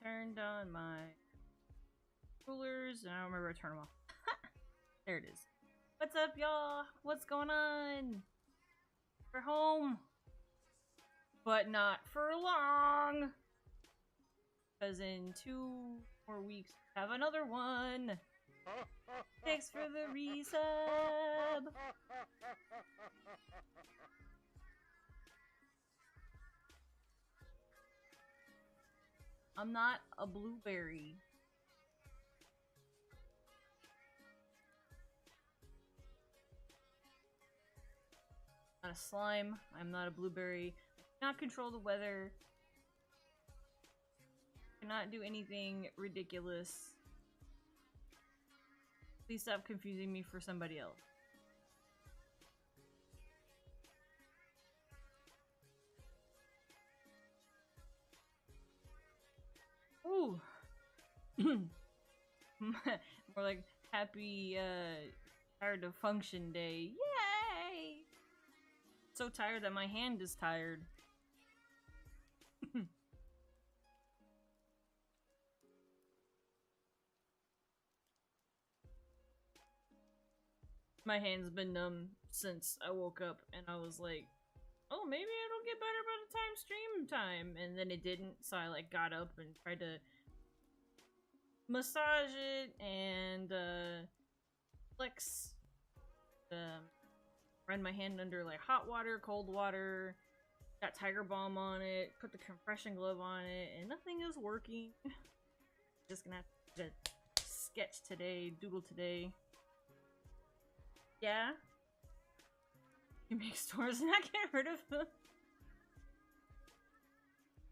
turned on my coolers, and I don't remember to turn them off. There it is. What's up, y'all? What's going on? We're home. But not for long. Because in 2 more weeks, we have another one. Thanks for the resub. I'm not a blueberry. Not a slime. I'm not a blueberry. I cannot control the weather. I cannot do anything ridiculous. Please stop confusing me for somebody else. Ooh. More like happy, tired of function day. Yay! So tired that my hand is tired. My hand's been numb since I woke up, and I was like, oh, maybe it'll get better by the time stream time. And then it didn't, so I like got up and tried to massage it and flex, run my hand under like hot water, cold water, got Tiger Balm on it, put the compression glove on it, and nothing is working. Just gonna have to sketch today, doodle today. Yeah? You make stores and I get rid of them.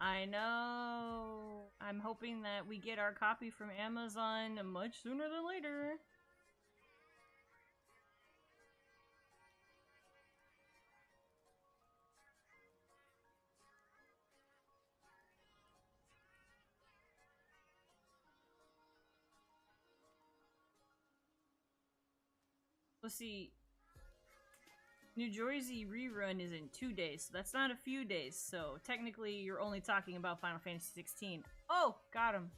I know. I'm hoping that we get our copy from Amazon much sooner than later. Let's see. New Jersey rerun is in 2 days, so that's not a few days. So technically, you're only talking about Final Fantasy 16. Oh, got him.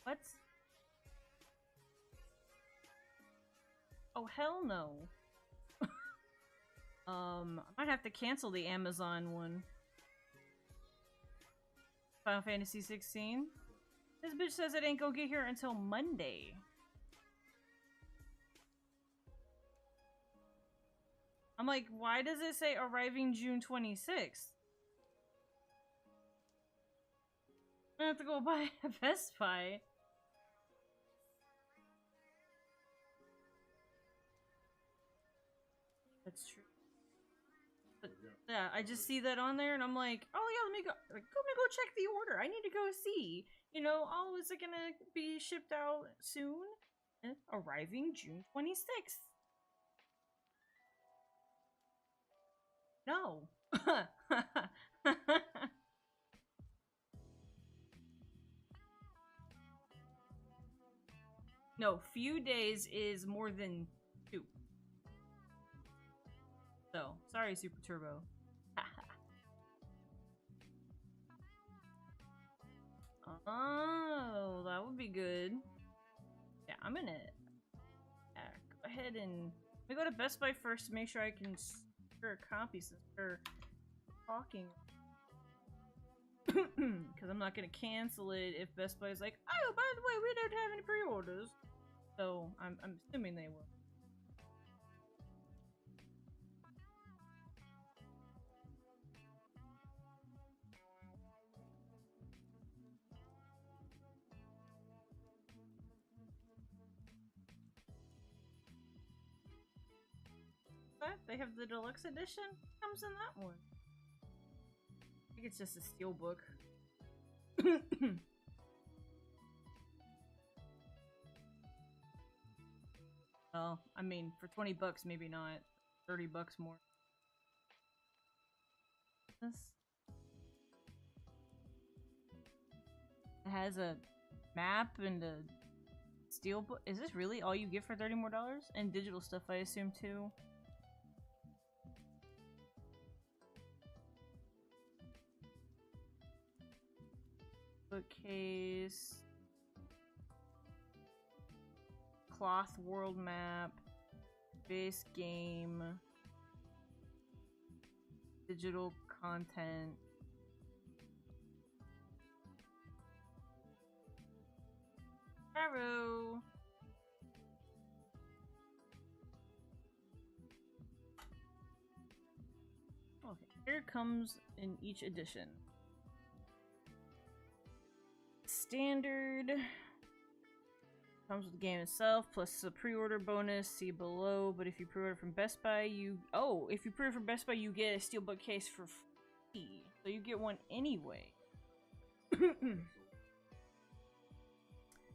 What? Oh, hell no. I might have to cancel the Amazon one. Final Fantasy 16? This bitch says it ain't gonna get here until Monday. I'm like, why does it say arriving June 26th? I have to go buy a Best Buy. That's true. But yeah, I just see that on there and I'm like, oh yeah, let me go check the order. I need to go see. You know, oh, is it gonna be shipped out soon? Arriving June 26th. No. No, few days is more than 2. So, sorry, Super Turbo. Oh, that would be good. Yeah, I'm gonna go ahead and let me go to Best Buy first to make sure I can secure a copy since we're talking. Because I'm not gonna cancel it if Best Buy is like, oh, by the way, we don't have any pre-orders. So I'm assuming they will. But they have the deluxe edition. Comes in that one. I think it's just a steel book. Well, I mean, for 20 bucks, maybe not. 30 bucks more. This. has a map and a steelbook. Is this really all you get for $30 more? And digital stuff, I assume, too. Bookcase. Cloth world map. Base game. Digital content. Arrow. Okay, here comes in each edition. Standard comes with the game itself plus a pre-order bonus. See below. But if you pre-order from Best Buy, you get a steelbook case for free. So you get one anyway.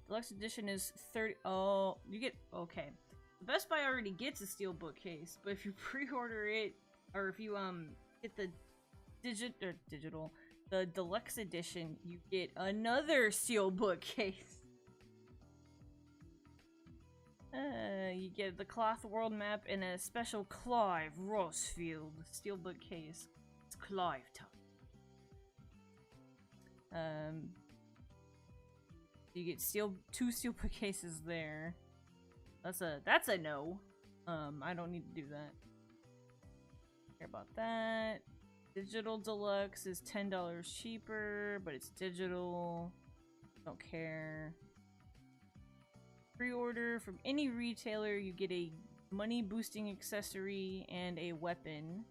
Deluxe edition is 30. Oh, you get okay. Best Buy already gets a steelbook case, but if you pre-order it, or if you get the digital, the deluxe edition, you get another steelbook case. You get the cloth world map and a special Clive Rossfield steelbook case. It's Clive time. You get two steelbook cases there. That's a no. I don't need to do that. Care about that. Digital deluxe is $10 cheaper, but it's digital. Don't care. Pre-order from any retailer, you get a money boosting accessory and a weapon.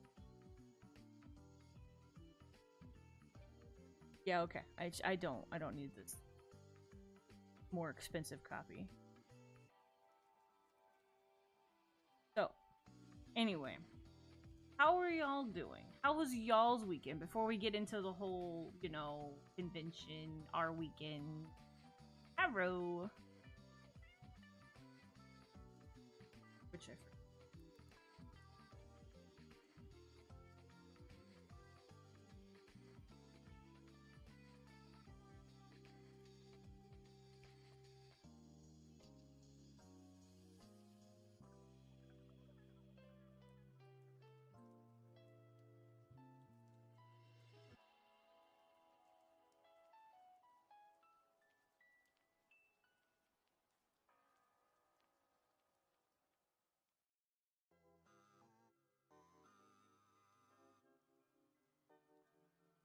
Yeah, okay. I don't need this more expensive copy. So, anyway, how are y'all doing? How was y'all's weekend before we get into the whole, convention, our weekend? Arrow. Which I forgot.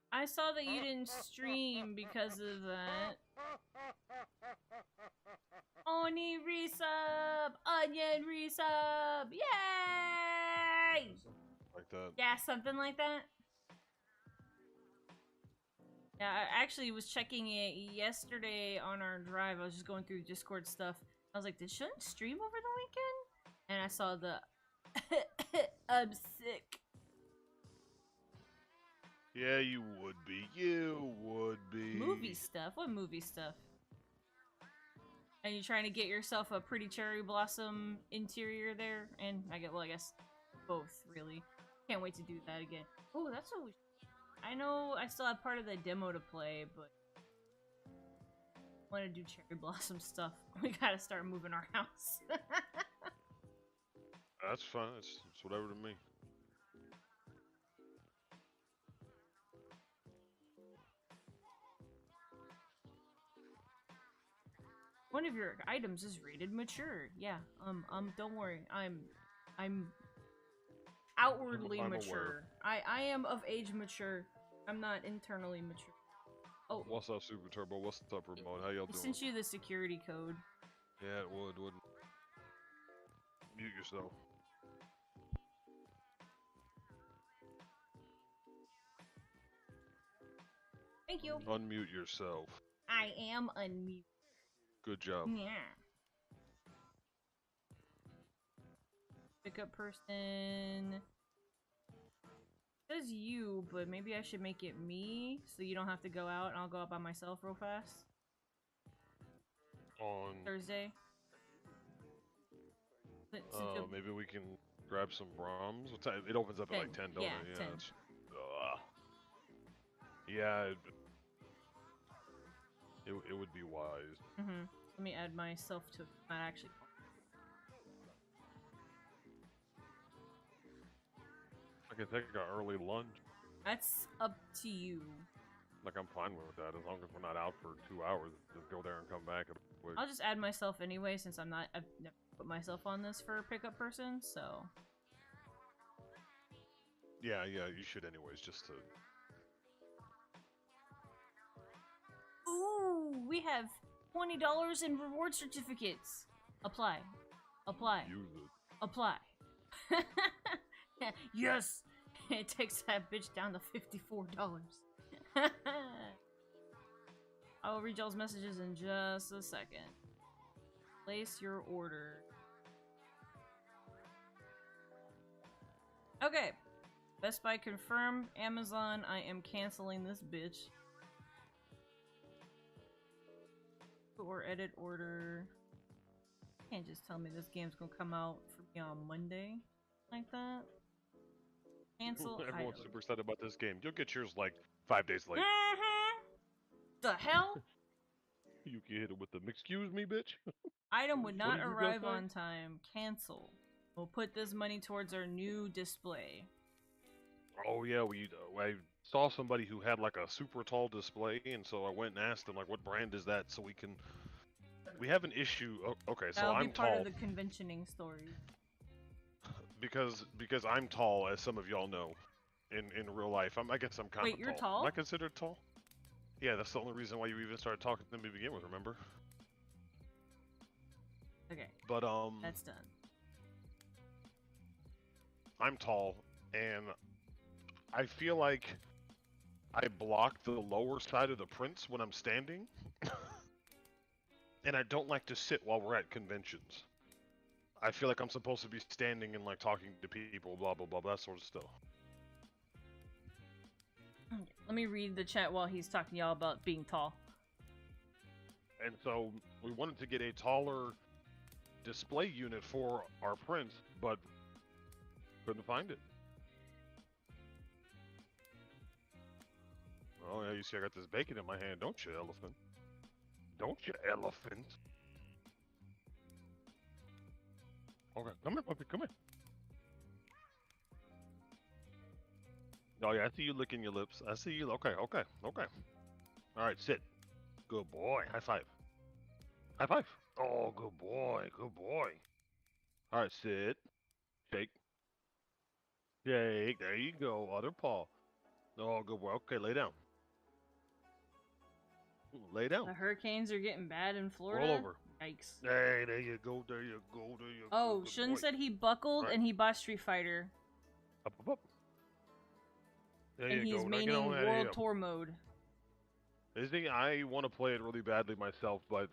I saw that you didn't stream because of that. Oni resub! Onion resub! Yay! Like that. Yeah, something like that. Yeah, I actually was checking it yesterday on our drive. I was just going through Discord stuff. I was like, did Shouldn't stream over the weekend? And I saw the I'm sick. Yeah, you would be. You would be. Movie stuff? What movie stuff? And you trying to get yourself a pretty cherry blossom interior there? And I guess both, really. Can't wait to do that again. Oh, that's what we... I know I still have part of the demo to play, but... I want to do cherry blossom stuff. We gotta start moving our house. That's fine. It's whatever to me. One of your items is rated mature. Yeah. Don't worry. I'm outwardly I'm mature. I am of age mature. I'm not internally mature. Oh. What's up, Super Turbo? What's up, Ramon? How y'all doing? Sent you the security code. Yeah, it would, wouldn't. Mute yourself. Thank you. Unmute yourself. I am unmute. Good job. Yeah. Pickup person. It says you, but maybe I should make it me so you don't have to go out and I'll go out by myself real fast. On Thursday. maybe we can grab some ROMs. What time? It opens up at like 10, don't yeah, it? 10. Yeah, It would be wise. Let me add myself to not actually. I can take an early lunch. That's up to you. Like, I'm fine with that as long as we're not out for 2 hours. Just go there and come back. I'll just add myself anyway since I've never put myself on this for a pickup person, so. Yeah, you should anyways, just to... Ooh, we have $20 in reward certificates. Apply. Use it. Apply. Yes! It takes that bitch down to $54. I will read y'all's messages in just a second. Place your order. Okay. Best Buy confirmed. Amazon, I am canceling this bitch. Or edit order. You can't just tell me this game's gonna come out for me on Monday like that. Cancel. Everyone's super excited about this game. You'll get yours like 5 days late. The hell? You can hit it with the "excuse me, bitch." Item would not did you arrive just say? on time. Cancel. We'll put this money towards our new display. Oh yeah, I saw somebody who had like a super tall display, and so I went and asked them like, "What brand is that?" So we have an issue. Okay, so That'll I'm be part tall of the conventioning story. because I'm tall, as some of y'all know, in real life. I guess I'm kind Wait, of you're tall. tall? Am I considered tall? Yeah, that's the only reason why you even started talking to me to begin with. Remember? Okay, But that's done. I'm tall, and I feel like I block the lower side of the prints when I'm standing. And I don't like to sit while we're at conventions. I feel like I'm supposed to be standing and like talking to people, blah blah blah, that sort of stuff. Let me read the chat while he's talking to y'all about being tall. And so we wanted to get a taller display unit for our prints, but couldn't find it. Oh yeah, you see I got this bacon in my hand, don't you, elephant? Don't you, elephant? Okay, come here, puppy, come here. Oh yeah, I see you licking your lips. I see you. Okay. All right, sit. Good boy. High five. High five. Oh, good boy. Good boy. All right, sit. Shake. Shake. There you go. Other paw. Oh, good boy. Okay, lay down. Lay down. The hurricanes are getting bad in Florida. Roll over. Yikes. Hey, there you go. There you go. There you go. Oh, Good Shun boy. said he buckled Right. and he bought Street Fighter. Up. There And you he's go. Now get maining on that World here. Tour mode. This thing, I want to play it really badly myself, but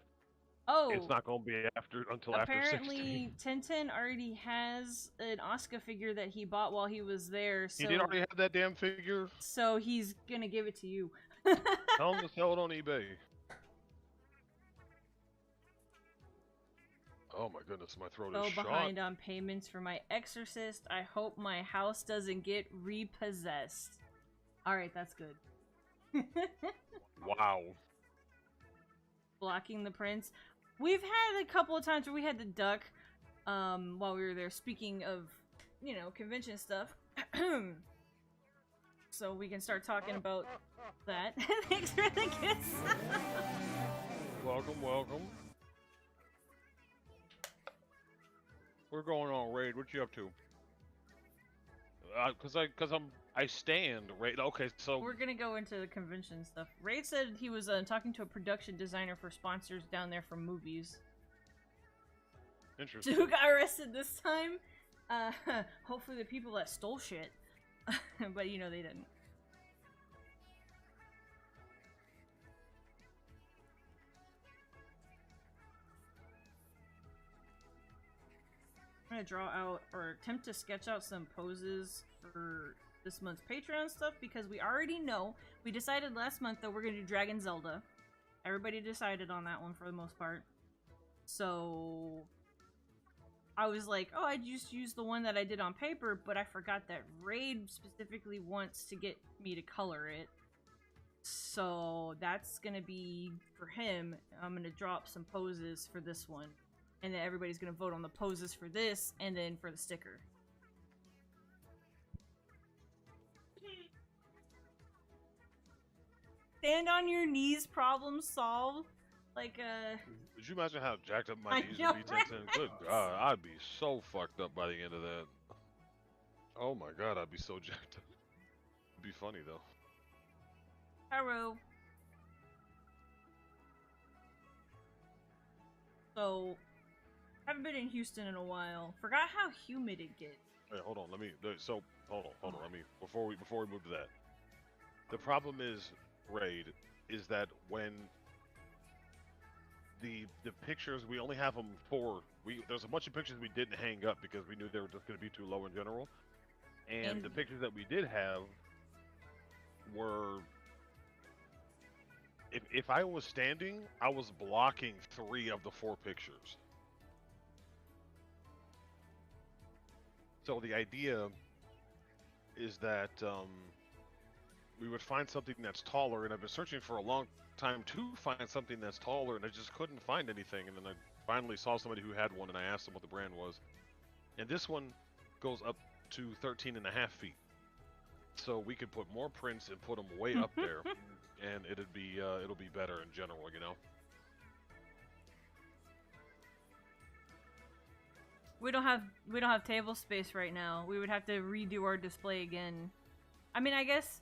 Oh, it's not going to be until after 16. apparently Tintin already has an Asuka figure that he bought while he was there. So, He did already have that damn figure. so he's gonna give it to you. Tell him to sell it on eBay. Oh my goodness, my throat So is shot. behind on payments for my Exorcist. I hope my house doesn't get repossessed. Alright, that's good. Wow. Blocking the prince. We've had a couple of times where we had to duck while we were there. Speaking of, you know, convention stuff. So we can start talking about that. Thanks for the kiss. Welcome. We're going on raid. What you up to? I stand raid. Okay, so We're gonna go into the convention stuff. Raid said he was talking to a production designer for sponsors down there for movies. interesting. Who got arrested this time? Hopefully the people that stole shit. But you know they didn't. I'm gonna draw out or attempt to sketch out some poses for this month's Patreon stuff because we already know. We decided last month that we're gonna do Dragon Zelda. Everybody decided on that one for the most part. So I was like, oh, I just used the one that I did on paper, but I forgot that Raid specifically wants to get me to color it. So that's gonna be for him. I'm gonna drop some poses for this one, and then everybody's gonna vote on the poses for this, and then for the sticker. Stand on your knees, problem solved. Like Could you imagine how jacked up my I knees know, would be 10-10? Good God, I'd be so fucked up by the end of that. Oh my God, I'd be so jacked up. It'd be funny though. Hello. So, haven't been in Houston in a while. Forgot how humid it gets. Hey, hold on. Let me. Hold on. Let me before we move to that. The problem is, Raid, is that when the pictures we only have them for there's a bunch of pictures we didn't hang up because we knew they were just going to be too low in general, and the pictures that we did have were. If I was standing, I was blocking 3 of the 4 pictures. So the idea is that we would find something that's taller, and I've been searching for a long time to find something that's taller, and I just couldn't find anything. And then I finally saw somebody who had one, and I asked them what the brand was. And this one goes up to 13.5 feet. So we could put more prints and put them way up there, and it'll be better in general, you know. We don't have table space right now. We would have to redo our display again. I mean, I guess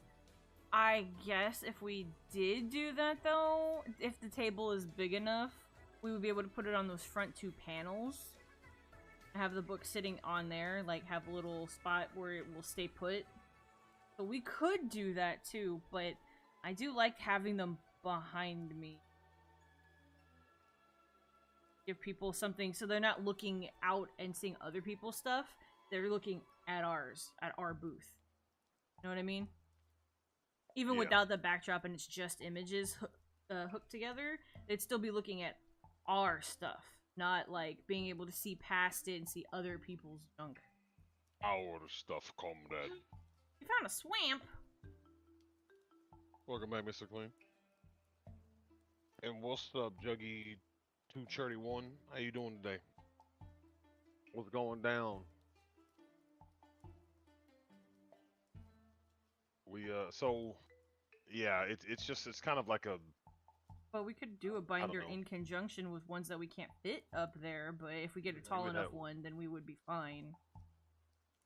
if we did do that though, if the table is big enough, we would be able to put it on those front 2 panels. Have the book sitting on there, like have a little spot where it will stay put. So we could do that too, but I do like having them behind me. Give people something so they're not looking out and seeing other people's stuff. They're looking at ours, at our booth. You know what I mean? Even without the backdrop and it's just images hooked together, they'd still be looking at our stuff, not like being able to see past it and see other people's junk. Our stuff, comrade. You found a swamp. Welcome back, Mr. Clean. And what's up, Juggy 231? How you doing today? What's going down? We so yeah, it's kind of like a. But we could do a binder in conjunction with ones that we can't fit up there. But if we get a tall enough one, then we would be fine.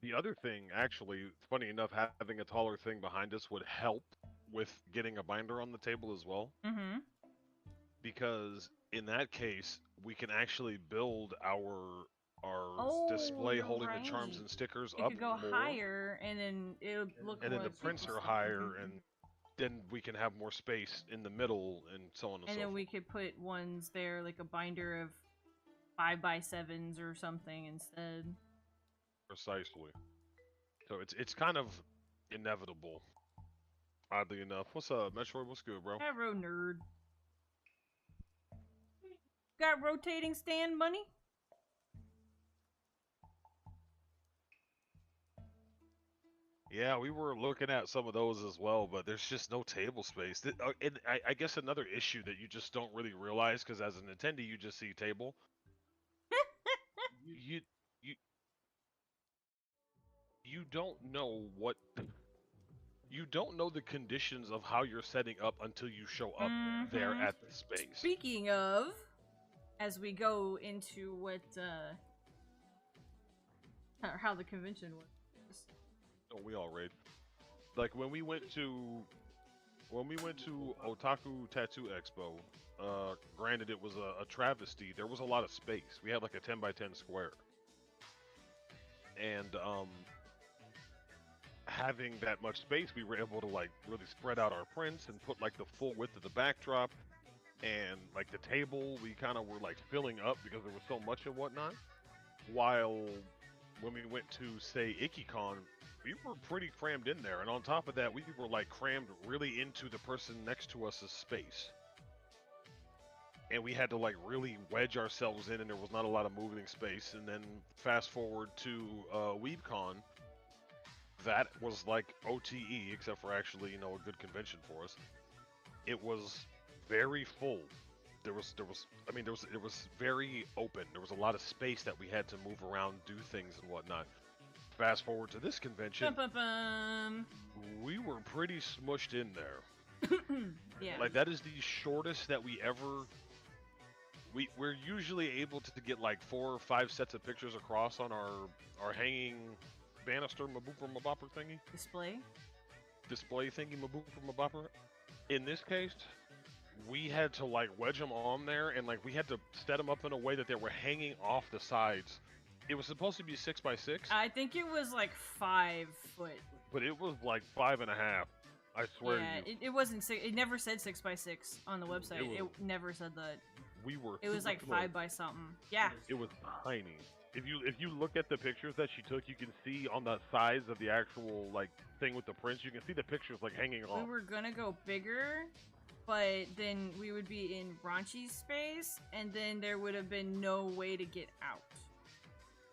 The other thing, actually, funny enough, having a taller thing behind us would help with getting a binder on the table as well. Mm-hmm. Because in that case, we can actually build our display holding the charms and stickers up more. It could go higher, and then it'll look. And then the prints are higher, and then we can have more space in the middle, and so on and so forth. And then we could put ones there, like a binder of 5x7s or something instead. Precisely. So it's kind of inevitable. Oddly enough. What's up, Metroid? What's good, bro? Hello, nerd. Got rotating stand money? Yeah, we were looking at some of those as well, but there's just no table space. And I guess another issue that you just don't really realize, because as an attendee, you just see table. You don't know what. You don't know the conditions of how you're setting up until you show up there at the space. Speaking of, as we go into what, how the convention was. Oh, we all raid. Like when we went to Otaku Tattoo Expo, granted it was a travesty. There was a lot of space. We had like a 10x10 square, and having that much space, we were able to like really spread out our prints and put like the full width of the backdrop, and like the table we kind of were like filling up because there was so much and whatnot. While when we went to say IkiCon, we were pretty crammed in there, and on top of that, we were like crammed really into the person next to us's space. And we had to like really wedge ourselves in, and there was not a lot of moving space. And then fast forward to WeebCon, that was like OTE, except for actually, you know, a good convention for us. it was very full. There was I mean it was very open. There was a lot of space that we had to move around, do things and whatnot. Fast forward to this convention, Bum, bum, bum. we were pretty smushed in there. Yeah. Like that is the shortest that we ever. We're usually able to get like 4 or 5 sets of pictures across on our hanging banister mabooper mabopper thingy. Display thingy mabooper mabopper. In this case, we had to like wedge them on there, and like we had to set them up in a way that they were hanging off the sides. It was supposed to be 6x6. I think it was like 5 foot. But it was like 5.5. I swear Yeah, to you. it wasn't 6. It never said 6x6 on the website. It never said that. We were. It was like 5 by something. Yeah. It was tiny. If you look at the pictures that she took, you can see on the sides of the actual like thing with the prints. You can see the pictures like hanging off. We were gonna go bigger, but then we would be in raunchy space, and then there would have been no way to get out.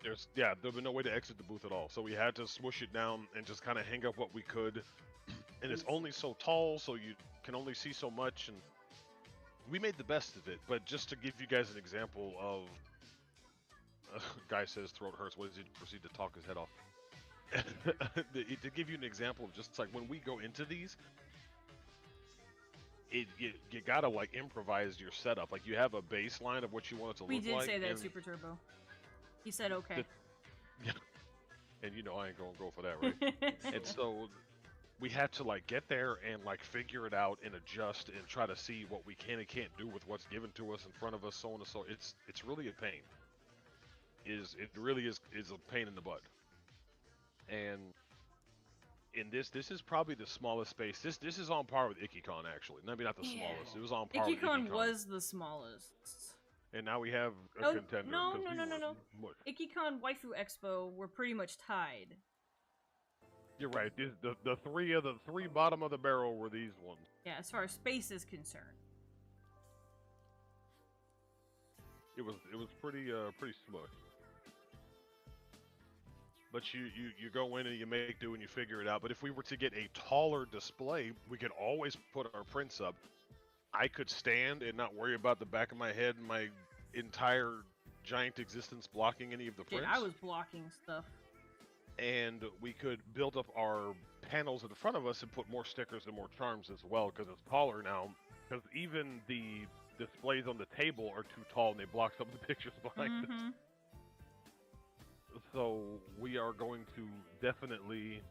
There'd been no way to exit the booth at all. So we had to swoosh it down and just kind of hang up what we could. And it's only so tall, so you can only see so much. And we made the best of it. But just to give you guys an example of, guy says throat hurts. What does he proceed to talk his head off? To give you an example of just like when we go into these, you gotta like improvise your setup. Like you have a baseline of what you want it to look like. We did say that, Super Turbo. He said okay. Yeah. And you know I ain't gonna go for that, right? And so we had to like get there and like figure it out and adjust and try to see what we can and can't do with what's given to us in front of us, so on and so. It's really a pain. It really is a pain in the butt. And in this is probably the smallest space. This is on par with IkiCon actually. Maybe not the smallest. It was on par with IkiCon. IkiCon was the smallest. And now we have a contender. No. IkiCon Waifu Expo were pretty much tied. You're right. The three bottom of the barrel were these ones. Yeah, as far as space is concerned. It was pretty smush. But you go in and you make do and you figure it out. But if we were to get a taller display, we could always put our prints up. I could stand and not worry about the back of my head and my entire giant existence blocking any of the prints. Yeah, I was blocking stuff. And we could build up our panels in front of us and put more stickers and more charms as well, because it's taller now. Because even the displays on the table are too tall and they block some of the pictures behind us. So we are going to definitely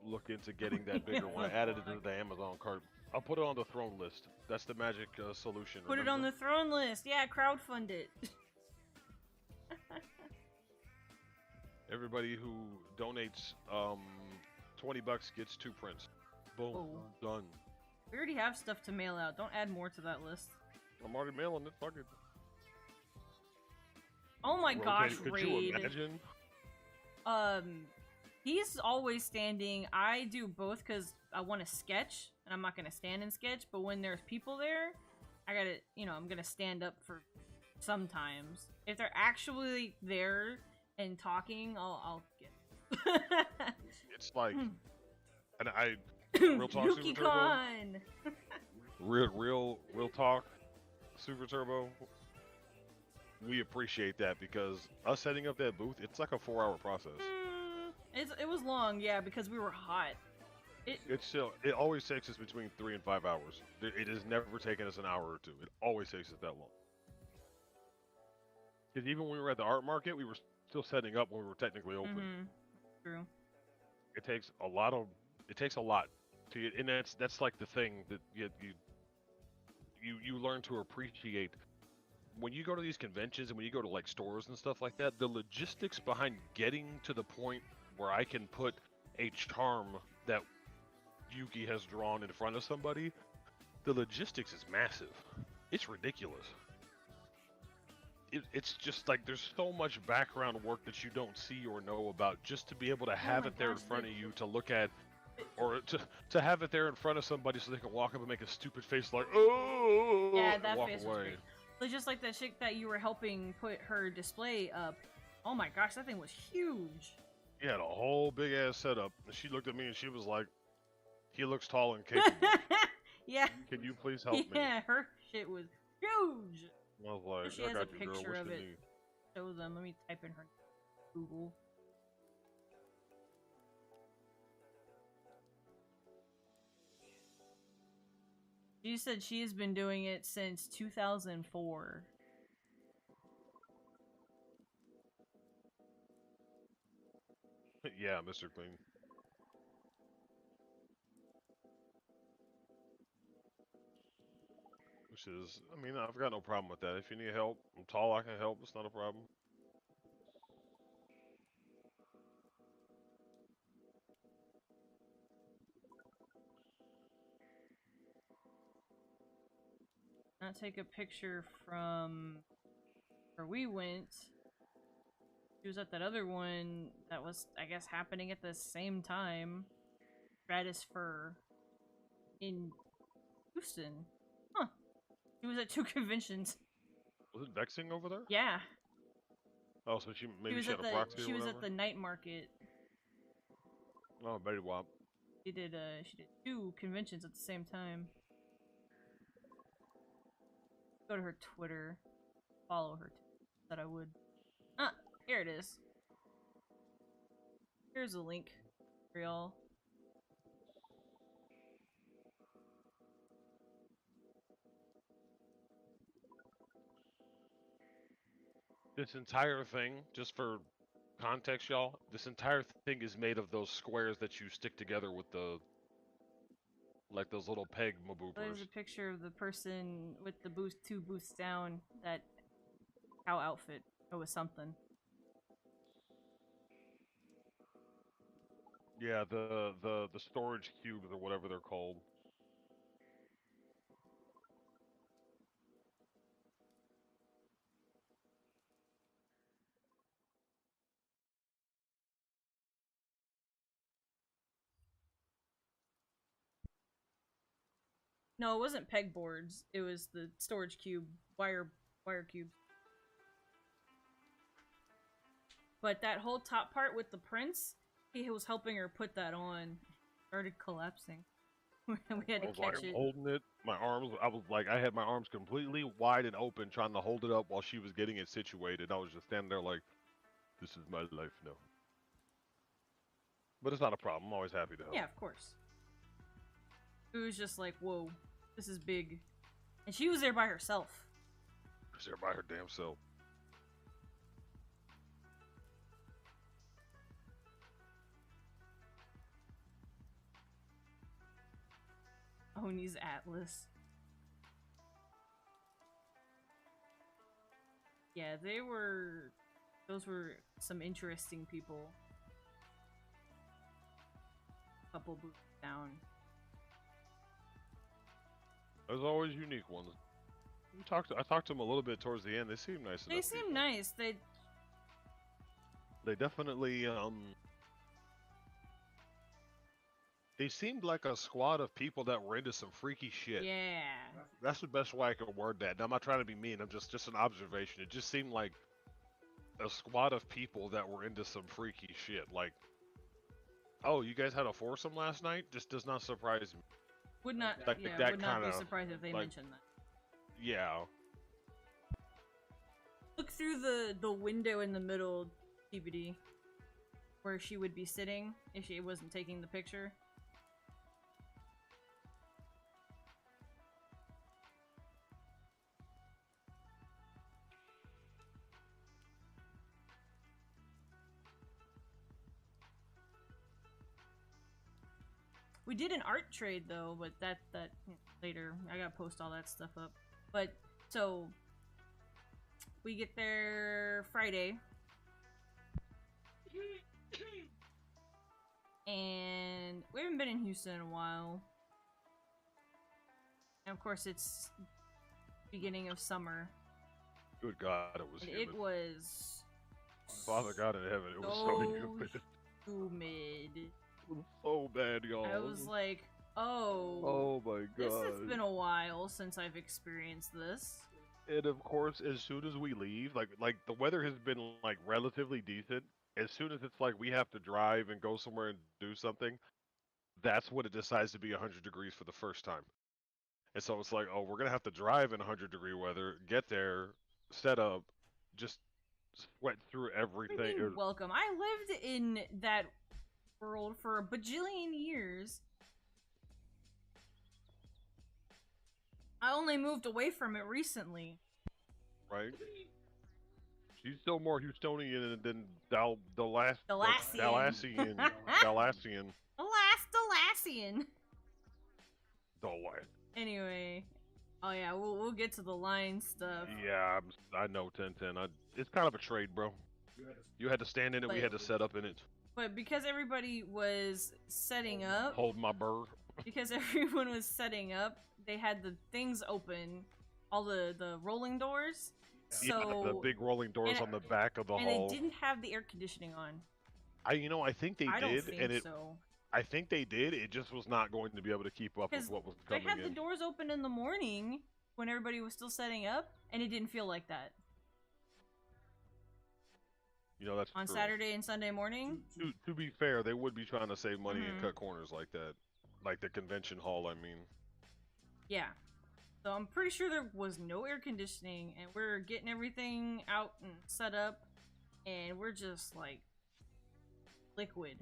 look into getting that bigger one. I added it to the Amazon cart. I'll put it on the throne list. That's the magic solution. Put it on the throne list. Yeah, crowdfund it. Everybody who donates $20 gets 2 prints. Boom. Done. We already have stuff to mail out. Don't add more to that list. I'm already mailing it. Fuck it. Oh my gosh, could Raid. you imagine? He's always standing. I do both because I want to sketch, and I'm not going to stand and sketch, but when there's people there, I gotta, I'm going to stand up for sometimes. If they're actually there and talking, I'll get It's like, and I, real talk, Super Turbo. real talk, Super Turbo. We appreciate that because us setting up that booth, it's like a 4-hour process. It was long, yeah, because we were hot. It always takes us between 3 and 5 hours. It has never taken us an hour or 2. It always takes us that long. Because even when we were at the art market, we were still setting up when we were technically open. True. It takes a lot to, and that's like the thing that you learn to appreciate. When you go to these conventions and when you go to like stores and stuff like that, the logistics behind getting to the point where I can put a charm that Yuki has drawn in front of somebody, the logistics is massive. It's ridiculous. It's just like there's so much background work that you don't see or know about just to be able to have it there in front of you to look at, or to have it there in front of somebody so they can walk up and make a stupid face like, oh, yeah, that walk face away. was great. It's just like that chick that you were helping put her display up. Oh my gosh, that thing was huge. He had a whole big ass setup. And she looked at me and she was like, he looks tall and capable. Yeah. Can you please help me? Yeah, her shit was huge. I was like, She I has a got you, girl. picture What's of your it. need? Show them. Let me type in her Google. She said she has been doing it since 2004. Yeah, Mr. Clean. Which is, I mean, I've got no problem with that. If you need help, I'm tall, I can help. It's not a problem. Not take a picture from where we went. She was at that other one that was, I guess, happening at the same time. Stratus Fur in Houston. Huh. She was at 2 conventions. Was it vexing over there? Yeah. Oh, so she She maybe was she had at a the proxy or she was whatever. at the night market. Oh, Betty Wop. She did 2 conventions at the same time. Go to her Twitter. Follow her. That I would. Ah, here it is. Here's a link for y'all. This entire thing, just for context, y'all, this entire thing is made of those squares that you stick together with the, like those little peg There's maboopers. a picture of the person with the boost 2 boosts down. That cow outfit. It was something. Yeah, the storage cubes or whatever they're called. No, it wasn't pegboards. It was the storage cube wire cubes. But that whole top part with the prints, he was helping her put that on. Started collapsing. We had I to was like, catch I'm it. holding it. My arms, I was like, I had my arms completely wide and open, trying to hold it up while she was getting it situated. I was just standing there like, this is my life now. But it's not a problem. I'm always happy to help. Yeah, of course. It was just like, whoa, this is big. And she was there by herself. She's there by her damn self. Oni's Atlas. Yeah, those were some interesting people. Couple boots down. There's always unique ones. I talked to them a little bit towards the end. They seem nice They enough. seem People. nice. They definitely They seemed like a squad of people that were into some freaky shit. Yeah. That's the best way I could word that. Now, I'm not trying to be mean. I'm just an observation. It just seemed like a squad of people that were into some freaky shit. Like, oh, you guys had a foursome last night? Just does not surprise me. Would not Like yeah, that would not kind be of surprised if they like, mentioned that. yeah. Look through the window in the middle, TBD, where she would be sitting if she wasn't taking the picture. We did an art trade though, but that later. I gotta post all that stuff up. But so we get there Friday, and we haven't been in Houston in a while. And of course, it's beginning of summer. Good God, it was And humid. it was Father God in heaven, it was so humid. humid. So bad, y'all. I was like, oh, oh my this God. has been a while since I've experienced this. And of course, as soon as we leave, like the weather has been like relatively decent. As soon as it's like we have to drive and go somewhere and do something, that's when it decides to be 100 degrees for the first time. And so it's like, oh, we're gonna have to drive in 100-degree weather, get there, set up, just sweat through everything. Freaking welcome. I lived in that world for a bajillion years. I only moved away from it recently. Right? She's still more Houstonian than Dalassian. Dalassian. Dalassian. Dalassian. Dalassian. Anyway, oh yeah, we'll get to the line stuff. Yeah, I know 1010. It's kind of a trade, bro. You had to stand in it, we had to set up in it. But because everybody was setting up, hold my burr. Because everyone was setting up, they had the things open, all the rolling doors. So yeah, the big rolling doors on the back of the hall. And they didn't have the air conditioning on. I think they did, don't think and so. I think they did. It just was not going to be able to keep up with what was coming in. They had the doors open in the morning when everybody was still setting up, and it didn't feel like that. That's on true. Saturday and Sunday morning. To be fair, they would be trying to save money and cut corners like that, like the convention hall. I mean. Yeah. So I'm pretty sure there was no air conditioning, and we're getting everything out and set up, and we're just like liquid.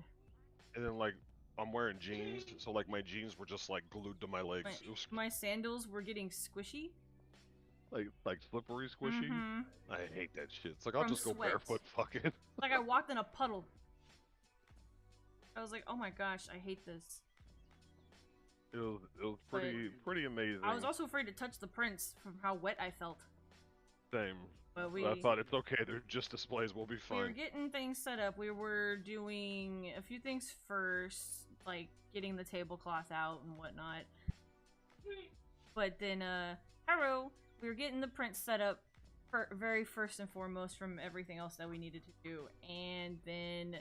And then like I'm wearing jeans, so like my jeans were just like glued to my legs. My sandals were getting squishy. Like slippery squishy. I hate that shit. It's like I'll just go barefoot. Fuck it. Like I walked in a puddle. I was like, oh my gosh, I hate this. It was pretty amazing. I was also afraid to touch the prints from how wet I felt. Same. But I thought it's okay. They're just displays. We'll be fine. We were getting things set up. We were doing a few things first, like getting the tablecloth out and whatnot. But then, we were getting the prints set up very first and foremost from everything else that we needed to do. And then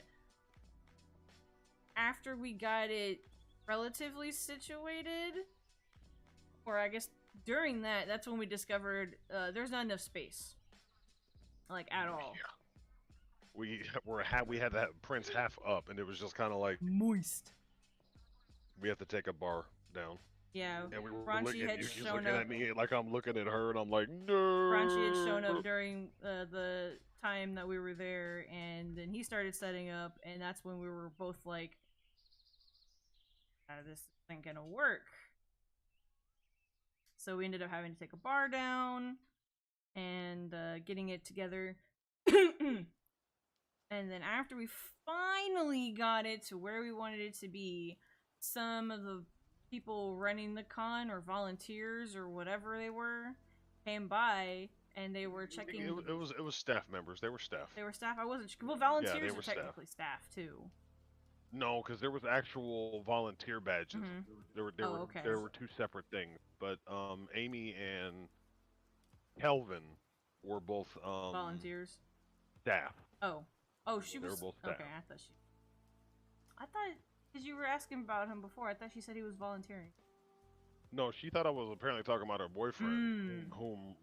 after we got it relatively situated, or I guess during that's when we discovered there's not enough space, like at all. Yeah. We had that prints half up, and it was just kind of like moist. We have to take a bar down. Yeah, and we were Franchi looking at me like I'm looking at her, and I'm like, no. Franchi had shown up during the time that we were there, and then he started setting up, and that's when we were both like, this isn't gonna work. So we ended up having to take a bar down and getting it together. And then after we finally got it to where we wanted it to be, some of the people running the con or volunteers or whatever they were came by and they were checking. It was staff members. They were staff. They were staff. I wasn't sure. Well, volunteers are technically staff too. No, because there was actual volunteer badges. There were two separate things. But Amy and Kelvin were both volunteers. Staff. Oh, she was. They were both staff. Okay, I thought because you were asking about him before. I thought she said he was volunteering. No, she thought I was apparently talking about her boyfriend,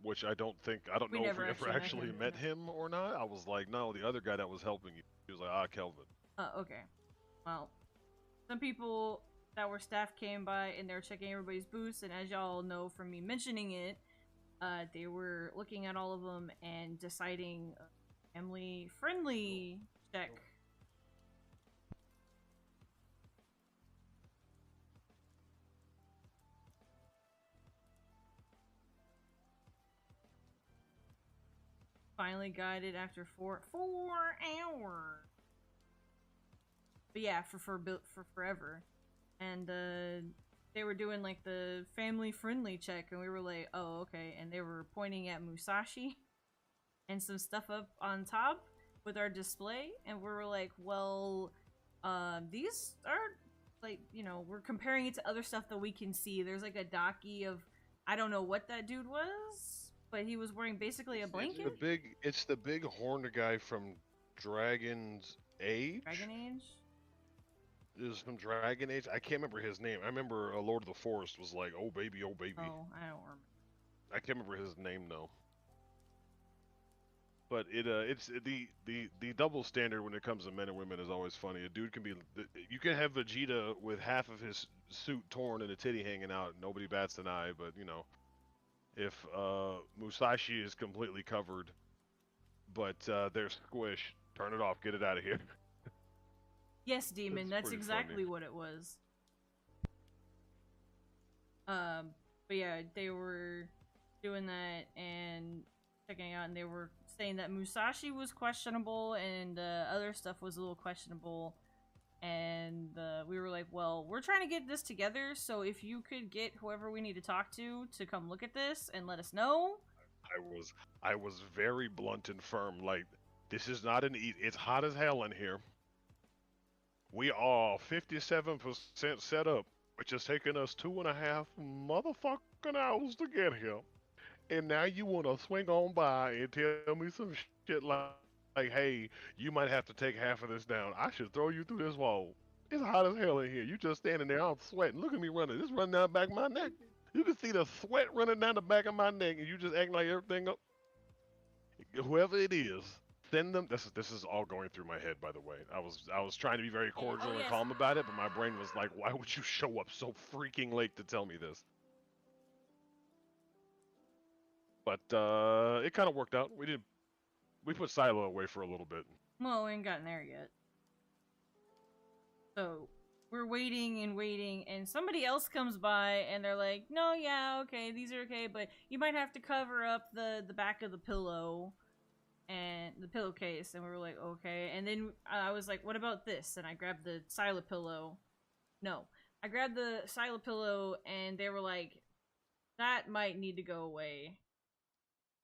which I don't know if we ever actually met him or not. I was like, no, the other guy that was helping you. He was like, Kelvin. Okay. Well, some people that were staff came by and they were checking everybody's booths, and as y'all know from me mentioning it, they were looking at all of them and deciding a family-friendly check. Finally got it after 4 hours. But yeah, for forever. And they were doing like the family friendly check, and we were like, oh, okay. And they were pointing at Musashi and some stuff up on top with our display, and we were like, well, these are like, we're comparing it to other stuff that we can see. There's like a docky of, I don't know what that dude was, but he was wearing basically a blanket. It's the big horned guy from Dragon's Age. Dragon Age? It was from Dragon Age. I can't remember his name. I remember Lord of the Forest was like, oh baby, oh baby. Oh, I don't remember. I can't remember his name though. But it's the double standard when it comes to men and women is always funny. A dude can be, you can have Vegeta with half of his suit torn and a titty hanging out, and nobody bats an eye. But you know, if Musashi is completely covered, but they're squished, turn it off, get it out of here. Yes, demon. It's That's pretty funny. exactly what it was. Um, but yeah, they were doing that and checking out, and they were saying that Musashi was questionable and other stuff was a little questionable. And we were like, well, we're trying to get this together, so if you could get whoever we need to talk to come look at this and let us know. I was very blunt and firm. Like, this is not an eat. It's hot as hell in here. We are 57% set up, which has taken us 2.5 motherfucking hours to get here. And now you want to swing on by and tell me some shit like, hey, you might have to take half of this down. I should throw you through this wall. It's hot as hell in here. You just standing there, I'm sweating. Look at me running. It's running down the back of my neck. You can see the sweat running down the back of my neck, and you just acting like everything up. Whoever it is, send them. This is all going through my head, by the way. I was trying to be very cordial and Yes. calm about it, but my brain was like, why would you show up so freaking late to tell me this? But it kind of worked out. We put Silo away for a little bit. Well, we ain't gotten there yet. So we're waiting and waiting, and somebody else comes by, and they're like, "No, yeah, okay, these are okay, but you might have to cover up the back of the pillow and the pillowcase." And we were like, "Okay." And then I was like, "What about this?" And I grabbed the Silo pillow. No, I grabbed the Silo pillow, and they were like, "That might need to go away."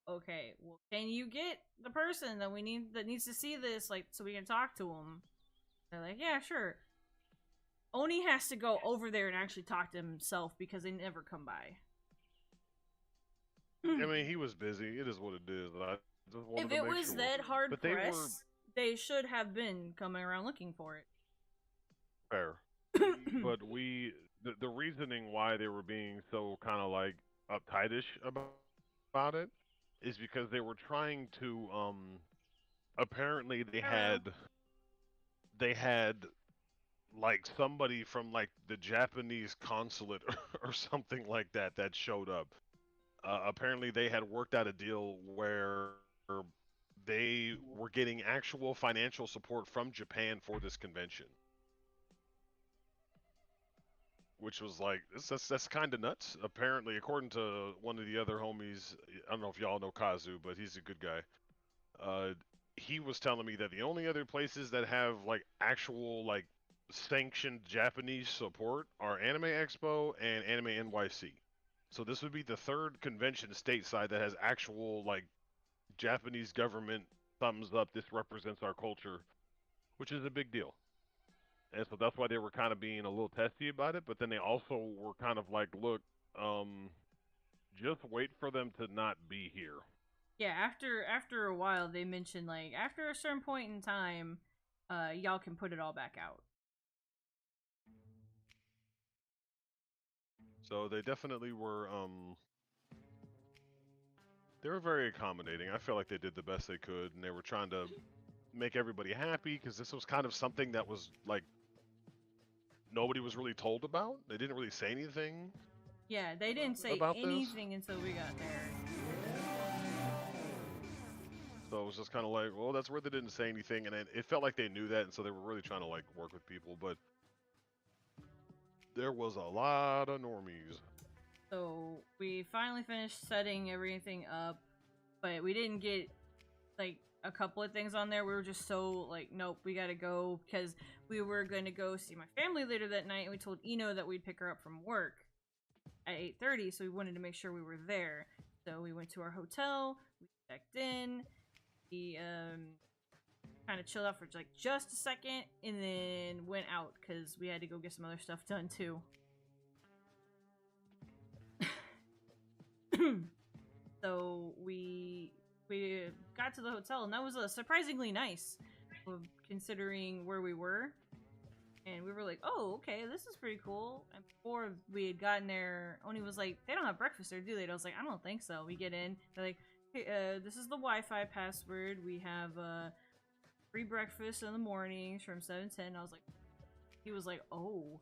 Okay, well, can you get the person that we need that needs to see this, like, so we can talk to them? They're like, "Yeah, sure." Oni has to go over there and actually talk to himself because they never come by. I mean, he was busy. It is what it is. I just wanted If to it make was sure. that hard But pressed, they should have been coming around looking for it. fair. But the reasoning why they were being so kind of like uptightish about it is because they were trying to apparently Hello. they had like somebody from like the Japanese consulate or something like that that showed up. Apparently they had worked out a deal where they were getting actual financial support from Japan for this convention, which was like that's kind of nuts. Apparently, according to one of the other homies, I don't know if y'all know Kazu, but he's a good guy. Uh, he was telling me that the only other places that have like actual like sanctioned Japanese support are Anime Expo and Anime NYC. So this would be the third convention stateside that has actual like Japanese government thumbs up. This represents our culture, which is a big deal. And so that's why they were kind of being a little testy about it. But then they also were kind of like, look, just wait for them to not be here. Yeah, after a while, they mentioned like after a certain point in time, y'all can put it all back out. So they definitely were they were very accommodating. I feel like they did the best they could, and they were trying to make everybody happy because this was kind of something that was like nobody was really told about. They didn't really say anything. Yeah, they didn't say about anything this. until we got there. So it was just kind of like, well, that's where they didn't say anything, and it felt like they knew that, and so they were really trying to like work with people. But there was a lot of normies. So we finally finished setting everything up, but we didn't get like a couple of things on there. We were just so like, nope, we gotta go because we were gonna go see my family later that night, and we told Eno that we'd pick her up from work at 8:30, so we wanted to make sure we were there. So we went to our hotel, we checked in, we kind of chilled out for like just a second, and then went out because we had to go get some other stuff done too. So we got to the hotel, and that was surprisingly nice, considering where we were. And we were like, "Oh, okay, this is pretty cool." And before we had gotten there, Oni was like, "They don't have breakfast there, do they?" And I was like, "I don't think so." We get in, they're like, Okay, this is the Wi-Fi password. We have free breakfast in the mornings from 7 to 10. I was like, he was like, oh.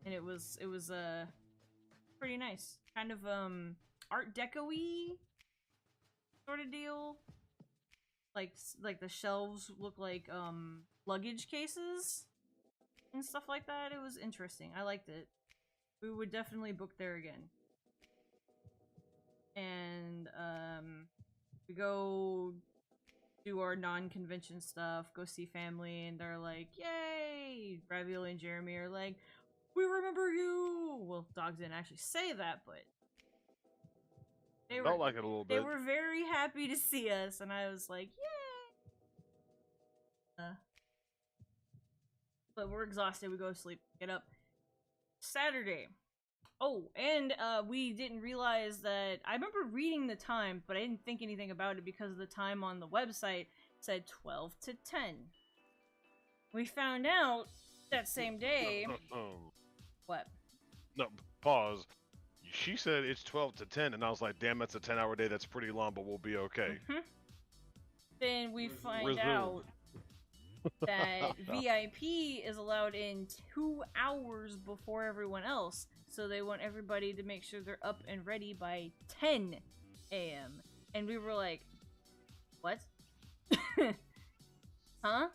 And it was pretty nice. Kind of Art Deco-y sort of deal. Like the shelves look like luggage cases and stuff like that. It was interesting. I liked it. We would definitely book there again. And we go do our non-convention stuff, go see family, and they're like, yay! Ravioli and Jeremy are like, we remember you! Well, dogs didn't actually say that, but Felt like it a little bit. They were very happy to see us, and I was like, yay! But we're exhausted, we go to sleep, get up. Saturday. Oh, and we didn't realize that. I remember reading the time, but I didn't think anything about it because the time on the website said 12 to 10. We found out that same day. What? No, pause. She said it's 12 to 10, and I was like, damn, that's a 10-hour day. That's pretty long, but we'll be okay. Then we find out that VIP is allowed in 2 hours before everyone else. So they want everybody to make sure they're up and ready by 10 a.m. And we were like, what? Huh?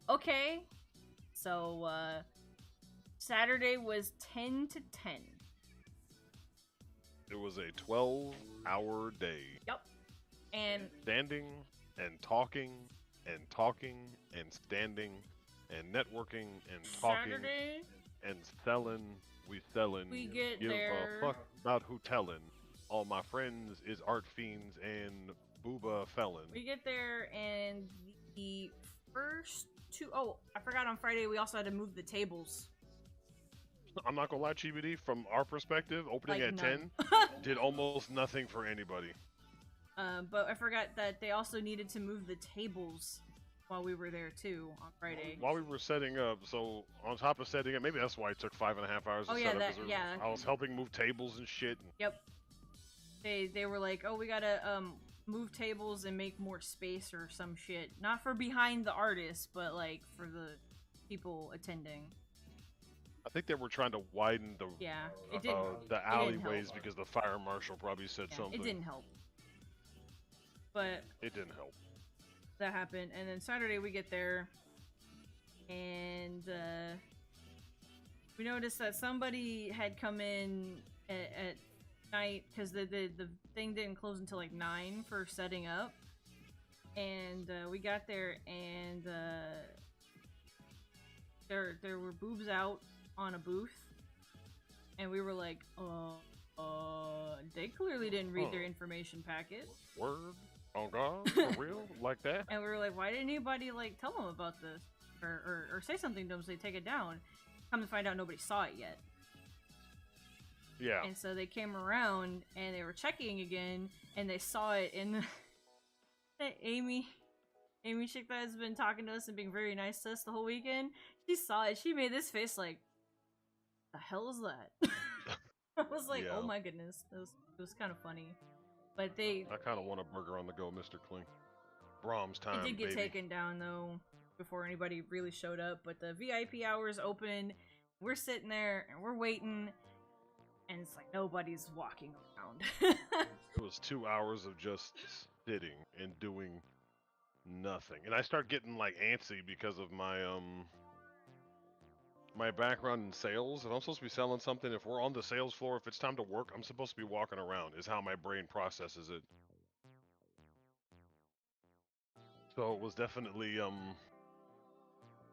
Okay. So, Saturday was 10 to 10. It was a 12-hour day. Yep. And standing and talking and talking and standing and networking and talking Saturday, and selling. We get give there. a fuck about who telling. All my friends is art fiends and booba felon. We get there and the first two. Oh, I forgot on Friday we also had to move the tables. I'm not gonna lie, GBD, from our perspective, opening like at none. 10 did almost nothing for anybody. But I forgot that they also needed to move the tables while we were there too on Friday. While we were setting up, so on top of setting up, maybe that's why it took 5.5 hours to set up. I was helping move tables and shit. Yep. They were like, oh, we gotta move tables and make more space or some shit. Not for behind the artists, but like for the people attending. I think they were trying to widen the the alleyways because the fire marshal probably said something. It didn't help. But it didn't help. That happened, and then Saturday we get there, and we noticed that somebody had come in at night because the thing didn't close until like 9 for setting up, and we got there and there were boobs out on a booth, and we were like, they clearly didn't read their information packet. Word? Oh God, for real? Like that? And we were like, why didn't anybody like tell them about this or say something to them so they take it down? Come to find out, nobody saw it yet. Yeah. And so they came around and they were checking again, and they saw it. And Amy chick that has been talking to us and being very nice to us the whole weekend, she saw it. She made this face like, the hell is that? I was like, oh my goodness, it was kind of funny. But I kind of want a burger on the go, Mr. Clink. Brahms time, it did get baby. taken down though before anybody really showed up. But the VIP hours open. We're sitting there and we're waiting, and it's like nobody's walking around. It was 2 hours of just sitting and doing nothing, and I start getting like antsy because of my my background in sales. If I'm supposed to be selling something, if we're on the sales floor, if it's time to work, I'm supposed to be walking around, is how my brain processes it. So it was definitely,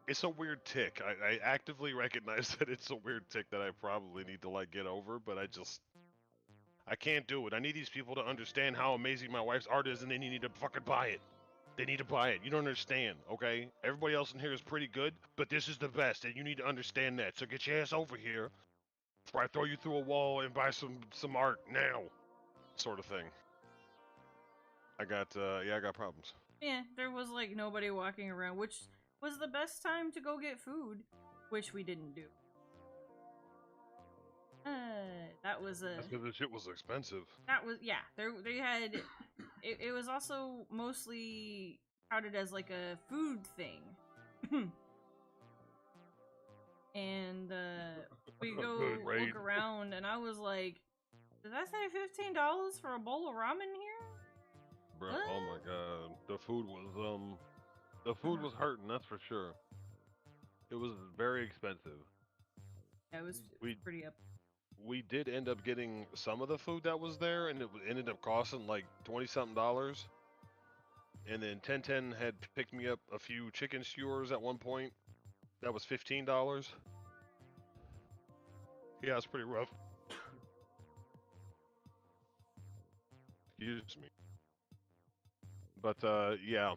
it's a weird tick. I actively recognize that it's a weird tick that I probably need to, like, get over, but I can't do it. I need these people to understand how amazing my wife's art is, and they need to fucking buy it. They need to buy it. You don't understand, okay? Everybody else in here is pretty good, but this is the best, and you need to understand that. So get your ass over here before I throw you through a wall and buy some art now, sort of thing. I got problems. Yeah, there was like nobody walking around, which was the best time to go get food, which we didn't do. that was a That's because the shit was expensive. yeah. They had it was also mostly touted as like a food thing. And we go Good raid. look around, and I was like, "Did I say $15 for a bowl of ramen here?" Bro, What? oh my god, the food was hurting. That's for sure. It was very expensive. Yeah, it was We pretty up. we did end up getting some of the food that was there, and it ended up costing like $20-something. And then 1010 had picked me up a few chicken skewers at one point. That was $15. Yeah, it's pretty rough. Excuse me. But yeah,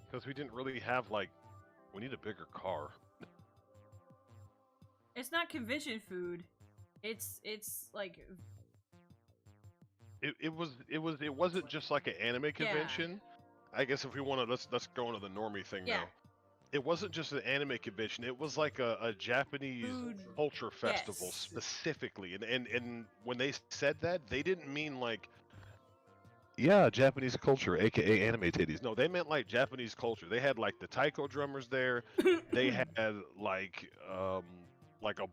because we didn't really have like, we need a bigger car. It's not convention food. It's like It wasn't just like an anime convention. I guess if we want to, let's go into the normie thing now. It wasn't just an anime convention. It was like a Japanese food culture festival specifically. And when they said that, they didn't mean like, yeah, Japanese culture, aka anime titties. No, they meant like Japanese culture. They had like the taiko drummers there. They had like a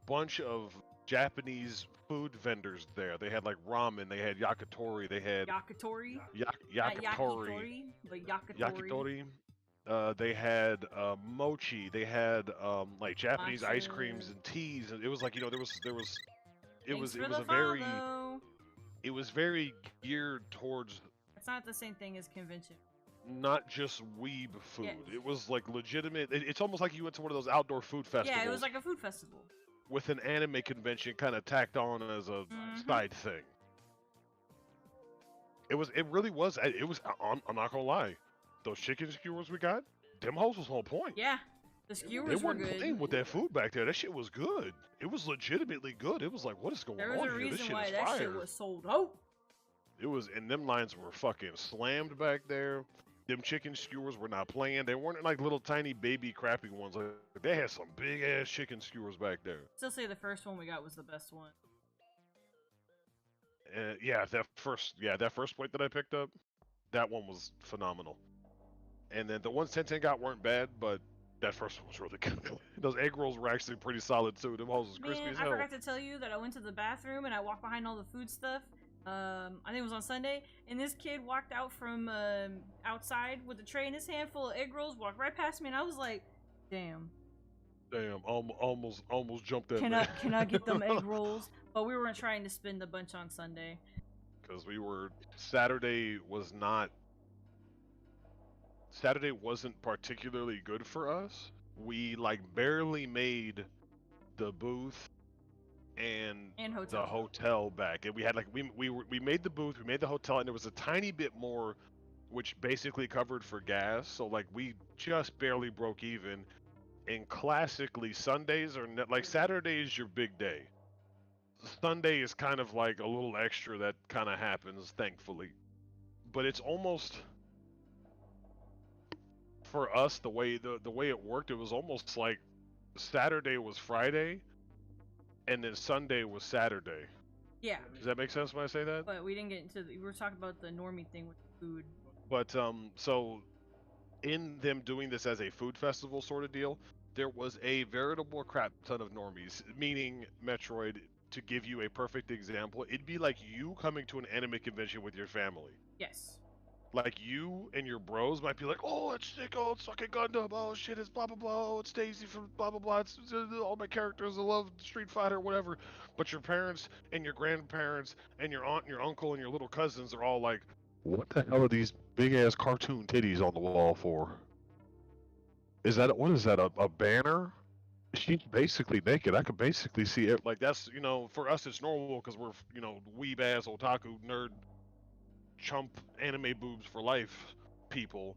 bunch of Japanese food vendors there. They had like ramen. They had yakitori. They had yakitori. yakitori. Not yakitori, but yakitori. Yakitori. They had mochi. They had like Japanese ice Matcha. creams and teas. And it was like, you know, there was Thanks it for was the a very follow. it was very geared towards It's not the same thing as convention. not just weeb food. Yeah. It was like legitimate. It's almost like you went to one of those outdoor food festivals. Yeah, it was like a food festival with an anime convention kind of tacked on as a side thing. It really was. I'm not gonna lie. Those chicken skewers we got, them hoes was on point. Yeah, the skewers they were weren't good. playing with that food back there. That shit was good. It was legitimately good. It was like, what is going on here? There was a reason why that fire. shit was sold out. It was, and them lines were fucking slammed back there. Them chicken skewers were not playing. They weren't like little tiny baby crappy ones. Like, they had some big ass chicken skewers back there. Still say the first one we got was the best one. Yeah, that first plate that I picked up, that one was phenomenal. And then the ones 1010 got weren't bad, but that first one was really good. Those egg rolls were actually pretty solid too. Them hoes was crispy as hell. I forgot to tell you that I went to the bathroom and I walked behind all the food stuff. I think it was on Sunday, and this kid walked out from outside with a tray in his hand full of egg rolls, walked right past me, and I was like, damn. Damn, almost jumped that. Can I get them egg rolls? But we weren't trying to spend a bunch on Sunday. Because Saturday wasn't particularly good for us. We like barely made the booth and the hotel back, and we had like we made the booth, we made the hotel, and there was a tiny bit more, which basically covered for gas. So like we just barely broke even. And classically, Sundays are like Saturday is your big day. Sunday is kind of like a little extra that kind of happens, thankfully. But it's almost for us the way it worked. It was almost like Saturday was Friday, and then Sunday was Saturday. Yeah. Does that make sense when I say that? But we didn't get into we were talking about the normie thing with the food. But so in them doing this as a food festival sort of deal, there was a veritable crap ton of normies, meaning Metroid. To give you a perfect example, it'd be like you coming to an anime convention with your family. Yes. Like you and your bros might be like, oh, it's sick, oh, it's fucking Gundam, oh shit, it's blah blah blah, oh, it's Daisy from blah blah blah, it's all my characters, I love Street Fighter, whatever. But your parents and your grandparents and your aunt and your uncle and your little cousins are all like, what the hell are these big ass cartoon titties on the wall for? What is that, a banner? She's basically naked. I could basically see it. Like, that's, for us it's normal because we're, weeb ass otaku nerd chump anime boobs for life people.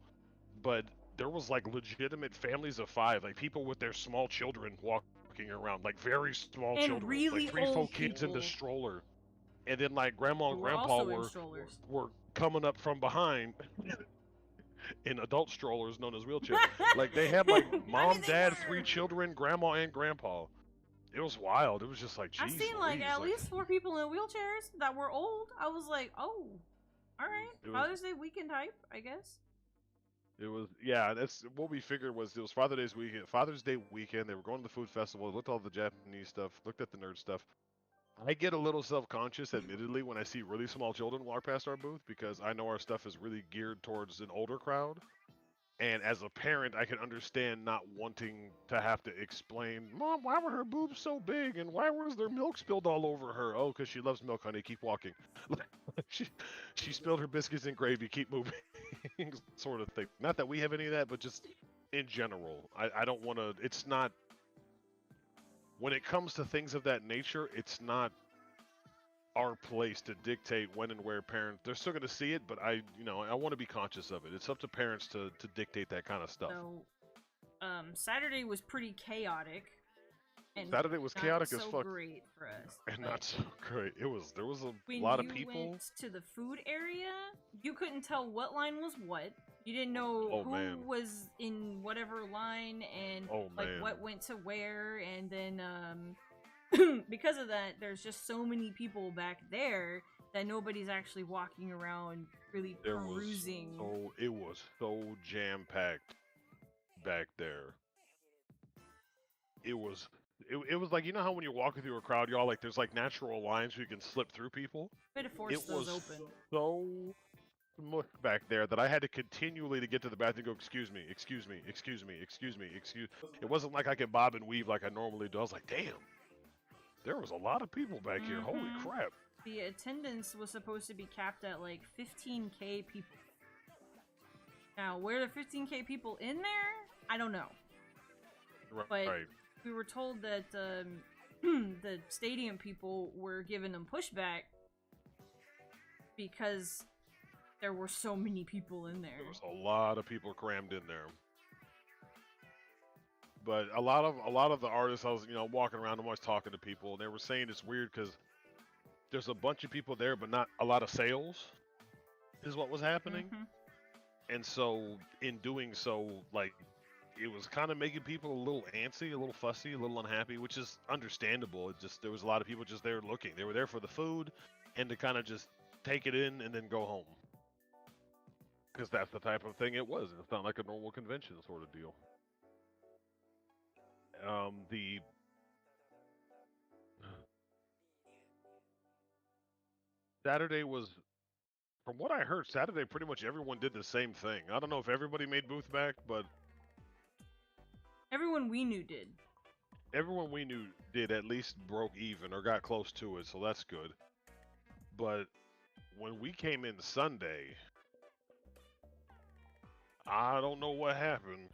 But there was like legitimate families of 5, like people with their small children walking around, like very small and children, really like 3, 4 kids in the stroller. And then like grandma and grandpa were coming up from behind in adult strollers known as wheelchairs. Like they had like mom, dad, 3 children, grandma and grandpa. It was wild. It was just like, I geez seen like Louise, at like, least 4 people in wheelchairs that were old. I was like, oh, all right, it was, Father's Day weekend hype, I guess. yeah. That's what we figured was it was Father's Day weekend. They were going to the food festival. Looked at all the Japanese stuff. Looked at the nerd stuff. I get a little self-conscious, admittedly, when I see really small children walk past our booth because I know our stuff is really geared towards an older crowd. And as a parent, I can understand not wanting to have to explain, Mom, why were her boobs so big? And why was there milk spilled all over her? Oh, because she loves milk, honey. Keep walking. she, she spilled her biscuits in gravy. Keep moving. Sort of thing. Not that we have any of that, but just in general. I don't want to. It's not. When it comes to things of that nature, it's not our place to dictate when and where parents they're still going to see it, but I want to be conscious of it. It's up to parents to dictate that kind of stuff. So Saturday was pretty chaotic, and Saturday was not chaotic so as fuck great for us. and not so great. There was a When lot of you people. went to the food area, you couldn't tell what line was what. You didn't know who man. was in whatever line and like Man. what went to where, and then because of that, there's just so many people back there that nobody's actually walking around really perusing. It was so jam packed back there. It was like, you know how when you're walking through a crowd, y'all, like there's like natural lines where you can slip through people. Way to force It those was open. so much back there that I had to continually to get to the bathroom and go, excuse me. It wasn't like I could bob and weave like I normally do. I was like, damn, there was a lot of people back here. Holy crap. The attendance was supposed to be capped at like 15K people. Now, where the 15K people in there, I don't know. But we were told that the stadium people were giving them pushback because there were so many people in there. There was a lot of people crammed in there. But a lot of the artists, I was walking around, I'm always talking to people, and they were saying it's weird because there's a bunch of people there, but not a lot of sales, is what was happening. And so in doing so, like, it was kind of making people a little antsy, a little fussy, a little unhappy, which is understandable. It just, there was a lot of people just there looking. They were there for the food and to kind of just take it in and then go home. Because that's the type of thing it was. It's not like a normal convention sort of deal. The Saturday was, from what I heard, Saturday pretty much everyone did the same thing. I don't know if everybody made booth back, but everyone we knew did. Everyone we knew did at least broke even or got close to it, so that's good. But when we came in Sunday, I don't know what happened.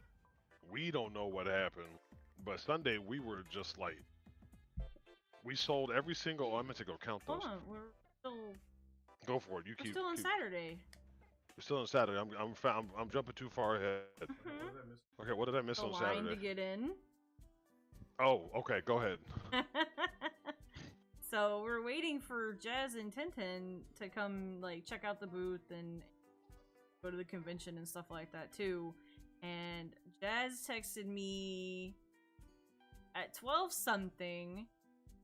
We don't know what happened. But Sunday, we were just like, we sold every single. Oh, I meant to go count those. Hold on, we're still. Go for it. We're still on Saturday. We're still on Saturday. I'm jumping too far ahead. Okay, what did I miss on Saturday? Line to get in. Oh, okay. Go ahead. So we're waiting for Jazz and Tintin to come, like, check out the booth and go to the convention and stuff like that too. And Jazz texted me at 12 something,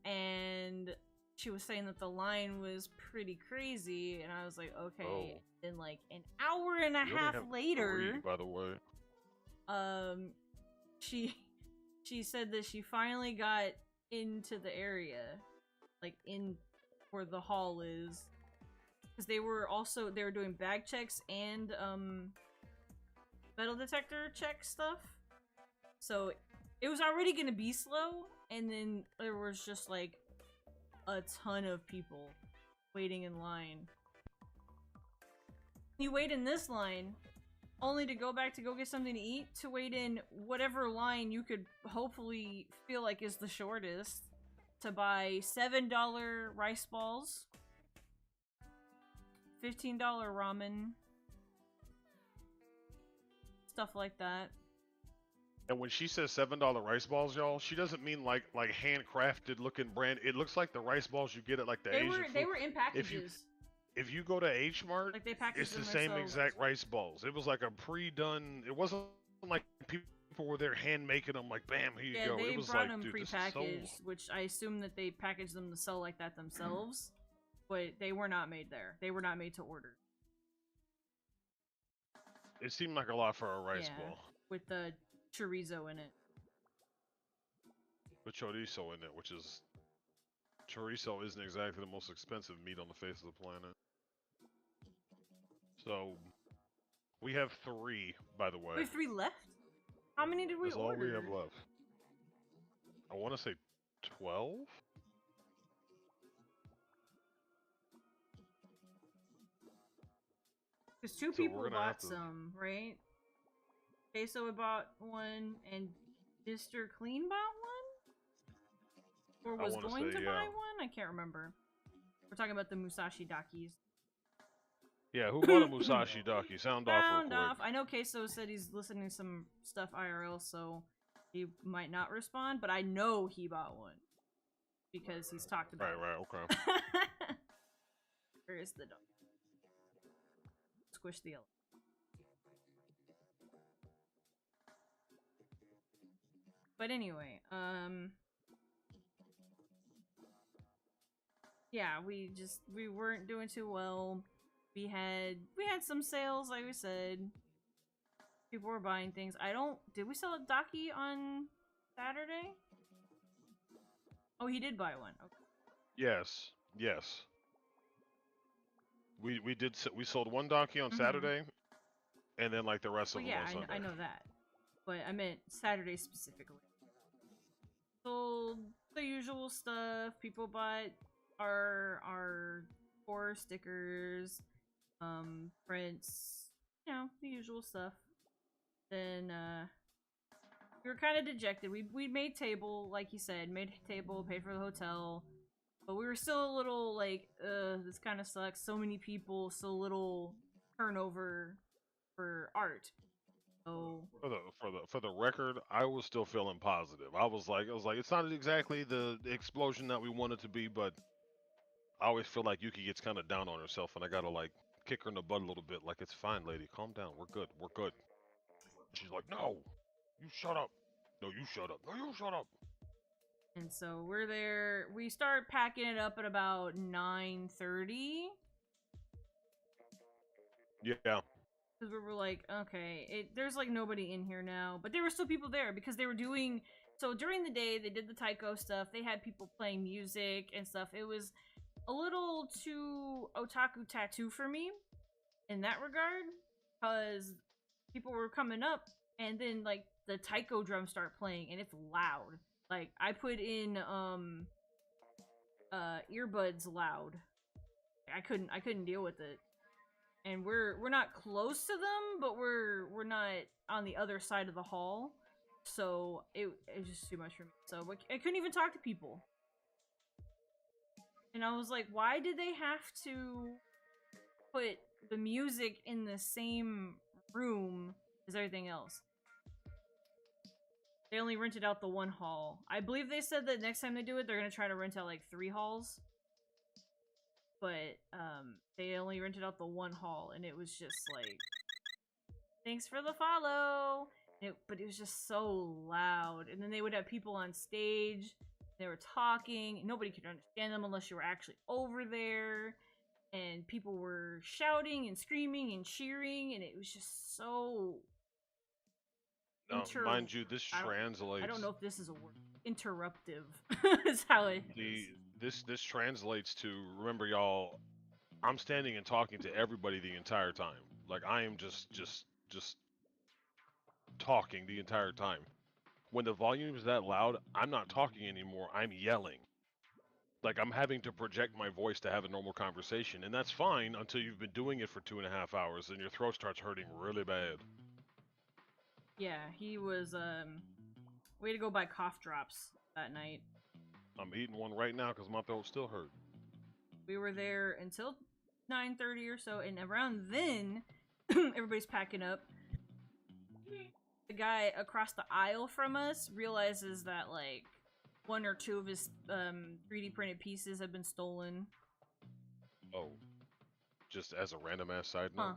and she was saying that the line was pretty crazy, and I was like, okay. And like an hour and a half later, 3, by the way, she said that she finally got into the area, like in where the hall is, because they were doing bag checks and metal detector check stuff. So it was already gonna be slow, and then there was just like a ton of people waiting in line. You wait in this line only to go back to go get something to eat, to wait in whatever line you could hopefully feel like is the shortest, to buy $7 rice balls, $15 ramen, stuff like that. And when she says $7 rice balls, y'all, she doesn't mean like handcrafted looking brand. It looks like the rice balls you get at like the Asian food. They were in packages. If you go to H Mart, like they it's the same exact rice balls. It was like a pre-done. It wasn't like people People were there hand making them, like, bam, here you Yeah, go. they It was brought like, them dude, this is so. prepackaged, which I assume that they packaged them to sell like that themselves, but they were not made there. They were not made to order. It seemed like a lot for a rice Yeah, ball. with the chorizo in it. With chorizo in it, which is. Chorizo isn't exactly the most expensive meat on the face of the planet. So. We have 3, by the way. We have 3 left? How many did we That's order? all we have left. I want to say 12? Because 2 people bought some, right? Queso bought one, and Mr. Clean bought one? Or was going to buy one? I can't remember. We're talking about the Musashi Dakis. Yeah, who bought a Musashi Daki? Sound off real quick. I know Queso said he's listening to some stuff IRL, so he might not respond, but I know he bought one. Because he's talked about it. Right, okay. Where is the dog? Squish the elephant. But anyway, yeah, we weren't doing too well. We had some sales, like we said. People were buying things. Did we sell a Daki on Saturday? Oh, he did buy one. Okay. Yes. We sold one Daki on Saturday, and then like the rest of them on Sunday. I know that, but I meant Saturday specifically. Sold the usual stuff. People bought our horror stickers, prints, the usual stuff. Then we were kind of dejected. We made table, like you said, paid for the hotel, but we were still a little like, this kind of sucks. So many people, so little turnover for art. So for the record, I was still feeling positive. I was like, it's not exactly the explosion that we want it to be, but I always feel like Yuki gets kind of down on herself, and I gotta like kick her in the butt a little bit. Like, it's fine, lady, calm down. We're good. She's like, no, you shut up. No, you shut up. No, you shut up. And so we're there. We start packing it up at about 9:30. Yeah. Because we were like, okay, there's like nobody in here now. But there were still people there because they were doing... So during the day, they did the taiko stuff. They had people playing music and stuff. It was a little too otaku tattoo for me in that regard. Because people were coming up and then like the taiko drums start playing and it's loud. Like, I put in earbuds loud. I couldn't deal with it. And we're not close to them, but we're not on the other side of the hall. So it was just too much for me. So I couldn't even talk to people. And I was like, why did they have to put the music in the same room as everything else? They only rented out the one hall. I believe they said that next time they do it, they're going to try to rent out like 3 halls. But they only rented out the one hall, and it was just like, thanks for the follow. But it was just so loud. And then they would have people on stage. They were talking. Nobody could understand them unless you were actually over there. And people were shouting and screaming and cheering, and it was just so... mind you, this translates... I don't know if this is a word. Interruptive is how it is. This translates to, remember y'all, I'm standing and talking to everybody the entire time. Like, I am just talking the entire time. When the volume is that loud, I'm not talking anymore, I'm yelling. Like, I'm having to project my voice to have a normal conversation, and that's fine until you've been doing it for 2.5 hours and your throat starts hurting really bad. Yeah, he was, we had to go buy cough drops that night. I'm eating one right now because my throat still hurt. We were there until 9:30 or so, and around then, everybody's packing up. The guy across the aisle from us realizes that, like, 1 or 2 of his 3D printed pieces have been stolen. Oh. Just as a random ass side note,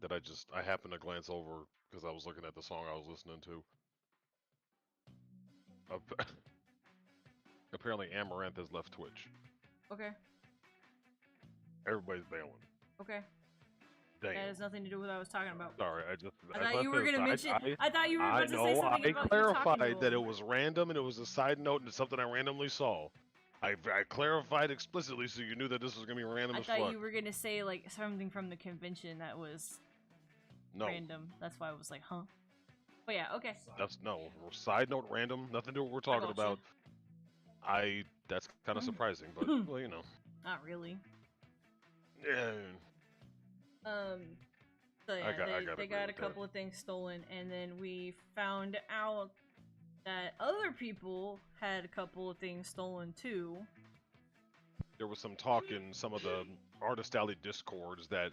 that I happened to glance over because I was looking at the song I was listening to. Apparently, Amaranth has left Twitch. Okay. Everybody's bailing. Okay. Damn. That has nothing to do with what I was talking about. Sorry, I thought you were gonna mention. I thought you were about to say know, something I about clarified that it was random and it was a side note and it's something I randomly saw. I clarified explicitly so you knew that this was gonna be random as fuck. I thought you were gonna say like something from the convention that was random. That's why I was like, huh? But yeah, okay. That's no side note, random, nothing to do with what we're talking about. That's kind of surprising, but well, you know. Not really. Yeah. So yeah, they got a couple of things stolen, and then we found out that other people had a couple of things stolen too. There was some talk in some of the Artist Alley discords that,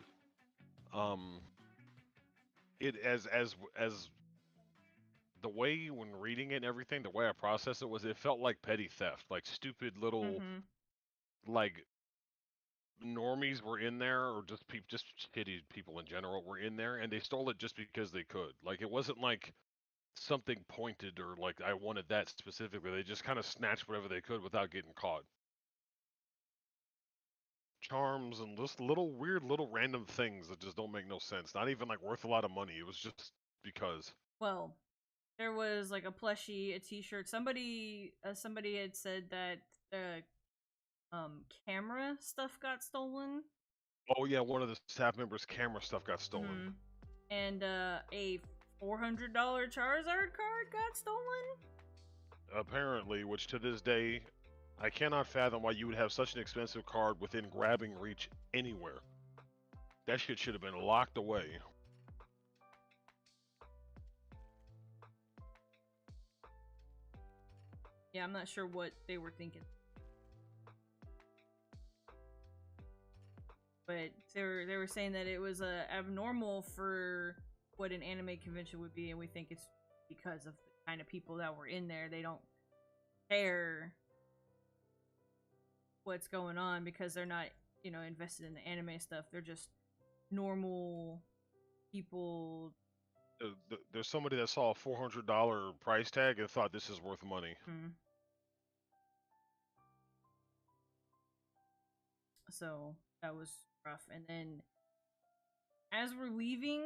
it as the way when reading it and everything, the way I processed it was it felt like petty theft, like stupid little, like normies were in there, or just shitty people in general were in there, and they stole it just because they could. Like it wasn't like something pointed or like I wanted that specifically. They just kind of snatched whatever they could without getting caught. Charms and just weird little random things that just don't make no sense. Not even like worth a lot of money. It was just because. Well, there was like a plushie, a T-shirt. Somebody had said that the camera stuff got stolen. Oh yeah, one of the staff members' camera stuff got stolen. And a $400 Charizard card got stolen. Apparently, which to this day, I cannot fathom why you would have such an expensive card within grabbing reach anywhere. That shit should have been locked away. Yeah, I'm not sure what they were thinking. But they were saying that it was abnormal for what an anime convention would be, and we think it's because of the kind of people that were in there. They don't care what's going on because they're not, invested in the anime stuff. They're just normal people. There's somebody that saw a $400 price tag and thought this is worth money. So that was rough. And then as we're leaving,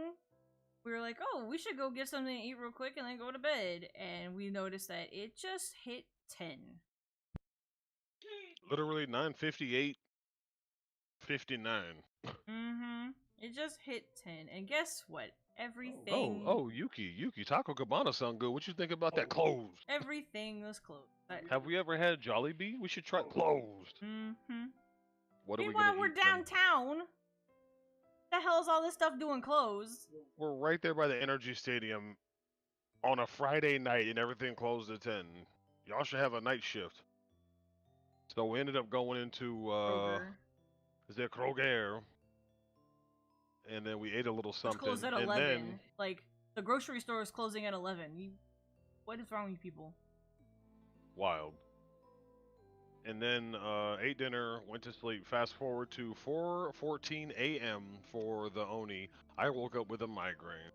we were like, oh, we should go get something to eat real quick and then go to bed. And we noticed that it just hit 10. Literally 9:58, 59. It just hit 10. And guess what? Everything. Oh, Yuki, Taco Cabana sound good. What you think about that closed? Everything was closed. Have we ever had Jollibee? We should try closed. What are we gonna eat? Meanwhile, we're downtown. The hell is all this stuff doing closed? We're right there by the Energy Stadium on a Friday night, and everything closed at 10. Y'all should have a night shift. So we ended up going into Kroger, and then we ate a little something. It's closed at 11. Then, like the grocery store is closing at 11. What is wrong with you people? Wild. And then ate dinner, went to sleep. Fast forward to 4:14 a.m. for the Oni. I woke up with a migraine.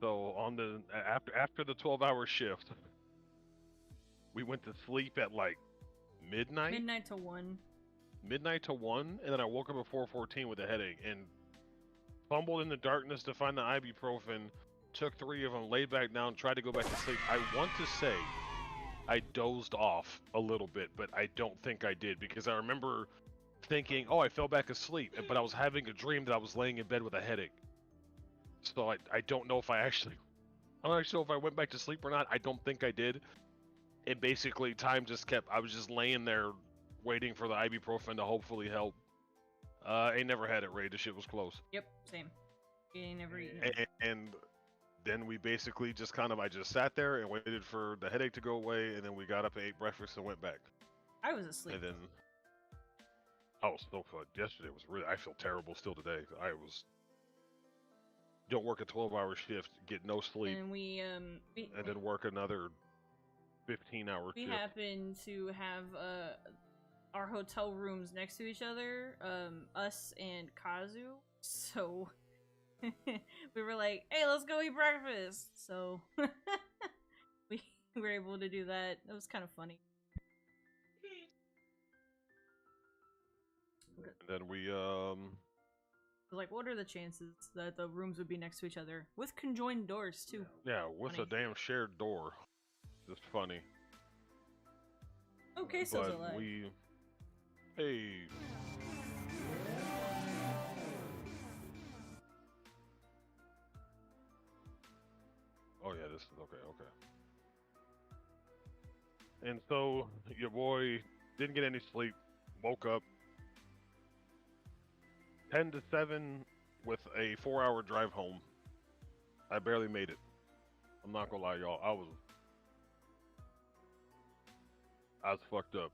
So on the after the 12-hour shift, we went to sleep at like midnight. Midnight to 1. Midnight to 1, and then I woke up at 4:14 with a headache and fumbled in the darkness to find the ibuprofen. Took 3 of them, laid back down, tried to go back to sleep. I want to say I dozed off a little bit, but I don't think I did because I remember thinking, oh, I fell back asleep, but I was having a dream that I was laying in bed with a headache. So I don't know if I'm not sure if I went back to sleep or not. I don't think I did. And basically time just I was just laying there waiting for the ibuprofen to hopefully help. I never had it, Ray. The shit was close. Yep, same. You ain't never eaten. And then we basically just I just sat there and waited for the headache to go away, and then we got up and ate breakfast and went back. I was asleep. And then I was so fun. Yesterday was really, I feel terrible still today. Don't work a 12-hour shift, get no sleep, and and then work another 15-hour shift. We happen to have our hotel rooms next to each other, us and Kazu. So we were like, hey, let's go eat breakfast. So we were able to do that. It was kind of funny. And then we Like, what are the chances that the rooms would be next to each other with conjoined doors too? yeah, with Funny. a damn shared door. It's funny. Okay, so alive. Hey. Oh yeah, this is okay. And so your boy didn't get any sleep. Woke up 10 to 7 with a 4-hour drive home. I barely made it. I'm not gonna lie, y'all. I was fucked up.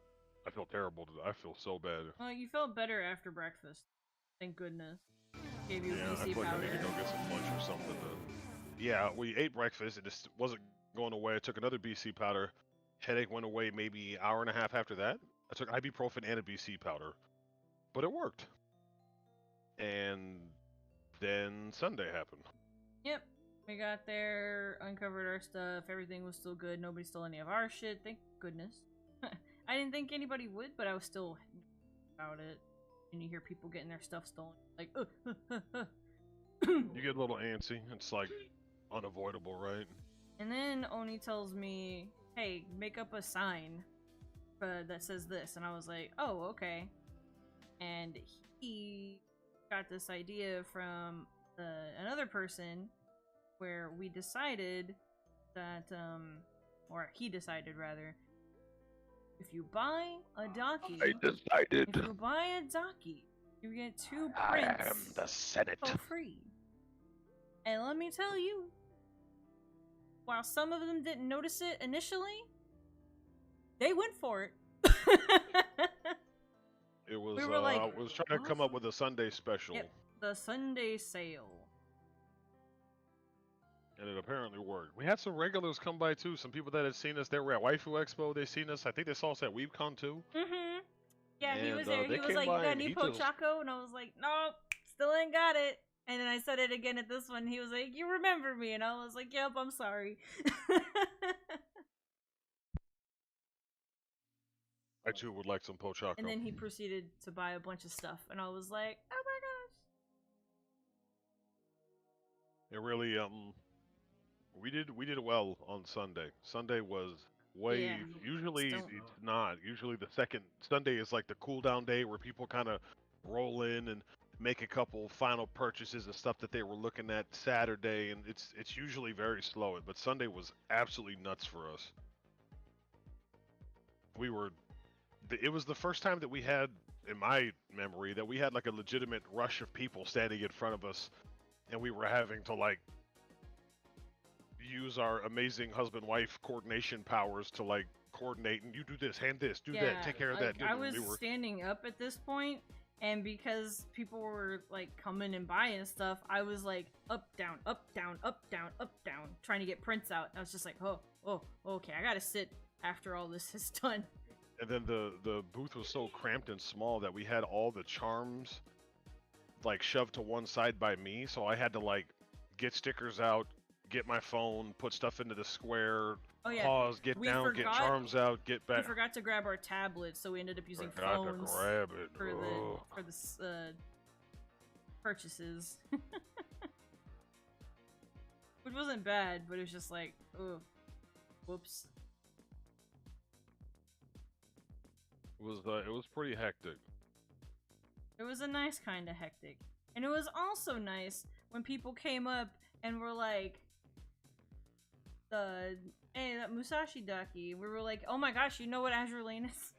I feel terrible. I feel so bad. Well, you felt better after breakfast. Thank goodness. Gave you Yeah, I BC feel like I powder. need to go get some lunch or something. Yeah, we ate breakfast. It just wasn't going away. I took another BC powder. Headache went away maybe an hour and a half after that. I took ibuprofen and a BC powder, but it worked. And then Sunday happened. Yep. We got there, uncovered our stuff, everything was still good, nobody stole any of our shit, thank goodness. I didn't think anybody would, but I was still about it. And you hear people getting their stuff stolen. Like, You get a little antsy. It's like unavoidable, right? And then Oni tells me, hey, make up a sign that says this. And I was like, oh, okay. And he got this idea from another person where we decided that, or he decided rather, if you buy a Daki, if you buy a Daki, you get 2 prints I am the Senate for free. And let me tell you, while some of them didn't notice it initially, they went for it. It was. We were like, I was trying to come up with a Sunday special, yep, the Sunday sale. and it apparently worked. We had some regulars come by too. Some people that had seen us. They were at Waifu Expo. They seen us. I think they saw us at WeebCon too. Mm-hmm. Yeah, he And, was there. they He was came like, you by got and any he just- Pochaco? And I was like, nope, still ain't got it. And then I said it again at this one. He was like, you remember me? And I was like, yep, I'm sorry. I too would like some Pochaco. And then he proceeded to buy a bunch of stuff. And I was like, oh my gosh. It really we did well on Sunday. Sunday was way Yeah, usually still- it's not. Usually the second Sunday is like the cool down day where people kind of roll in and make a couple final purchases of stuff that they were looking at Saturday, and it's usually very slow. But Sunday was absolutely nuts for us. It was the first time that we had, in my memory, that we had like a legitimate rush of people standing in front of us, and we were having to like use our amazing husband-wife coordination powers to like coordinate, and you do this, hand this, do that, take care of that. I was standing up at this point, and because people were like coming and buying stuff, I was like up, down, up, down, up, down, up, down, trying to get prints out. And I was just like, oh, okay, I gotta sit after all this is done. And then the booth was so cramped and small that we had all the charms like shoved to one side by me, so I had to like get stickers out, get my phone, put stuff into the square, pause, get down, get charms out, get back. We forgot to grab our tablets, so we ended up using Forgot phones to grab it. for the purchases. Which wasn't bad, but it was just like, oh, whoops. It was pretty hectic. It was a nice kind of hectic. And it was also nice when people came up and were like, hey, that Musashi Daki. We were like, oh my gosh, you know what Azure Lane is?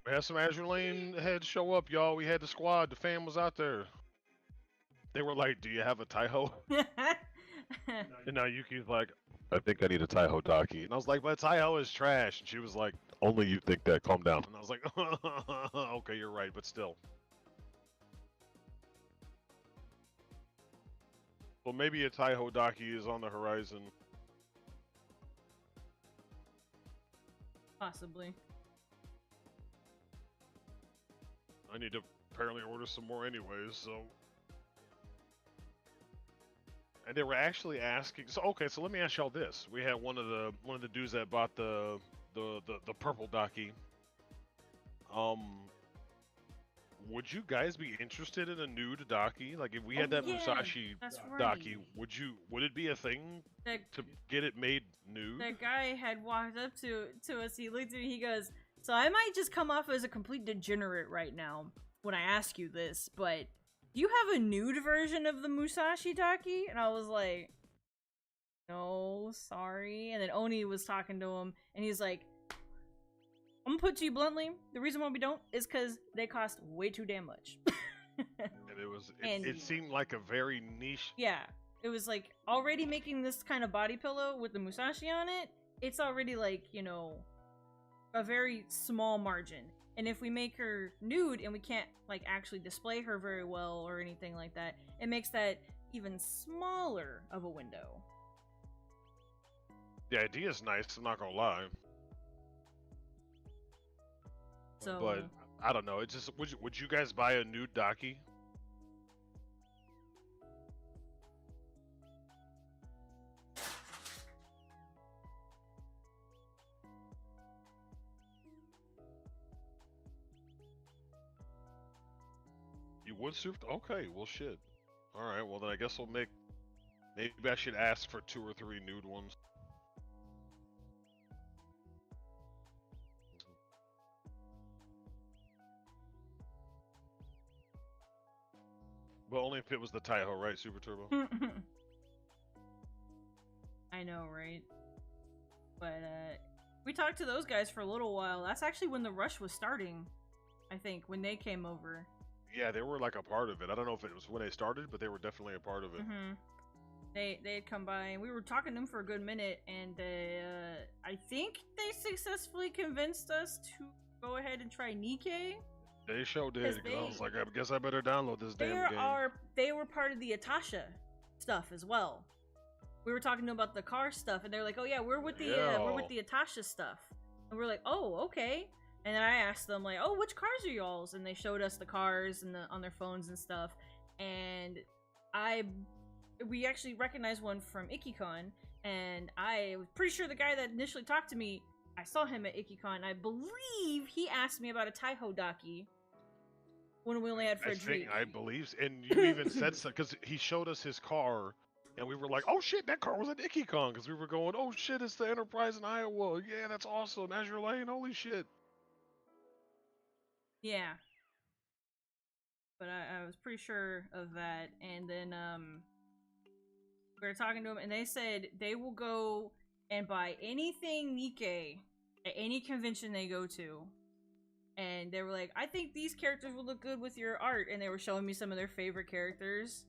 We had some Azure Lane heads show up, y'all. We had the squad. The fam was out there. They were like, do you have a Taiho? And now Yuki's like, I think I need a Taiho Daki. And I was like, but Taiho is trash. And she was like, only you think that. Calm down. And I was like, okay, you're right, but still. Well, maybe a Taiho Daki is on the horizon. Possibly. I need to apparently order some more anyways, so... and they were actually asking. So okay, so let me ask y'all this: we had one of the dudes that bought the purple docky. Um, would you guys be interested in a nude docky? Like if we had that yeah, Musashi that's right. docky, would it be a thing That, to get it made nude? that guy had walked up to us. He looked at me. He goes, "So I might just come off as a complete degenerate right now when I ask you this, but do you have a nude version of the Musashi docky?" And I was like, "No, sorry." And then Oni was talking to him, and he's like, "I'm gonna put it to you bluntly. The reason why we don't is because they cost way too damn much." And it seemed like a very niche. Yeah, it was like already making this kind of body pillow with the Musashi on it. It's already like, you know, a very small margin. And if we make her nude and we can't like actually display her very well or anything like that, it makes that even smaller of a window. The idea is nice. I'm not gonna lie. So, but I don't know. It just would you guys buy a nude docky? You would, Soup? Okay, well, shit. All right, well then I guess we'll make. Maybe I should ask for 2 or 3 nude ones. But only if it was the Taiho, right, Super Turbo? I know, right? But we talked to those guys for a little while. That's actually when the rush was starting, I think, when they came over. Yeah, they were like a part of it. I don't know if it was when they started, but they were definitely a part of it. They had come by and we were talking to them for a good minute, and I think they successfully convinced us to go ahead and try Nikkei. They sure did. Because I was like, I guess I better download this damn game. They were part of the Atasha stuff as well. We were talking to them about the car stuff, and they're like, "Oh yeah, we're with the Atasha stuff." And we're like, "Oh, okay." And then I asked them like, "Oh, which cars are y'all's?" And they showed us the cars and on their phones and stuff. And we actually recognized one from IkiCon, and I was pretty sure the guy that initially talked to me, I saw him at IkiCon. I believe he asked me about a Taiho Daki when we only had Frederic. I believe, and you even said so because he showed us his car, and we were like, "Oh shit, that car was at IkiCon," because we were going, "Oh shit, it's the Enterprise in Iowa. Yeah, that's awesome. Azure Lane, holy shit." Yeah. But I was pretty sure of that, and then we were talking to them, and they said they will go and buy anything Nikkei at any convention they go to. And they were like, "I think these characters will look good with your art," and they were showing me some of their favorite characters.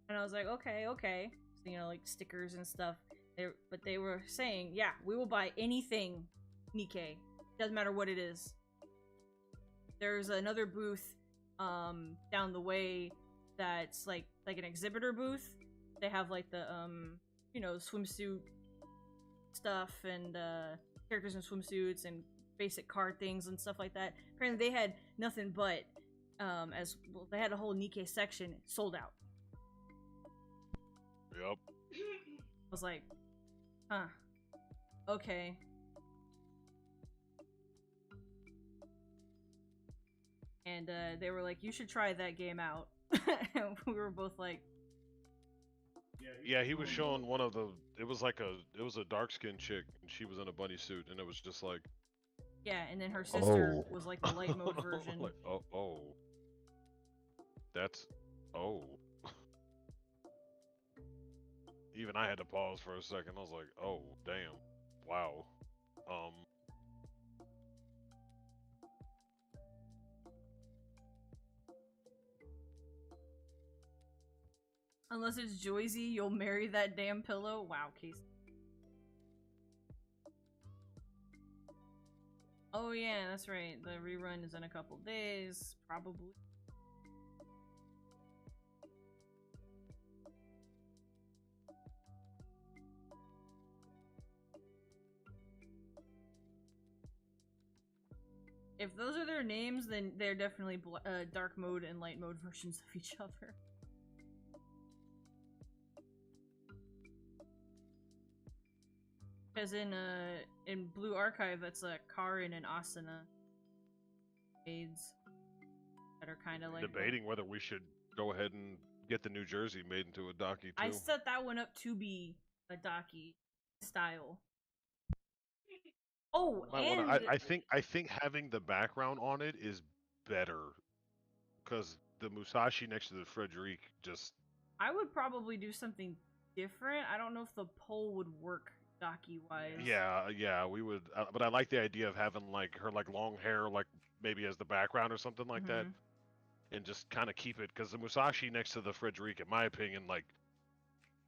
And I was like, okay. So, you know, like stickers and stuff. But they were saying, "Yeah, we will buy anything Nikkei. Doesn't matter what it is." There's another booth down the way that's like an exhibitor booth. They have like the you know, swimsuit stuff and characters in swimsuits and basic card things and stuff like that. Apparently they had nothing but as well, they had a whole Nikkei section sold out. Yep. I was like, huh, okay. And they were like, "You should try that game out." And we were both like, yeah, he was showing one of the. It was a dark skinned chick, and she was in a bunny suit, and it was just like. Yeah, and then her sister was like the light mode version. Like, oh. That's. Oh. Even I had to pause for a second. I was like, oh, damn. Wow. Unless it's Joyzy, you'll marry that damn pillow. Wow, Casey. Oh yeah, that's right. The rerun is in a couple days, probably. If those are their names, then they're definitely dark mode and light mode versions of each other. Because in Blue Archive, that's a Karin and Asuna maids that are kind of like Debating whether we should go ahead and get the New Jersey made into a Daki too. I set that one up to be a Daki style. Oh, and I think having the background on it is better because the Musashi next to the Frederic just. I would probably do something different. I don't know if the pole would work Daki wise. Yeah, we would. But I like the idea of having like her like long hair, like maybe as the background or something like that, and just kind of keep it because the Musashi next to the Frederic, in my opinion, like.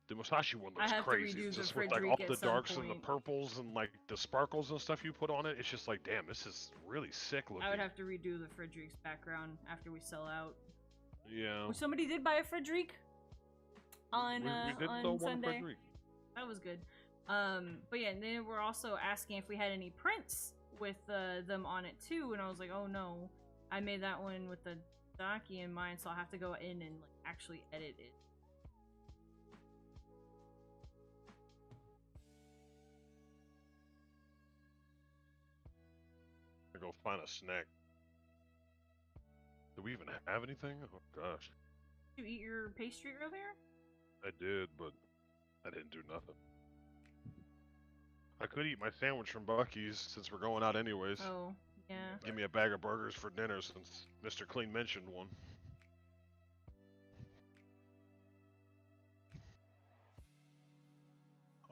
The Musashi one looks crazy. It's just with like all the darks and the purples and like the sparkles and stuff you put on it. It's just like, damn, this is really sick looking. I would have to redo the Frederic's background after we sell out. Yeah. Well, somebody did buy a Frederic on Sunday. That was good. But yeah, and then we're also asking if we had any prints with them on it too, and I was like, oh no, I made that one with the Daki in mind, so I'll have to go in and like actually edit it. Go find a snack. Do we even have anything? Oh gosh. Did you eat your pastry earlier? I did, but I didn't do nothing. I could eat my sandwich from Buc-ee's since we're going out anyways. Oh, yeah. Give me a bag of burgers for dinner since Mr. Clean mentioned one.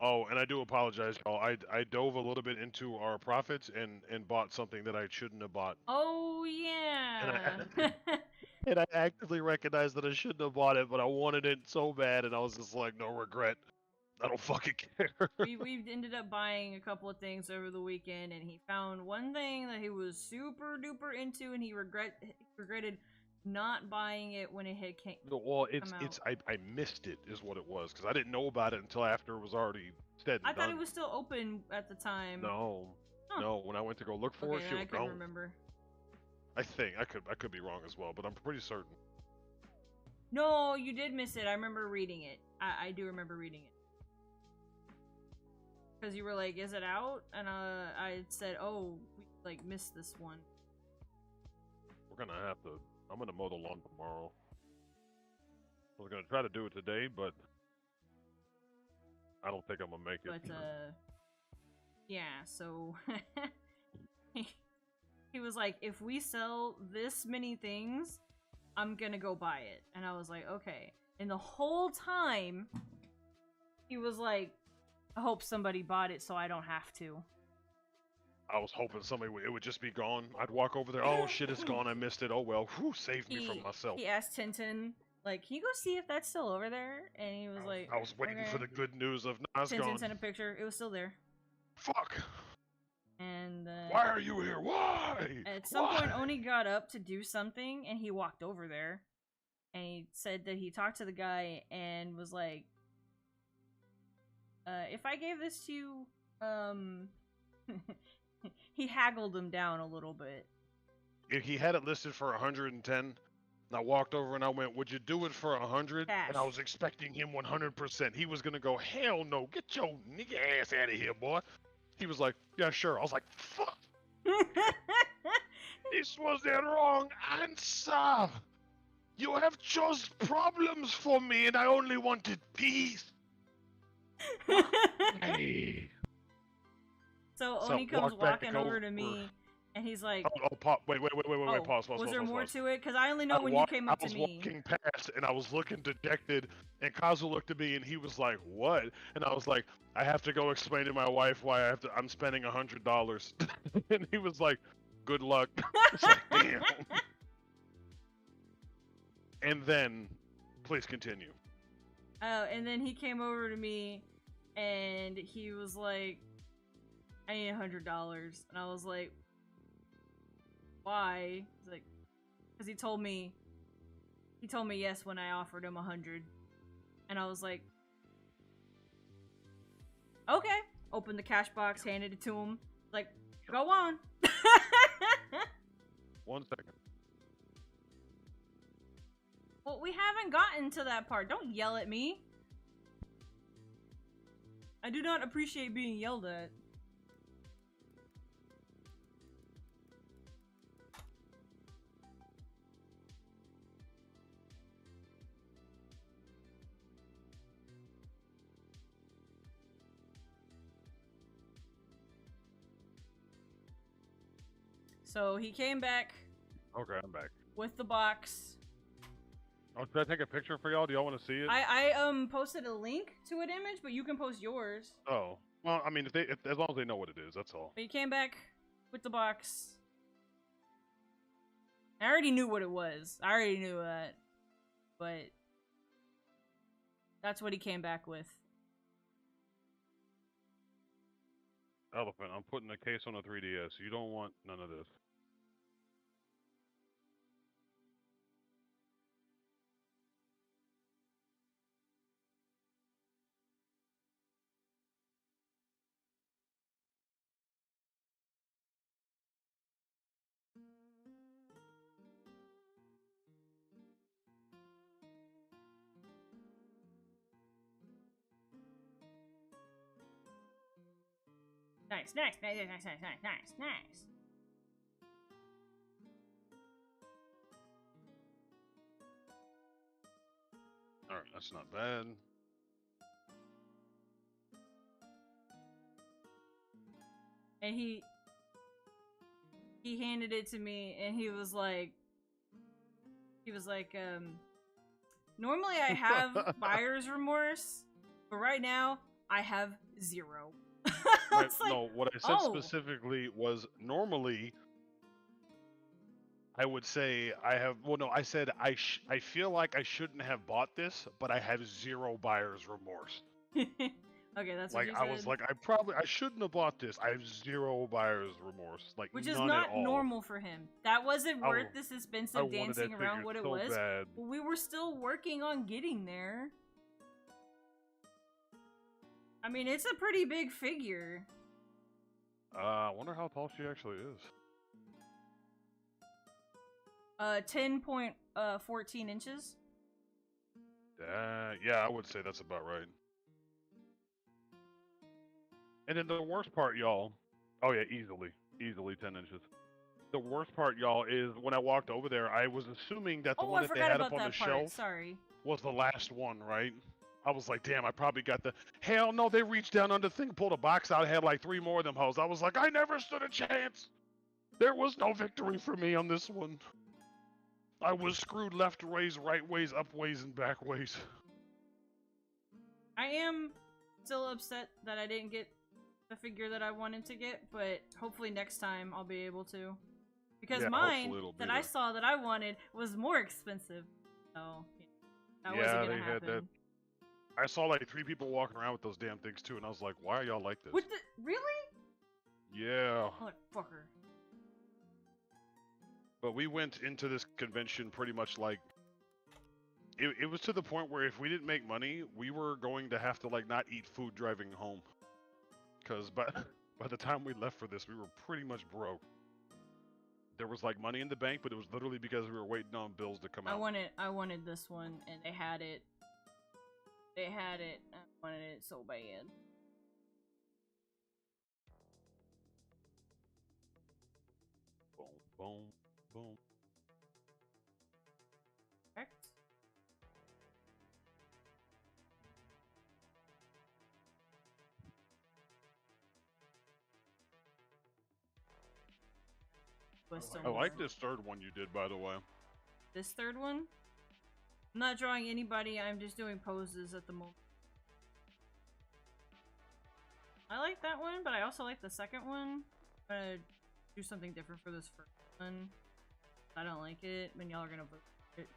Oh, and I do apologize, y'all. I dove a little bit into our profits and bought something that I shouldn't have bought. Oh yeah. And I actively recognized that I shouldn't have bought it, but I wanted it so bad, and I was just like, no regret. I don't fucking care. we ended up buying a couple of things over the weekend, and he found one thing that he was super duper into, and he regretted not buying it when it had came. Well, I missed it is what it was because I didn't know about it until after it was already said. I thought it was still open at the time. No, no. When I went to go look for it, I couldn't remember. I think I could be wrong as well, but I'm pretty certain. No, you did miss it. I remember reading it. I do remember reading it. Because you were like, is it out? And I said, oh, we like missed this one. We're gonna have to. I'm gonna mow the lawn tomorrow. I was gonna try to do it today, but I don't think I'm gonna make it. But yeah. So he was like, if we sell this many things, I'm gonna go buy it. And I was like, okay. And the whole time, he was like, I hope somebody bought it so I don't have to. I was hoping it would just be gone. I'd walk over there. Oh shit, it's gone. I missed it. Oh well. Whew, saved me from myself. He asked Tintin, like, can you go see if that's still over there? And he was like, I was waiting for the good news of it's gone. Tintin sent a picture. It was still there. Fuck. And why are you here? Why? At some point, Oni got up to do something, and he walked over there, and he said that he talked to the guy and was like, if I gave this to you, he haggled him down a little bit. If he had it listed for 110, and I walked over and I went, would you do it for 100? Cash. And I was expecting him 100%. He was gonna go, hell no, get your nigga ass out of here, boy. He was like, yeah, sure. I was like, fuck. This was the wrong answer. You have chose problems for me, and I only wanted peace. Hey. So Oni comes walking over to me, and he's like, wait, pause. Was there more to it? Because I only know when you came up to me. I was walking past, and I was looking dejected, and Kazu looked at me, and he was like, what? And I was like, I have to go explain to my wife why I'm spending $100. And he was like, good luck. It's like, damn. And then, please continue. Oh, and then he came over to me, and he was like, I need $100. And I was like, why? He's like, because he told me yes when I offered him 100. And I was like, okay. Opened the cash box, handed it to him. Like, go on. 1 second. Well, we haven't gotten to that part. Don't yell at me. I do not appreciate being yelled at. So he came back. Okay, I'm back. With the box. Oh, should I take a picture for y'all? Do y'all want to see it? I posted a link to an image, but you can post yours. Oh, well, I mean, if as long as they know what it is, that's all. But he came back with the box. I already knew what it was. I already knew that. But that's what he came back with. Elephant, I'm putting a case on a 3DS. You don't want none of this. Nice, nice, nice, nice, nice, nice, nice, nice. Alright, that's not bad. And he handed it to me, and he was like, normally I have buyer's remorse, but right now I have 0. Like, no, what I said specifically was normally I would say I have. Well, no, I said I feel like I shouldn't have bought this, but I have 0 buyer's remorse. Okay, that's like what you I was like I shouldn't have bought this. I have 0 buyer's remorse. Like which is none not at all. normal for him. That wasn't worth the suspense of dancing around what it so was. Bad. But we were still working on getting there. I mean, it's a pretty big figure. I wonder how tall she actually is. 10.14 inches. Yeah, I would say that's about right. And then the worst part, y'all. Oh yeah, easily 10 inches. The worst part, y'all, is when I walked over there, I was assuming that the one that they had up on the shelf was the last one, right? I was like, damn, I probably got the... Hell no, they reached down under the thing, pulled a box out, had like 3 more of them hoes. I was like, I never stood a chance. There was no victory for me on this one. I was screwed left ways, right ways, up ways, and back ways. I am still upset that I didn't get the figure that I wanted to get, but hopefully next time I'll be able to. Because mine that I saw that I wanted was more expensive. So, that wasn't gonna happen. Had that. I saw like 3 people walking around with those damn things too, and I was like, why are y'all like this? With the... Really? Yeah. Motherfucker. But we went into this convention pretty much like... It was to the point where if we didn't make money, we were going to have to like not eat food driving home. Because by the time we left for this, we were pretty much broke. There was like money in the bank, but it was literally because we were waiting on bills to come out. I wanted this one, and they had it. I wanted it so bad. Boom, boom, boom. Correct. I like this 3rd one you did, by the way. This 3rd one? I'm not drawing anybody, I'm just doing poses at the moment. I like that one, but I also like the 2nd one. I'm gonna do something different for this 1st one. I don't like it, then y'all are gonna vote for it.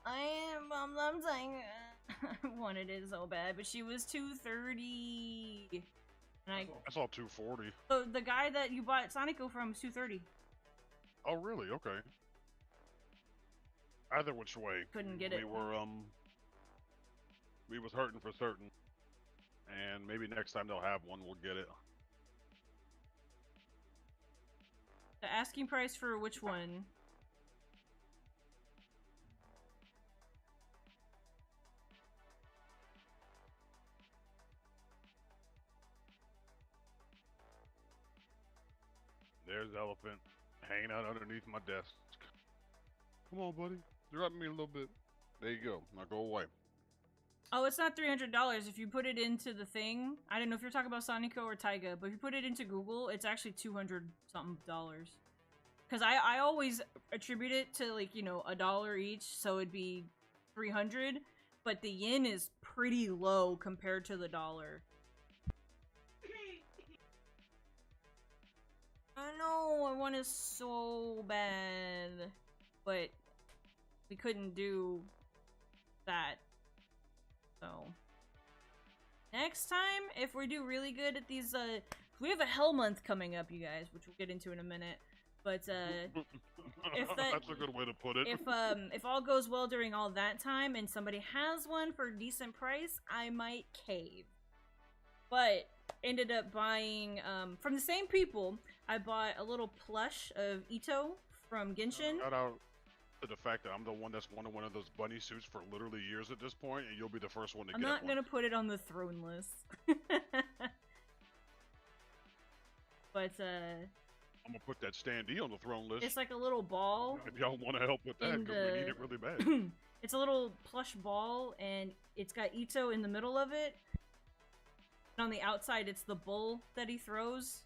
I'm saying I wanted it so bad, but she was $230. And I saw $240. So the guy that you bought Sonico from was $230. Oh really? Okay. Either which way. Couldn't get it. We was hurting for certain. And maybe next time they'll have one, we'll get it. The asking price for which one? There's Elephant hanging out underneath my desk. Come on, buddy. Drop me a little bit. There you go. Now go away. Oh, it's not $300 if you put it into the thing. I don't know if you're talking about Sonico or Taiga, but if you put it into Google, it's actually $200-something. Because I always attribute it to, like, you know, $1 each, so it'd be 300. But the yen is pretty low compared to the dollar. I know, I want it so bad. But we couldn't do that. So next time, if we do really good at these, we have a hell month coming up, you guys, which we'll get into in a minute. But if that's a good way to put it. If all goes well during all that time, and somebody has one for a decent price, I might cave. But ended up buying from the same people. I bought a little plush of Ito from Genshin. Shout out to the fact that I'm the one that's wanted one of those bunny suits for literally years at this point, and you'll be the first one to get one. I'm not gonna put it on the throne list. But I'm gonna put that standee on the throne list. it's like a little ball. If y'all want to help with that, because we need it really bad. It's a little plush ball, and it's got Ito in the middle of it. And on the outside, it's the bull that he throws.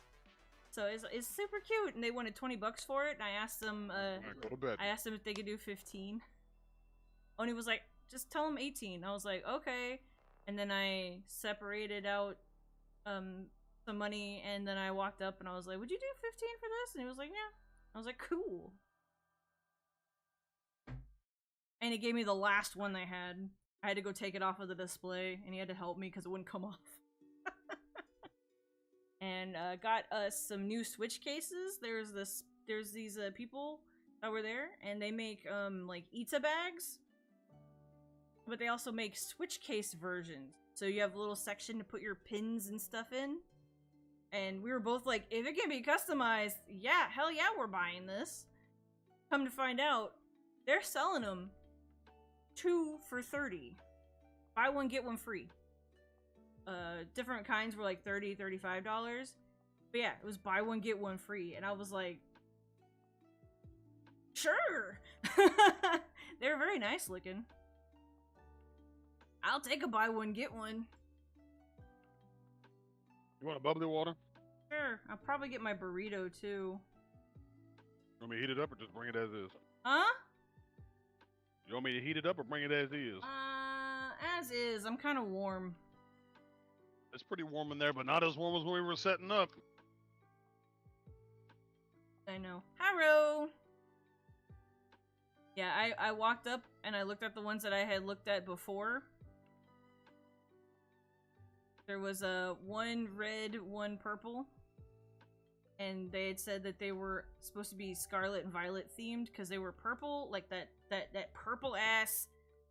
So it's super cute, and they wanted $20 for it. And I asked them, go to bed. I asked them if they could do 15. And he was like, "Just tell them 18." I was like, "Okay." And then I separated out some money, and then I walked up and I was like, "Would you do 15 for this?" And he was like, "Yeah." I was like, "Cool." And he gave me the last one they had. I had to go take it off of the display, and he had to help me because it wouldn't come off. And got us some new Switch cases. There's these people that were there, and they make like Ita bags, but they also make Switch case versions. So you have a little section to put your pins and stuff in. And we were both like, if it can be customized, yeah, hell yeah, we're buying this. Come to find out, they're selling them 2 for $30. Buy one, get one free. Different kinds were like $30, $35. But yeah, it was buy one, get one free. And I was like, sure. They were very nice looking. I'll take a buy one, get one. You want a bubbly water? Sure. I'll probably get my burrito too. You want me to heat it up or just bring it as is? Huh? You want me to heat it up or bring it as is? As is. I'm kind of warm. It's pretty warm in there, but not as warm as when we were setting up. I know. Hello. Yeah, I walked up and I looked at the ones that I had looked at before. There was one red, one purple. And they had said that they were supposed to be Scarlet and Violet themed because they were purple, like that purple ass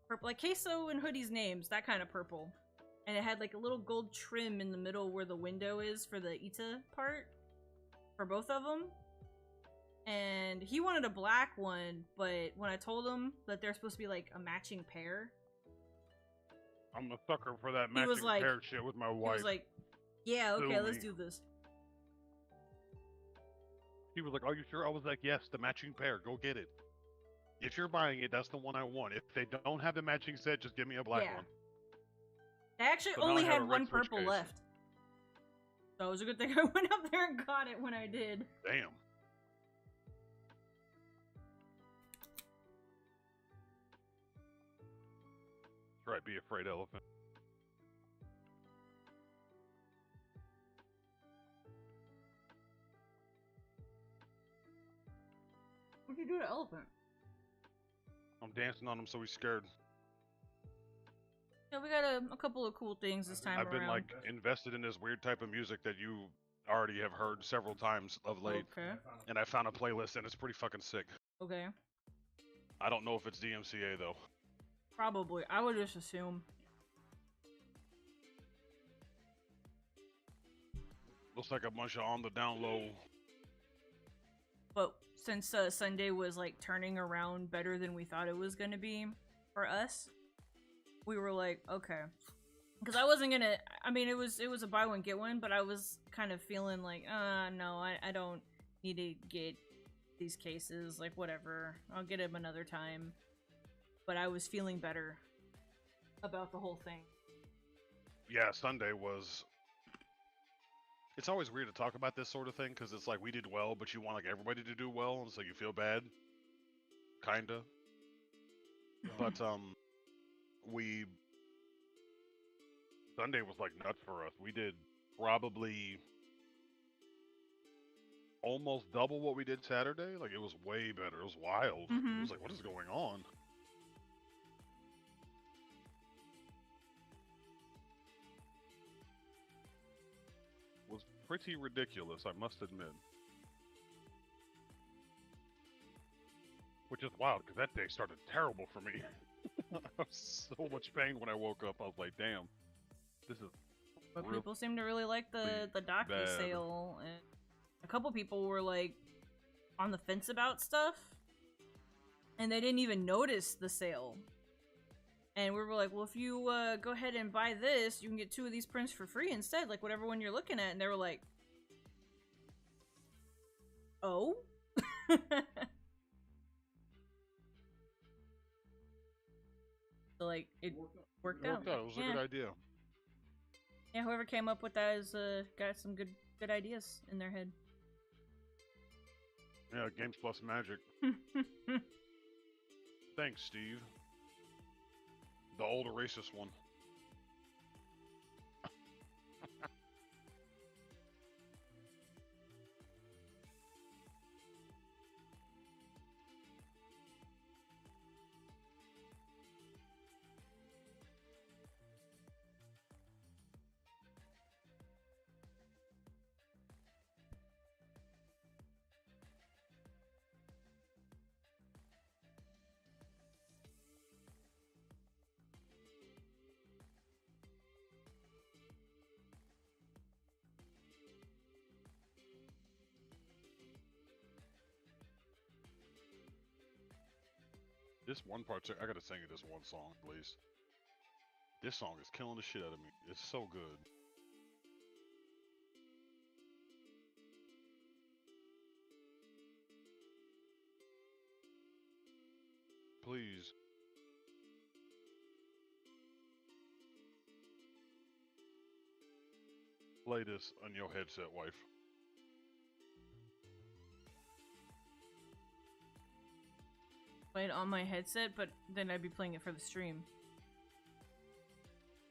purple, like Queso and Hoodie's names, that kind of purple. And it had like a little gold trim in the middle where the window is for the Ita part for both of them. And he wanted a black one, but when I told him that they're supposed to be like a matching pair, I'm a sucker for that matching pair shit with my wife. He was like, yeah, okay, let's do this. He was like, are you sure? I was like, yes, the matching pair. Go get it. If you're buying it, that's the one I want. If they don't have the matching set, just give me a black one. I actually only had one purple left. So it was a good thing I went up there and got it when I did. Damn. That's right, be afraid, elephant. What'd you do to elephant? I'm dancing on him so he's scared. Yeah, we got a couple of cool things this time I've been around. like invested in this weird type of music that you already have heard several times of late. Okay. And I found a playlist and it's pretty fucking sick. Okay. I don't know if it's DMCA though. Probably. I would just assume. Looks like a bunch of on the down low. But since Sunday was like turning around better than we thought it was gonna be for us, we were like, okay. Because I wasn't gonna, I mean, it was a buy one, get one, but I was kind of feeling like, no, I don't need to get these cases, like whatever. I'll get them another time. But I was feeling better about the whole thing. Yeah, Sunday was. It's always weird to talk about this sort of thing because it's like we did well, but you want like everybody to do well, and so you feel bad, kinda. But we Sunday was like nuts for us. We did probably almost double what we did Saturday. Like it was way better. It was wild. It was like, what is going on? It was pretty ridiculous, I must admit. Which is wild because that day started terrible for me. I was so much pain when I woke up. I was like, damn, this is. But people seem to really like the docu sale, and a couple people were like on the fence about stuff, and they didn't even notice the sale. And we were like, well, if you go ahead and buy this, you can get 2 of these prints for free instead, like whatever one you're looking at. And they were like, oh. So like it worked out. It was a good idea. Yeah, whoever came up with that has got some good ideas in their head. Yeah, Games Plus Magic. Thanks, Steve. The older racist one. This one part, I gotta sing you this one song, at least. This song is killing the shit out of me. It's so good. Please. Play this on your headset, wife. Play it on my headset, but then I'd be playing it for the stream.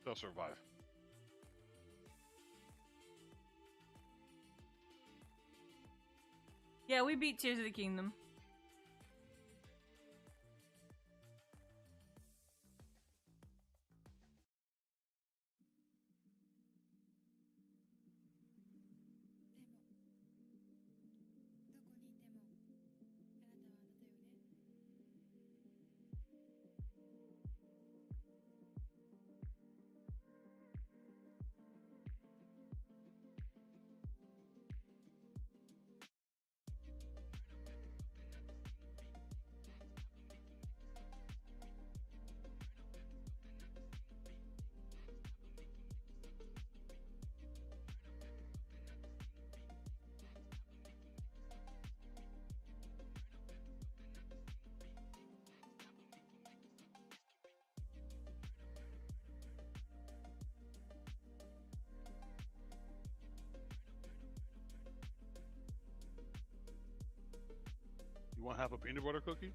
They'll survive. Yeah, we beat Tears of the Kingdom. You want to have a peanut butter cookie?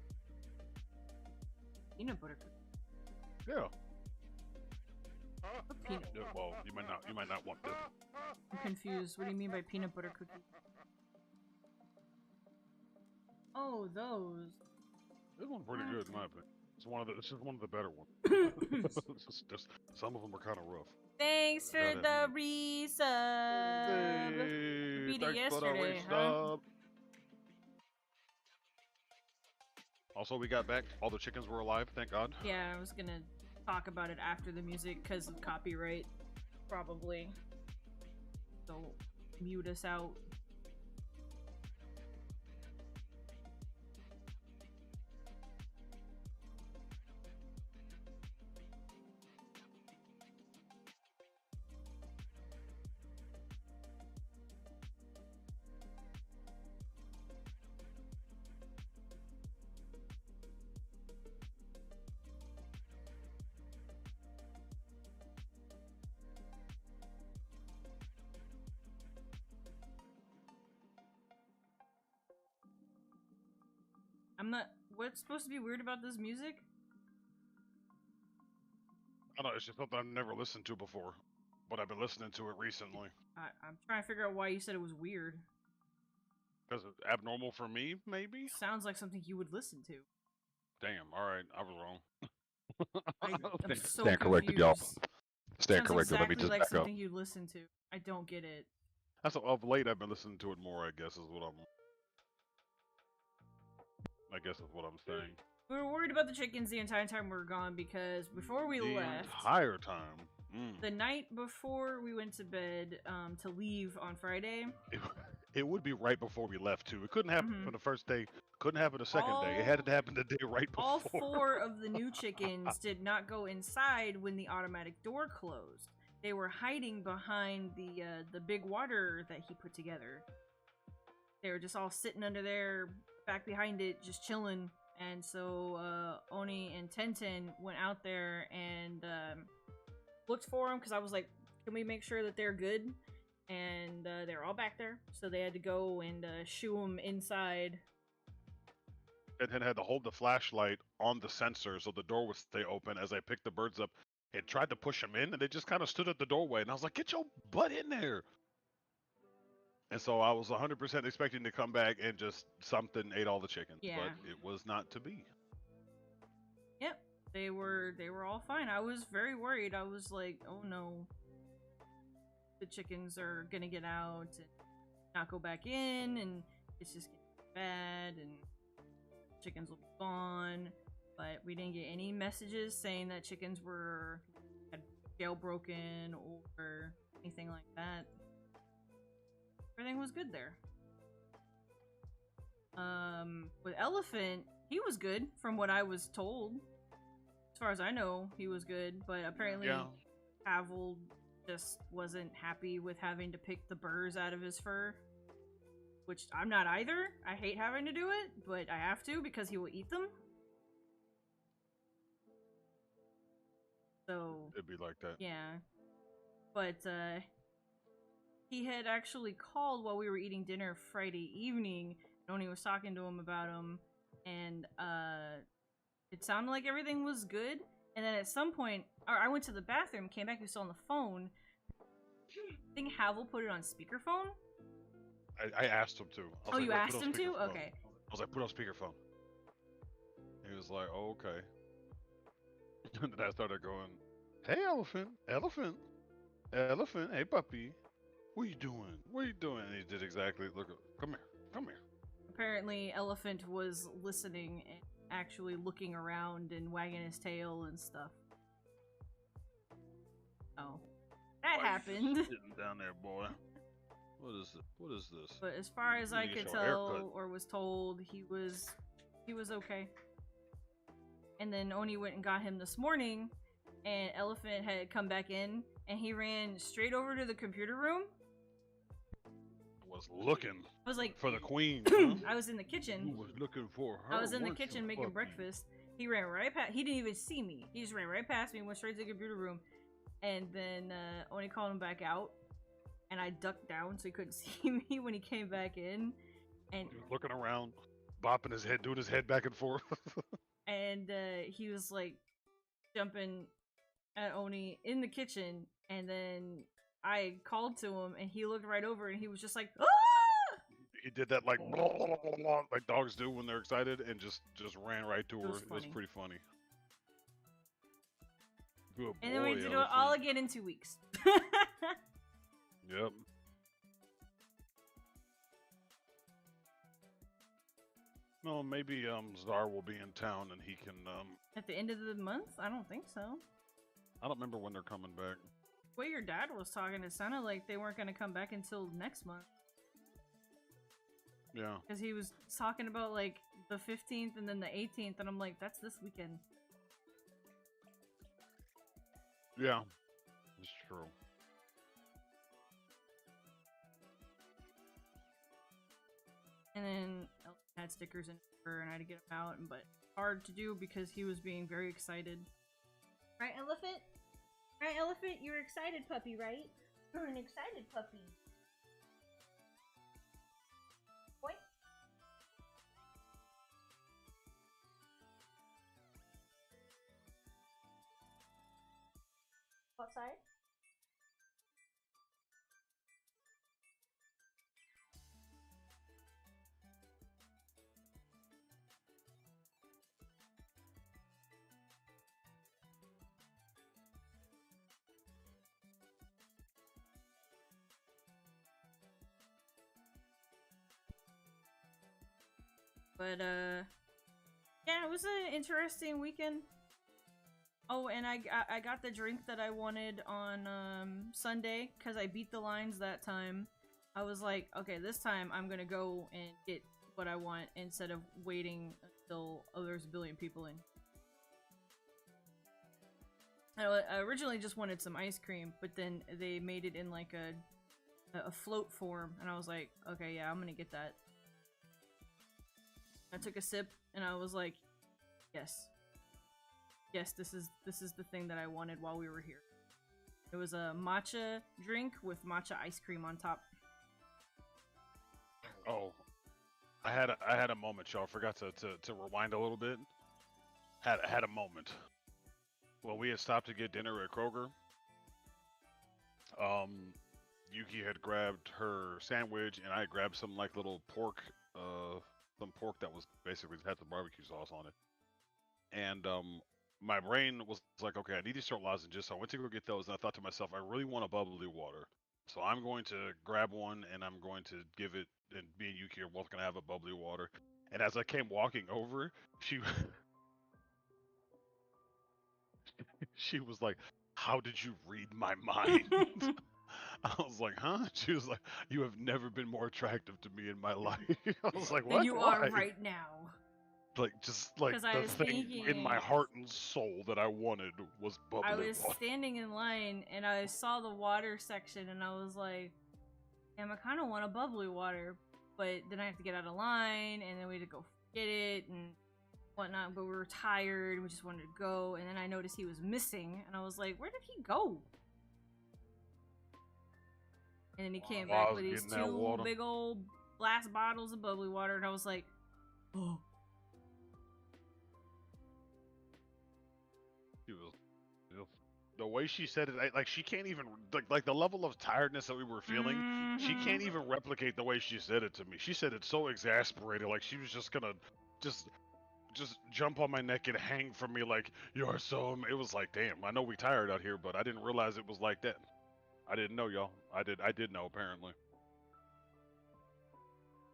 Peanut butter cookie? Yeah. Peanut. Yeah, well, you might not want this. I'm confused. What do you mean by peanut butter cookie? Oh, those. This one's pretty good in my opinion. This is one of the better ones. just some of them are kind of rough. Thanks for the resub. Hey, Beat it thanks for the yesterday, huh? resub. Also, we got back. All the chickens were alive, thank God. Yeah, I was gonna talk about it after the music because of copyright, probably. So, mute us out. I'm not. What's supposed to be weird about this music? I don't know, it's just something I've never listened to before, but I've been listening to it recently. I'm trying to figure out why you said it was weird. Because it's abnormal for me, maybe? Sounds like something you would listen to. Damn, alright, I was wrong. I'm so Stand confused. corrected, y'all. Stand Sounds corrected. Let me exactly just like back up. something you listen to. I don't get it. That's of late I've been listening to it more, I guess is what I'm saying. We were worried about the chickens the entire time we were gone because before we The left, entire time. the night before we went to bed to leave on Friday, It would be right before we left too. It couldn't happen Mhm. for the first day. Couldn't happen the second day. It had to happen the day right before. all 4 of the new chickens did not go inside when the automatic door closed. They were hiding behind the big water that he put together. They were just all sitting under there, back behind it, just chilling. And so Oni and Tenten went out there and looked for them because I was like, can we make sure that they're good? And they're all back there, so they had to go and shoo them inside. And then had to hold the flashlight on the sensor so the door would stay open as I picked the birds up and tried to push them in, and they just kind of stood at the doorway. And I was like, get your butt in there. And so I was 100% expecting to come back and just something ate all the chickens. Yeah. But it was not to be. Yep, they were all fine. I was very worried. I was like, oh no, the chickens are gonna get out and not go back in, and it's just getting bad, and chickens will be gone. But we didn't get any messages saying that chickens had jailbroken or anything like that. Everything was good there. With Elephant, he was good from what I was told. As far as I know, he was good, but apparently Havel just wasn't happy with having to pick the burrs out of his fur. Which I'm not either. I hate having to do it, but I have to because he will eat them. So It'd be like that. yeah. But he had actually called while we were eating dinner Friday evening. Noni was talking to him about him, and it sounded like everything was good. And then at some point, I went to the bathroom, came back, he was still on the phone. I think Havel put it on speakerphone. I asked him to. Oh, you asked him to? Okay. I was like, put on speakerphone. He was like, oh, okay. And then I started going, hey, elephant, elephant, elephant, hey, puppy. What are you doing? What are you doing? And he did exactly, look, come here, come here. Apparently, Elephant was listening and actually looking around and wagging his tail and stuff. Oh. That happened. Sitting down there, boy. What is it? What is this? But as far as I Need could your tell haircut. or was told, he was okay. And then Oni went and got him this morning, and Elephant had come back in, and he ran straight over to the computer room. Was looking I was like, for the queen. Huh? I was in the kitchen. You was looking for her. I was in the weren't you, kitchen making puppy? breakfast. He ran right past. He didn't even see me. He just ran right past me, went straight to the computer room, and then Oni called him back out, and I ducked down so he couldn't see me when he came back in, and He was looking around, bopping his head, doing his head back and forth. and he was like jumping at Oni in the kitchen, and then I called to him, and he looked right over, and he was just like, "Ah!" He did that like blah, blah, blah, blah, blah, like dogs do when they're excited, and just ran right to her. was It was funny. pretty funny. Good And then we boy, did it Elephant. all again in 2 weeks. Yep. No, maybe Czar will be in town and he can At the end of the month? I don't think so. I don't remember when they're coming back. The way your dad was talking, it sounded like they weren't going to come back until next month. Yeah. Because he was talking about like the 15th and then the 18th, and I'm like, that's this weekend. Yeah. It's true. And then Elton had stickers in her, and I had to get him out, but hard to do because he was being very excited. Right, Elephant? Right, Elephant? You're excited, puppy, right? You're an excited puppy. Boy. outside? But yeah, it was an interesting weekend. Oh, and I got the drink that I wanted on Sunday because I beat the lines that time. I was like, okay, this time I'm gonna go and get what I want instead of waiting until there's a billion people in. I originally just wanted some ice cream, but then they made it in like a float form, and I was like, okay, yeah, I'm gonna get that. I took a sip, and I was like, yes. Yes, this is the thing that I wanted while we were here. It was a matcha drink with matcha ice cream on top. Oh, I had a moment, y'all. Forgot to rewind a little bit. Had a moment. Well, we had stopped to get dinner at Kroger. Yuki had grabbed her sandwich, and I had grabbed some like little pork, some pork that was basically had the barbecue sauce on it. And my brain was like, okay, I need these short lozenges, so I went to go get those, and I thought to myself, I really want a bubbly water. So I'm going to grab one, and I'm going to give it, and me and Yuki are both going to have a bubbly water. And as I came walking over, she she was like, how did you read my mind? I was like, huh? She was like, you have never been more attractive to me in my life. I was like, what? And you Why? are right now. Like, just like 'Cause I the was thing in my thinking- heart and soul that I wanted was bubbly I was water. standing in line, and I saw the water section, and I was like, damn, I kind of want a bubbly water. But then I have to get out of line, and then we had to go get it, and whatnot, but we were tired, we just wanted to go, and then I noticed he was missing, and I was like, where did he go? And then he came While I back was with these getting that two water. big old glass bottles of bubbly water, and I was like, oh. She was, the way she said it, like she can't even like the level of tiredness that we were feeling. She Mhm. can't even replicate the way she said it to me. She said it so exasperated, like she was just gonna just jump on my neck and hang from me like you're so. It was like, damn, I know we tired out here, but I didn't realize it was like that. I didn't know, y'all. I did know apparently.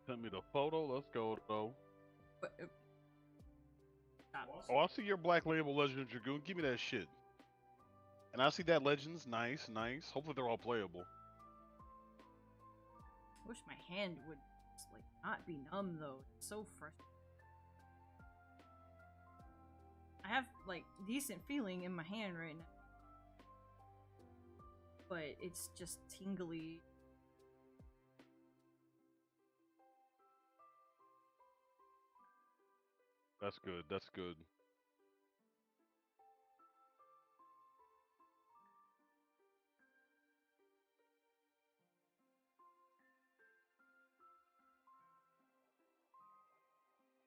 Send me the photo. Let's go though. But, stop. Oh, I see your Black Label Legend Dragoon. Give me that shit. And I see that Legends. Nice, nice. Hopefully they're all playable. Wish my hand would just, like, not be numb, though. It's so frustrating. I have, like, decent feeling in my hand right now. But it's just tingly. That's good. That's good.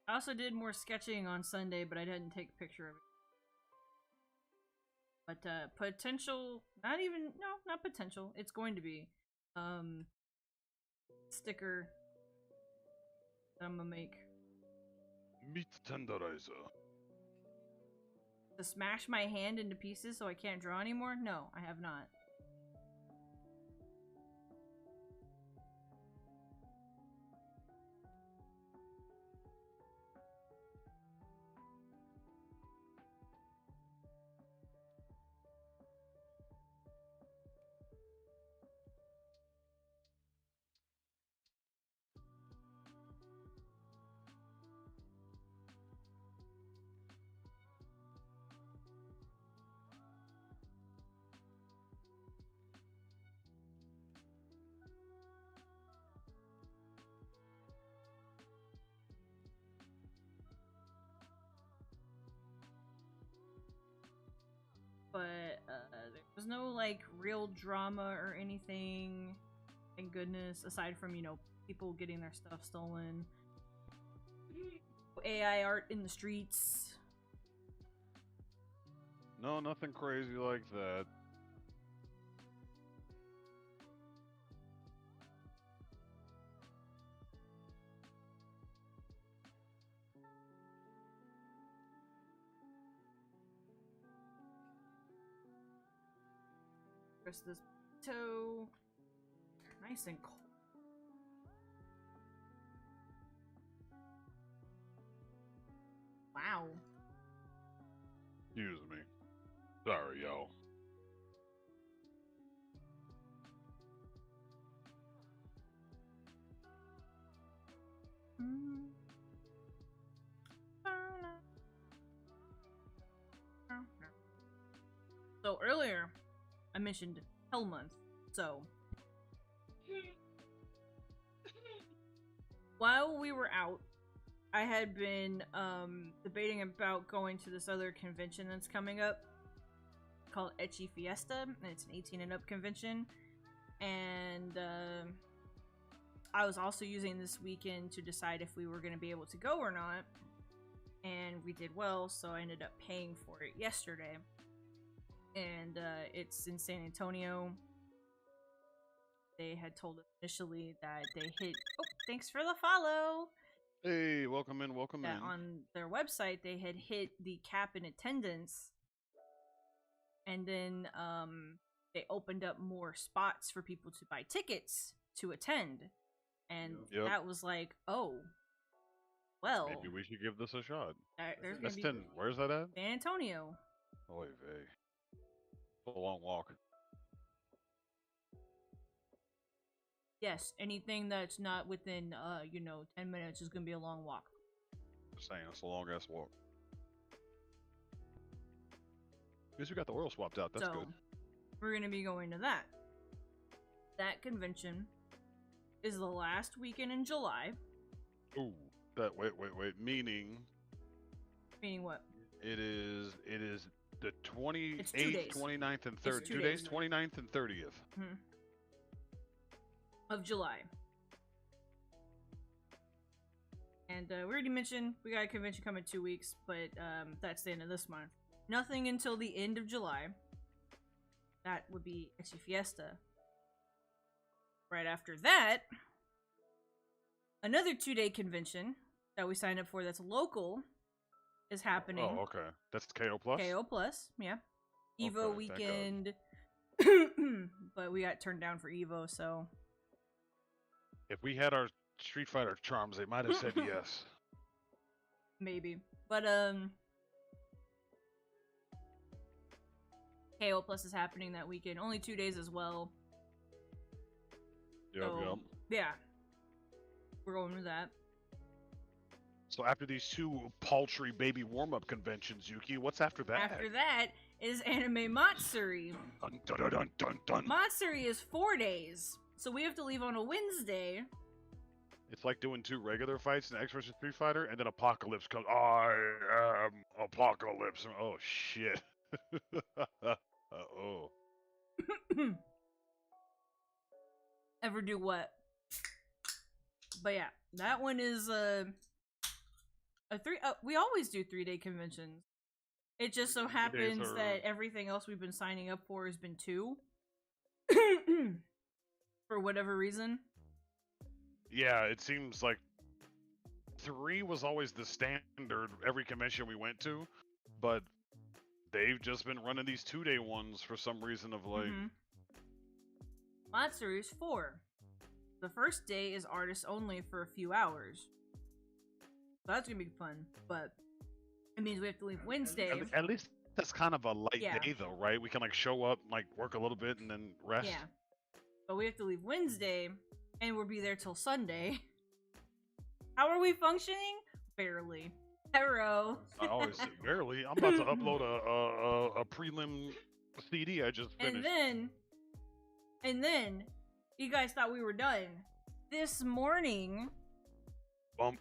I also did more sketching on Sunday, but I didn't take a picture of it. But potential, not potential. It's going to be sticker that I'm gonna make Meat tenderizer. to smash my hand into pieces so I can't draw anymore. No, I have not. But there was no like real drama or anything, thank goodness, aside from, you know, people getting their stuff stolen, AI art in the streets. No, nothing crazy like that. rest of this toe. Nice and cold. Wow. Excuse me. Sorry, y'all. So earlier, I mentioned Hell Month. So while we were out, I had been debating about going to this other convention that's coming up called Ecchi Fiesta, and it's an 18 and up convention. And I was also using this weekend to decide if we were going to be able to go or not. And we did well, so I ended up paying for it yesterday. And it's in San Antonio. They had told us initially that they hit... Oh, thanks for the follow! Hey, welcome in, welcome That in. on their website, they had hit the cap in attendance. And then they opened up more spots for people to buy tickets to attend. And that was like, oh, well. Maybe we should give this a shot. There's That's gonna be 10. Where's that at? San Antonio. Oy vey. A long walk. Yes, anything that's not within, 10 minutes is gonna be a long walk. Just saying, it's a long ass walk. Guess we got the oil swapped out. That's good. We're gonna be going to that. That convention is the last weekend in July. Ooh, that wait. Meaning what? it is the 28th, 29th, and 30th. It's 2 2 days. days, 29th and 30th. Of July. And we already mentioned we got a convention coming in 2 weeks, but that's the end of this month. Nothing until the end of July. That would be Ecchi Fiesta. Right after that, another 2-day convention that we signed up for that's local is happening. Oh, okay. That's KO Plus? KO Plus, yeah. Evo Okay, weekend. But we got turned down for Evo, so... If we had our Street Fighter charms, they might have said yes. Maybe. But, KO Plus is happening that weekend. Only 2 days as well. Yep. Yeah. We're going to that. So after these 2 paltry baby warm-up conventions, Yuki, what's after that? After that is Anime Matsuri. Dun, dun, dun, dun, dun, dun. Matsuri is 4 days. So we have to leave on a Wednesday. It's like doing 2 regular fights in X vs Street Fighter, and then Apocalypse comes. I am Apocalypse. Oh shit. Oh. Ever do what? But yeah, that one is a 3. We always do 3-day conventions. It just so happens that everything else we've been signing up for has been 2. For whatever reason. Yeah, it seems like 3 was always the standard every convention we went to, but they've just been running these 2-day ones for some reason of like... Matsuri is 4. The first day is artists only for a few hours. So that's gonna be fun, but it means we have to leave Wednesday. At least that's kind of a light day though, right? We can like show up, like work a little bit, and then rest. Yeah. But we have to leave Wednesday, and we'll be there till Sunday. How are we functioning? Barely. Hero. I always say barely. I'm about to upload a prelim CD I just finished. And then, you guys thought we were done. This morning,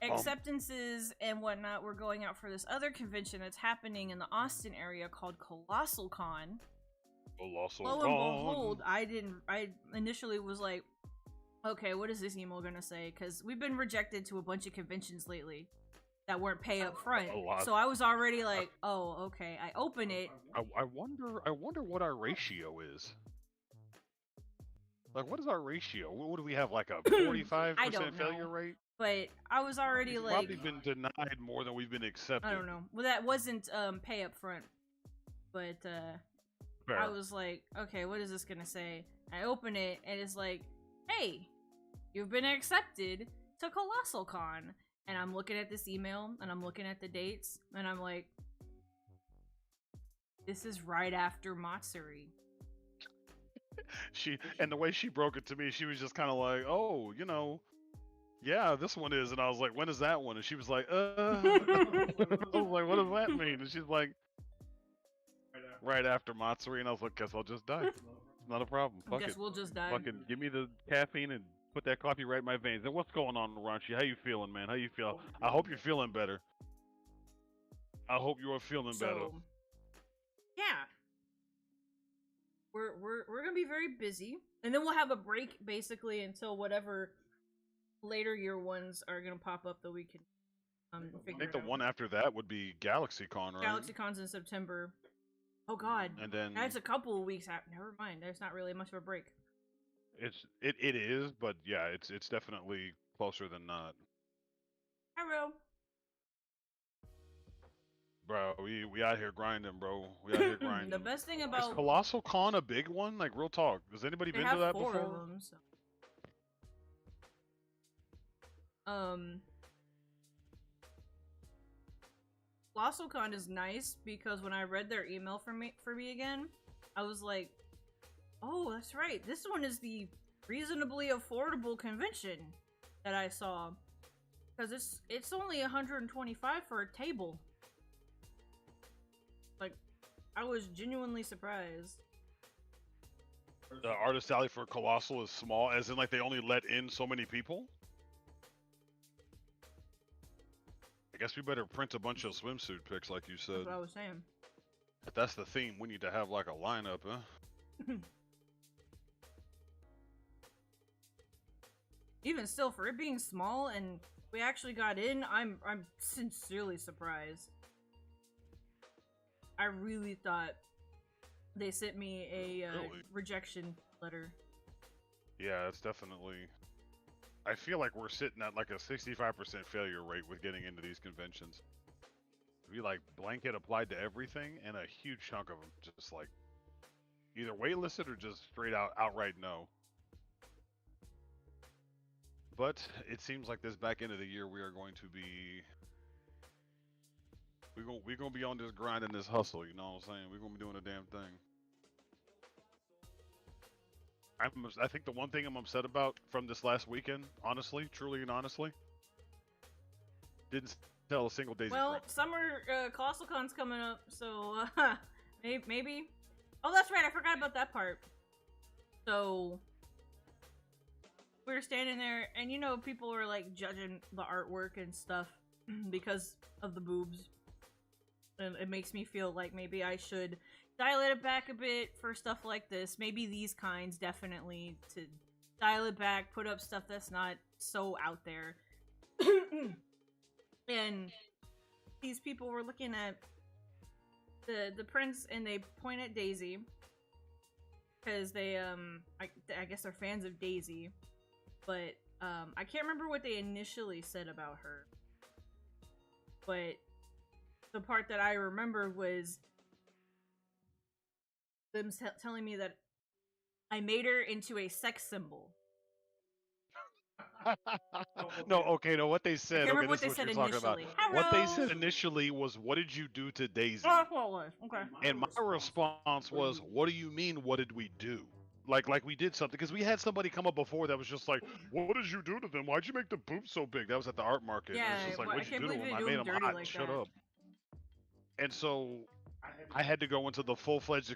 acceptances and whatnot were going out for this other convention that's happening in the Austin area called Colossal Con. Lo and behold, I initially was like, okay, what is this email gonna say? Because we've been rejected to a bunch of conventions lately that weren't pay up front. So I was already like, oh, okay. I open it. I wonder what our ratio is. Like, what is our ratio? What do we have? Like a 45% failure rate? But I was already we've like, probably been denied more than we've been accepted. I don't know. Well, that wasn't pay up front, but Fair. I was like, okay, what is this gonna say? I open it and it's like, hey, you've been accepted to Colossal Con. And I'm looking at this email and I'm looking at the dates and I'm like, this is right after Matsuri. And the way she broke it to me, she was just kind of like, oh, yeah, this one is. And I was like, when is that one? And she was like, I was like, what does that mean? And she's like, right after Matsuri. And I was like, guess I'll just die. It's not a problem. Fuck Guess it. we'll just die. Fucking give me the caffeine and put that coffee right in my veins. And what's going on, Ranchi? How you feeling, man? How you feel? I hope you're feeling better. I hope you are feeling better. Yeah. We're gonna be very busy. And then we'll have a break basically until whatever later year ones are gonna pop up that we can figure I think it the out. one after that would be GalaxyCon, right? GalaxyCon's in September. Oh god. And then That's a couple of weeks out. Never mind. There's not really much of a break. it is, but yeah, it's definitely closer than not. Hello. Bro, we out here grinding, bro. We out here grinding. The best thing Is about Colossal Con a big one? Like, real talk. Has anybody they been have to that 4 before? of them, so. ColossalCon is nice because when I read their email for me again, I was like, oh, that's right. This one is the reasonably affordable convention that I saw. Because it's only $125 for a table. Like, I was genuinely surprised. The artist alley for Colossal is small, as in like they only let in so many people? I guess we better print a bunch of swimsuit pics like you said. That's what I was saying. If that's the theme, we need to have like a lineup, huh? Even still, for it being small and we actually got in, I'm sincerely surprised. I really thought they sent me a Really? rejection letter. Yeah, it's definitely... I feel like we're sitting at like a 65% failure rate with getting into these conventions. We like blanket applied to everything, and a huge chunk of them just like either waitlisted or just straight outright no. But it seems like this back end of the year we are going to be we're gonna be on this grind and this hustle, you know what I'm saying? We're gonna be doing a damn thing. I think the one thing I'm upset about from this last weekend, honestly, truly and honestly, didn't sell a single Daisy Well, print. summer ColossalCon's coming up, so maybe. Oh, that's right. I forgot about that part. So we were standing there, and people were like judging the artwork and stuff because of the boobs. And it makes me feel like maybe I should dial it back a bit for stuff like this. Maybe these kinds, definitely, to dial it back, put up stuff that's not so out there. And these people were looking at the prints, and they point at Daisy because they I guess they're fans of Daisy, but I can't remember what they initially said about her. But the part that I remember was them telling me that I made her into a sex symbol. No, okay, no, what they said, remember okay, what this is they what said you're talking about. initially. What they Hello. said initially was, what did you do to Daisy? Oh, that's what it was. Okay. And my response was, what do you mean, what did we do? Like we did something, because we had somebody come up before that was just like, what did you do to them? Why'd you make the boobs so big? That was at the art market. Yeah, and it's just like, well, what'd I you can't do to believe them? they I do made them them dirty hot. like Shut that. up. And so I had to go into the full-fledged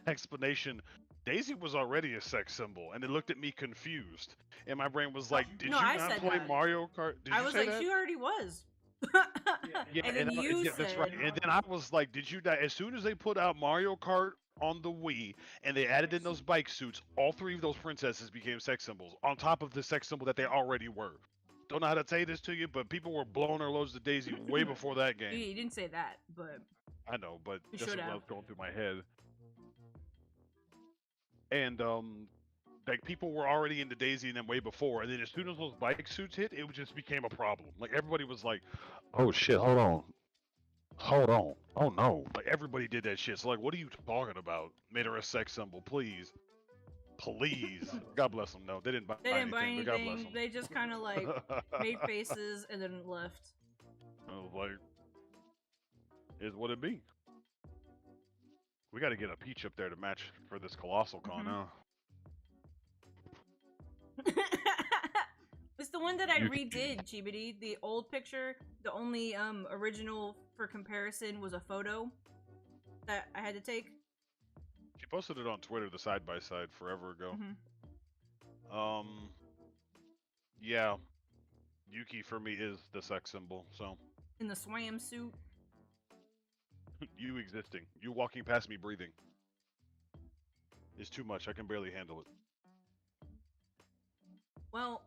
explanation. Daisy was already a sex symbol, and it looked at me confused. And my brain was like, did No, you I not said play that. Mario Kart? Did I you was say like, that? she already was. Yeah, and then you said, that's right. And then I was like, did you die? As soon as they put out Mario Kart on the Wii and they added in those bike suits, all 3 of those princesses became sex symbols on top of the sex symbol that they already were. Don't know how to say this to you, but people were blowing their loads to Daisy way before that game. You didn't say that, but I know, but You that's should what have. was going through my head. And like people were already into Daisy and then way before, and then as soon as those bike suits hit, it just became a problem. Like everybody was like, "Oh shit, hold on, Oh no. Like everybody did that shit. So like, what are you talking about? Made her a sex symbol, please, please. God bless them. No, they didn't buy They didn't buy anything, but God bless anything. them. They just kind of like made faces and then left. I was like, is what it be. We got to get a peach up there to match for this colossal con now. It's the one that I You- redid, Chibity. The old picture, the only original for comparison was a photo that I had to take. She posted it on Twitter, the side by side, forever ago. Yeah, Yuki for me is the sex symbol. So In the swam suit. you existing, you walking past me breathing, is too much. I can barely handle it. Well,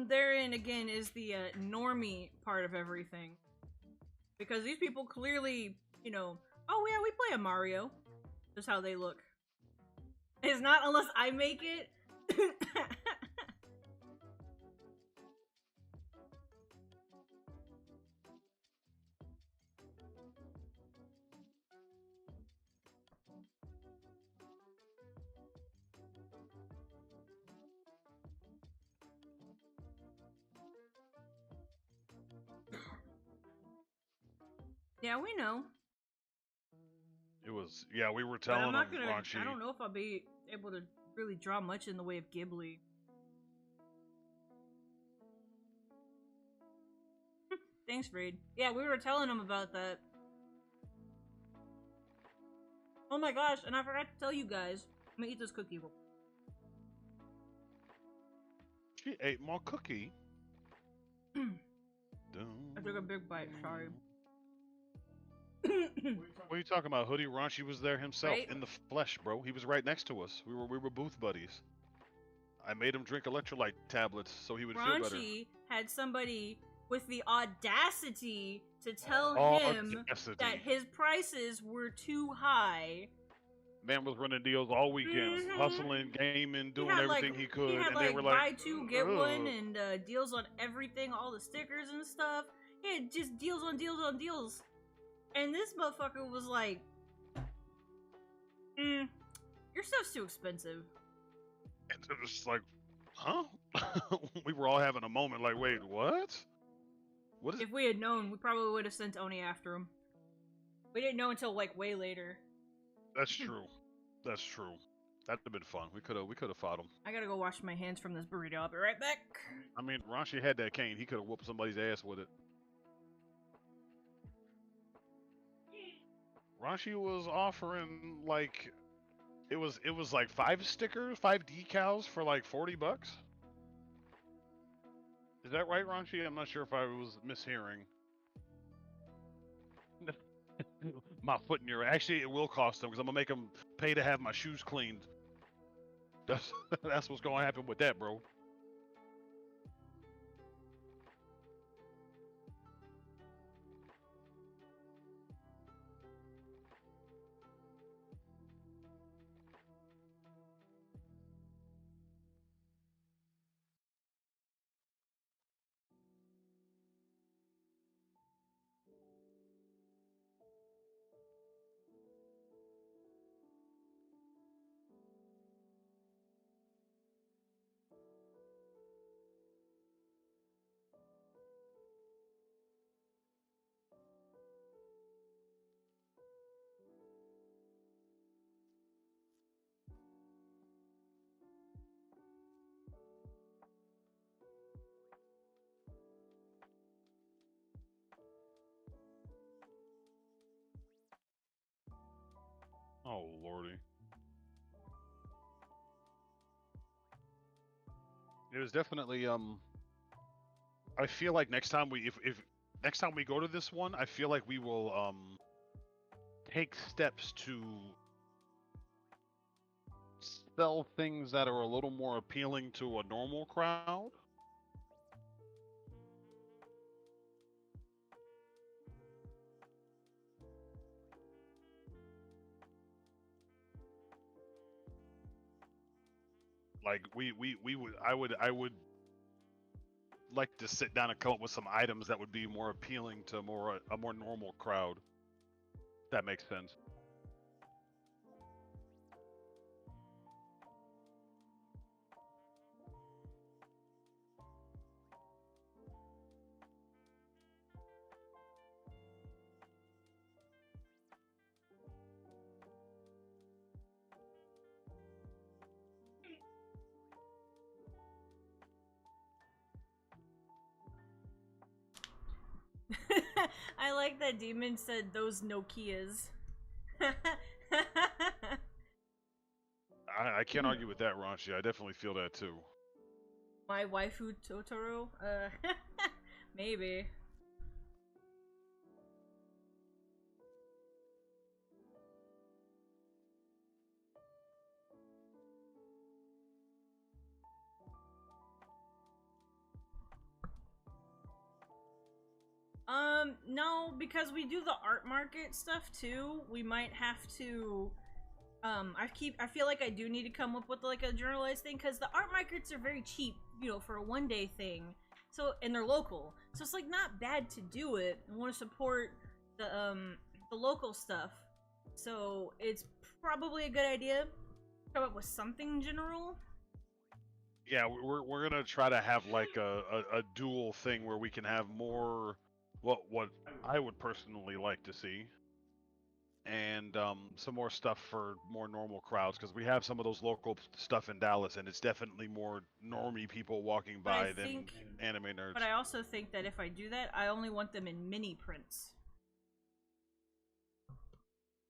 therein again is the normie part of everything. Because these people clearly, you know, oh yeah, we play a Mario. Just how they look. It's not unless I make it. Yeah, we know. It was, yeah, we were But telling I'm not them, gonna. Raunchy. I don't know if I'll be able to really draw much in the way of Ghibli. Thanks, Reed. Yeah, we were telling him about that. Oh my gosh, and I forgot to tell you guys. I'm gonna eat this cookie. She ate my cookie. I took a big bite, sorry. What are you talking about? Hoodie Raunchy was there himself Right? in the flesh, bro. He was right next to us. We were booth buddies. I made him drink electrolyte tablets so he would feel better. Raunchy had somebody with the audacity to tell him Audacity. that his prices were too high. Man was running deals all weekend, hustling, gaming, doing everything he could, He had and like they were buy like, two get one, "Ugh." and deals on everything, all the stickers and stuff. He had just deals on deals on deals. And this motherfucker was like, your stuff's too expensive. And it was just like, huh? We were all having a moment like, wait, what? What is If we had known, we probably would have sent Oni after him. We didn't know until like way later. That's true. That's true. That'd have been fun. We could have fought him. I gotta go wash my hands from this burrito. I'll be right back. I mean, Raunchy had that cane. He could have whooped somebody's ass with it. Raunchy was offering like, it was like 5 stickers, 5 decals for like $40. Is that right, Raunchy? I'm not sure if I was mishearing. My foot in your. Actually, it will cost them because I'm gonna make them pay to have my shoes cleaned. That's what's gonna happen with that, bro. Oh lordy. It was definitely I feel like next time if next time we go to this one, I feel like we will take steps to sell things that are a little more appealing to a normal crowd. Like we would I would like to sit down and come up with some items that would be more appealing to a more normal crowd. That makes sense. I like that Demon said those Nokias. I can't argue with that, Raunchy. I definitely feel that too. My waifu Totoro? Maybe. No, because we do the art market stuff too. We might have to. I feel like I do need to come up with like a journalized thing because the art markets are very cheap, you know, for a one-day thing. So and they're local, so it's like not bad to do it and want to support the local stuff. So it's probably a good idea. Come up with something general. Yeah, we're gonna try to have like a dual thing where we can have more what I would personally like to see, and some more stuff for more normal crowds because we have some of those local stuff in Dallas, and it's definitely more normie people walking by than anime nerds. But I also think that if I do that, I only want them in mini prints.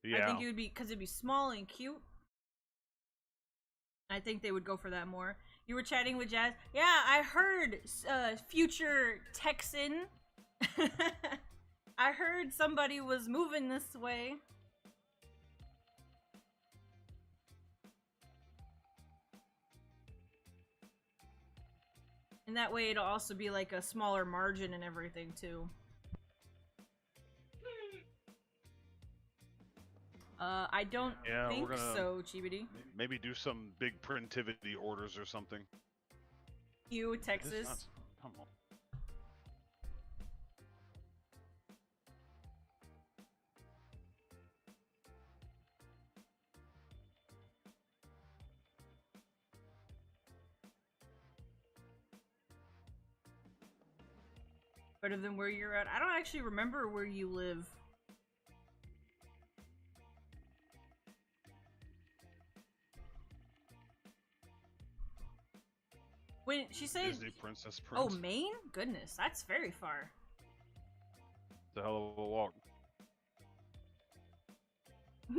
Yeah. I think it would be because it'd be small and cute. I think they would go for that more. You were chatting with Jazz. Yeah, I heard future Texan. I heard somebody was moving this way. And that way it'll also be like a smaller margin and everything too. I don't think so, Chibity. Maybe do some big printivity orders or something. You, Texas. Come on. Better than where you're at. I don't actually remember where you live. When she said Disney Princess Prince. Oh, Maine? Goodness, that's very far. It's a hell of a walk.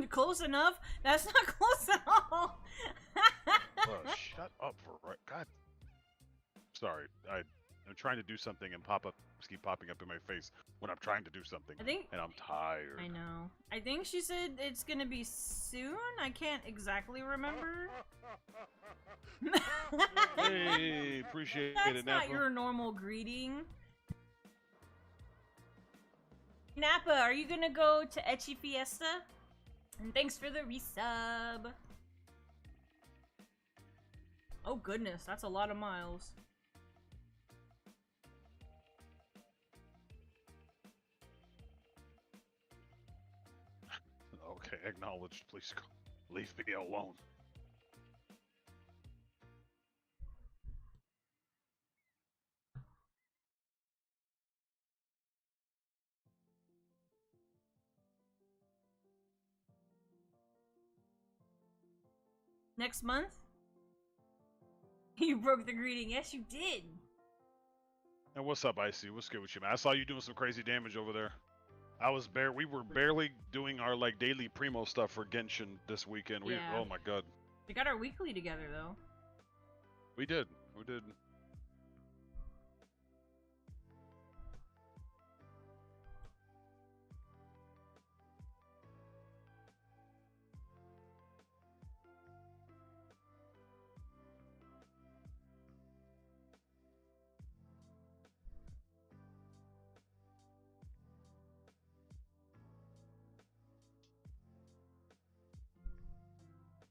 Close enough? That's not close at all. Shut up for right. God. Sorry, I'm trying to do something and pop-ups keep popping up in my face when I'm trying to do something. And I'm tired. I know. I think she said it's gonna be soon. I can't exactly remember. Hey, appreciate it, That's not your normal greeting. Nappa, are you gonna go to Ecchi Fiesta? And thanks for the resub. Oh goodness, that's a lot of miles. Okay, acknowledged. Please leave me alone. Next month? You broke the greeting. Yes, you did. And what's up, Icy? What's good with you, man? I saw you doing some crazy damage over there. We were barely doing our like daily primo stuff for Genshin this weekend. Oh my god. We got our weekly together though. We did. We did.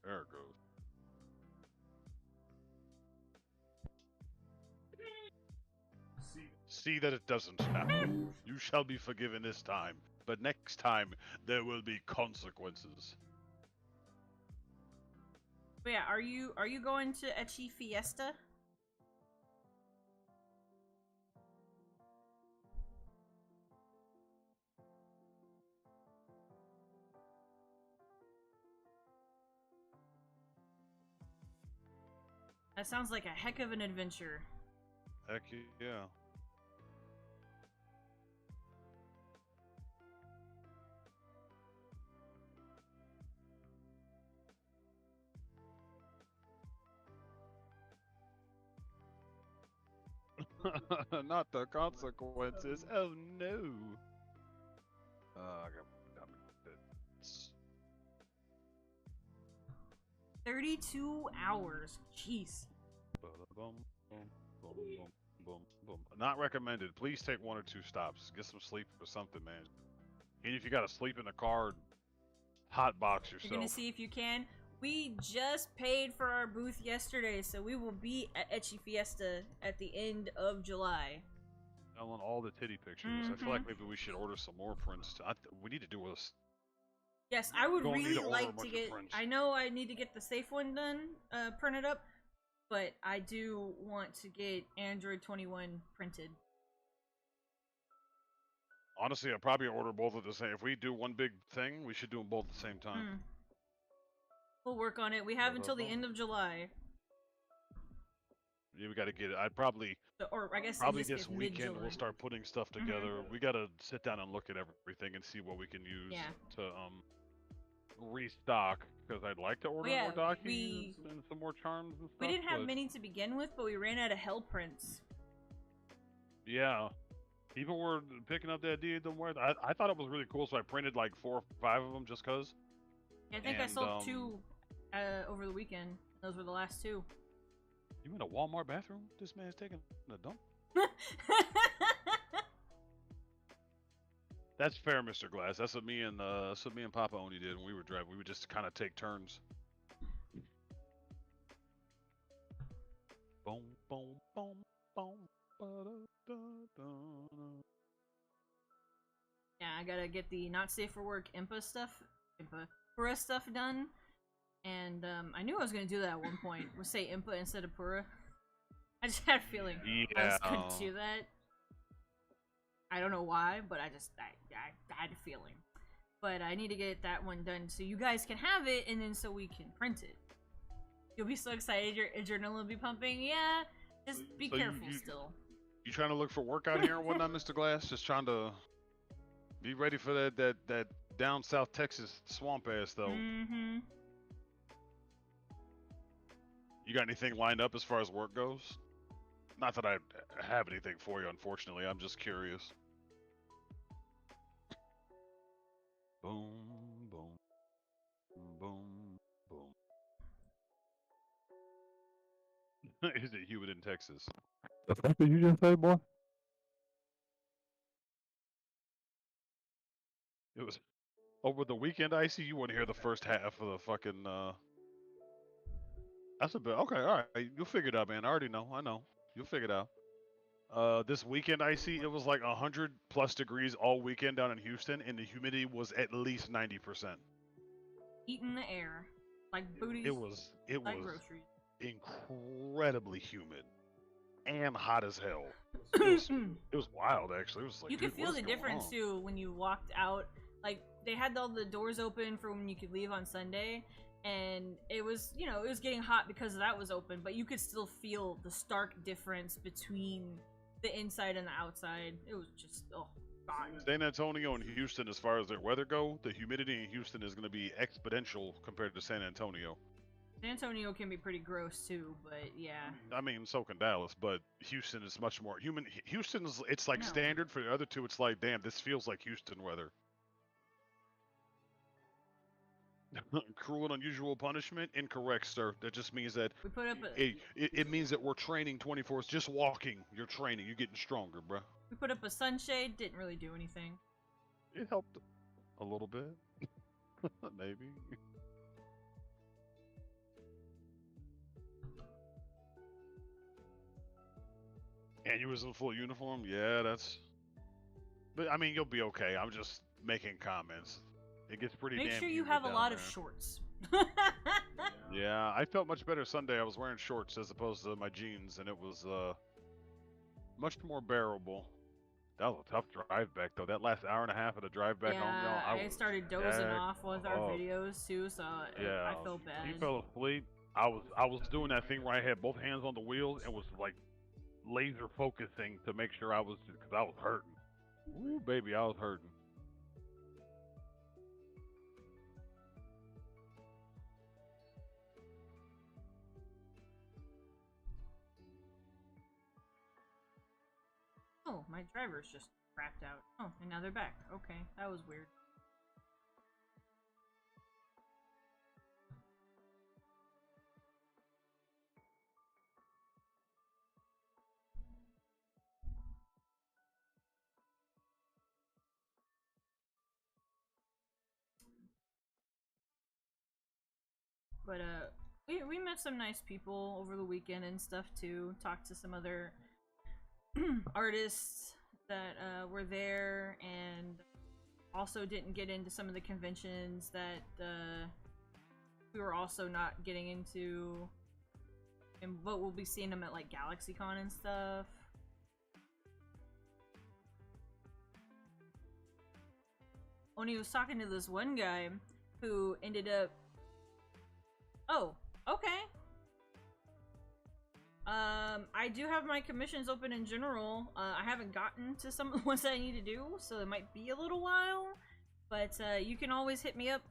There it goes. See that it doesn't happen. You shall be forgiven this time. but next time there will be consequences. But yeah, are you going to Ecchi Fiesta? That sounds like a heck of an adventure. Heck yeah. Not the consequences. Oh no. I got 32 hours. Jeez. Not recommended. Please take 1 or 2 stops. Get some sleep or something, man. Even if you gotta sleep in the car, hot box yourself. You're gonna see if you can. We just paid for our booth yesterday, so we will be at Ecchi Fiesta at the end of July. Selling all the titty pictures. I feel like maybe we should order some more prints. We need to do this. Yes, I would Don't need really to order a like to bunch of get. prints. I know I need to get the safe one done, printed up, but I do want to get Android 21 printed. Honestly, I'll probably order both at the same. If we do one big thing, we should do them both at the same time. We'll work on it. We have until the end of July. Yeah, we got to get it. I'd probably, Or I guess probably in this weekend mid-July. we'll start putting stuff together. We got to sit down and look at everything and see what we can use to restock. Because I'd like to order more dockies and some more charms and stuff. We didn't have many to begin with, but we ran out of hell prints. Yeah. People were picking up the idea. I thought it was really cool, so I printed like 4 or 5 of them just cause. Yeah, I think I sold 2 over the weekend. Those were the last 2. You in a Walmart bathroom? This man's taking a dump. That's fair, Mr. Glass. That's what me and Papa Oni did when we were driving. We would just kind of take turns. Boom, boom, boom, boom. Yeah, I gotta get the not safe for work Pura stuff done. And I knew I was gonna do that at one point. Was say Impa instead of Pura. I just had a feeling I just couldn't do that. I don't know why, but I had a feeling. But I need to get that one done so you guys can have it, and then so we can print it. You'll be so excited. Your adrenaline will be pumping. Yeah, just be careful still. You trying to look for work out here or whatnot, Mr. Glass? Just trying to be ready for that down South Texas swamp ass though. Mm-hmm. You got anything lined up as far as work goes? Not that I have anything for you, unfortunately. I'm just curious. Boom, boom, boom, boom. Is it humid in Texas? The fuck did you just say, boy? It was over the weekend, Icy. You wouldn't hear the first half of the fucking. That's a bit okay. All right, you'll figure it out, man. I already know. I know. You'll figure it out. This weekend, Icy, it was like 100+ degrees all weekend down in Houston, and the humidity was at least 90%. Eating the air like booties. It was like groceries. Incredibly humid and hot as hell. It was wild, actually. It was like you could feel the difference too when you walked out. Like they had all the doors open for when you could leave on Sunday. And it was, it was getting hot because that was open, but you could still feel the stark difference between the inside and the outside. It was just, oh, God. San Antonio and Houston, as far as their weather go, the humidity in Houston is going to be exponential compared to San Antonio. San Antonio can be pretty gross too, but yeah. I mean, so can Dallas, but Houston is much more human. Houston's, it's like standard. For the other two, it's like, damn, this feels like Houston weather. Cruel and unusual punishment? Incorrect, sir. That just means that we put up it means that we're training 24. It's just walking. You're training. You're getting stronger, bro. We put up a sunshade. Didn't really do anything. It helped a little bit, maybe. And you was in full uniform? Yeah, that's. But I mean, you'll be okay. I'm just making comments. It gets pretty Make damn sure you humid have a down lot there. of shorts. Yeah, I felt much better Sunday. I was wearing shorts as opposed to my jeans, and it was much more bearable. That was a tough drive back though. That last hour and a half of the drive back home, Yeah, y'all, I was started dozing jacked off with our up. videos too, so Yeah, I felt bad. he fell asleep. I was doing that thing where I had both hands on the wheel and was like laser focusing to make sure I was, because I was hurting. Ooh, baby, I was hurting. Oh, my driver's just crapped out. Oh, and now they're back. Okay, that was weird. But we met some nice people over the weekend and stuff too. Talked to some other artists that were there, and also didn't get into some of the conventions that we were also not getting into, and but we'll be seeing them at like GalaxyCon and stuff. When he was talking to this one guy who ended up, oh, okay. I do have my commissions open in general. I haven't gotten to some of the ones that I need to do, so it might be a little while. But you can always hit me up.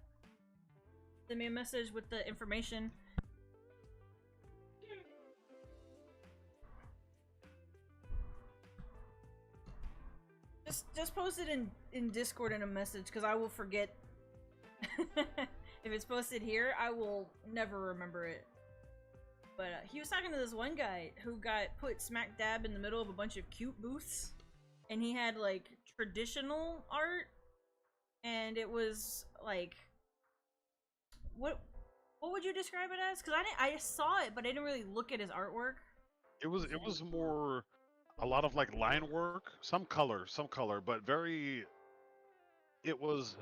Send me a message with the information. Just post it in Discord in a message, because I will forget. If it's posted here, I will never remember it. But he was talking to this one guy who got put smack dab in the middle of a bunch of cute booths, and he had like traditional art, and it was like, what would you describe it as? Because I saw it, but I didn't really look at his artwork. It was more a lot of like line work, some color, but very. It was.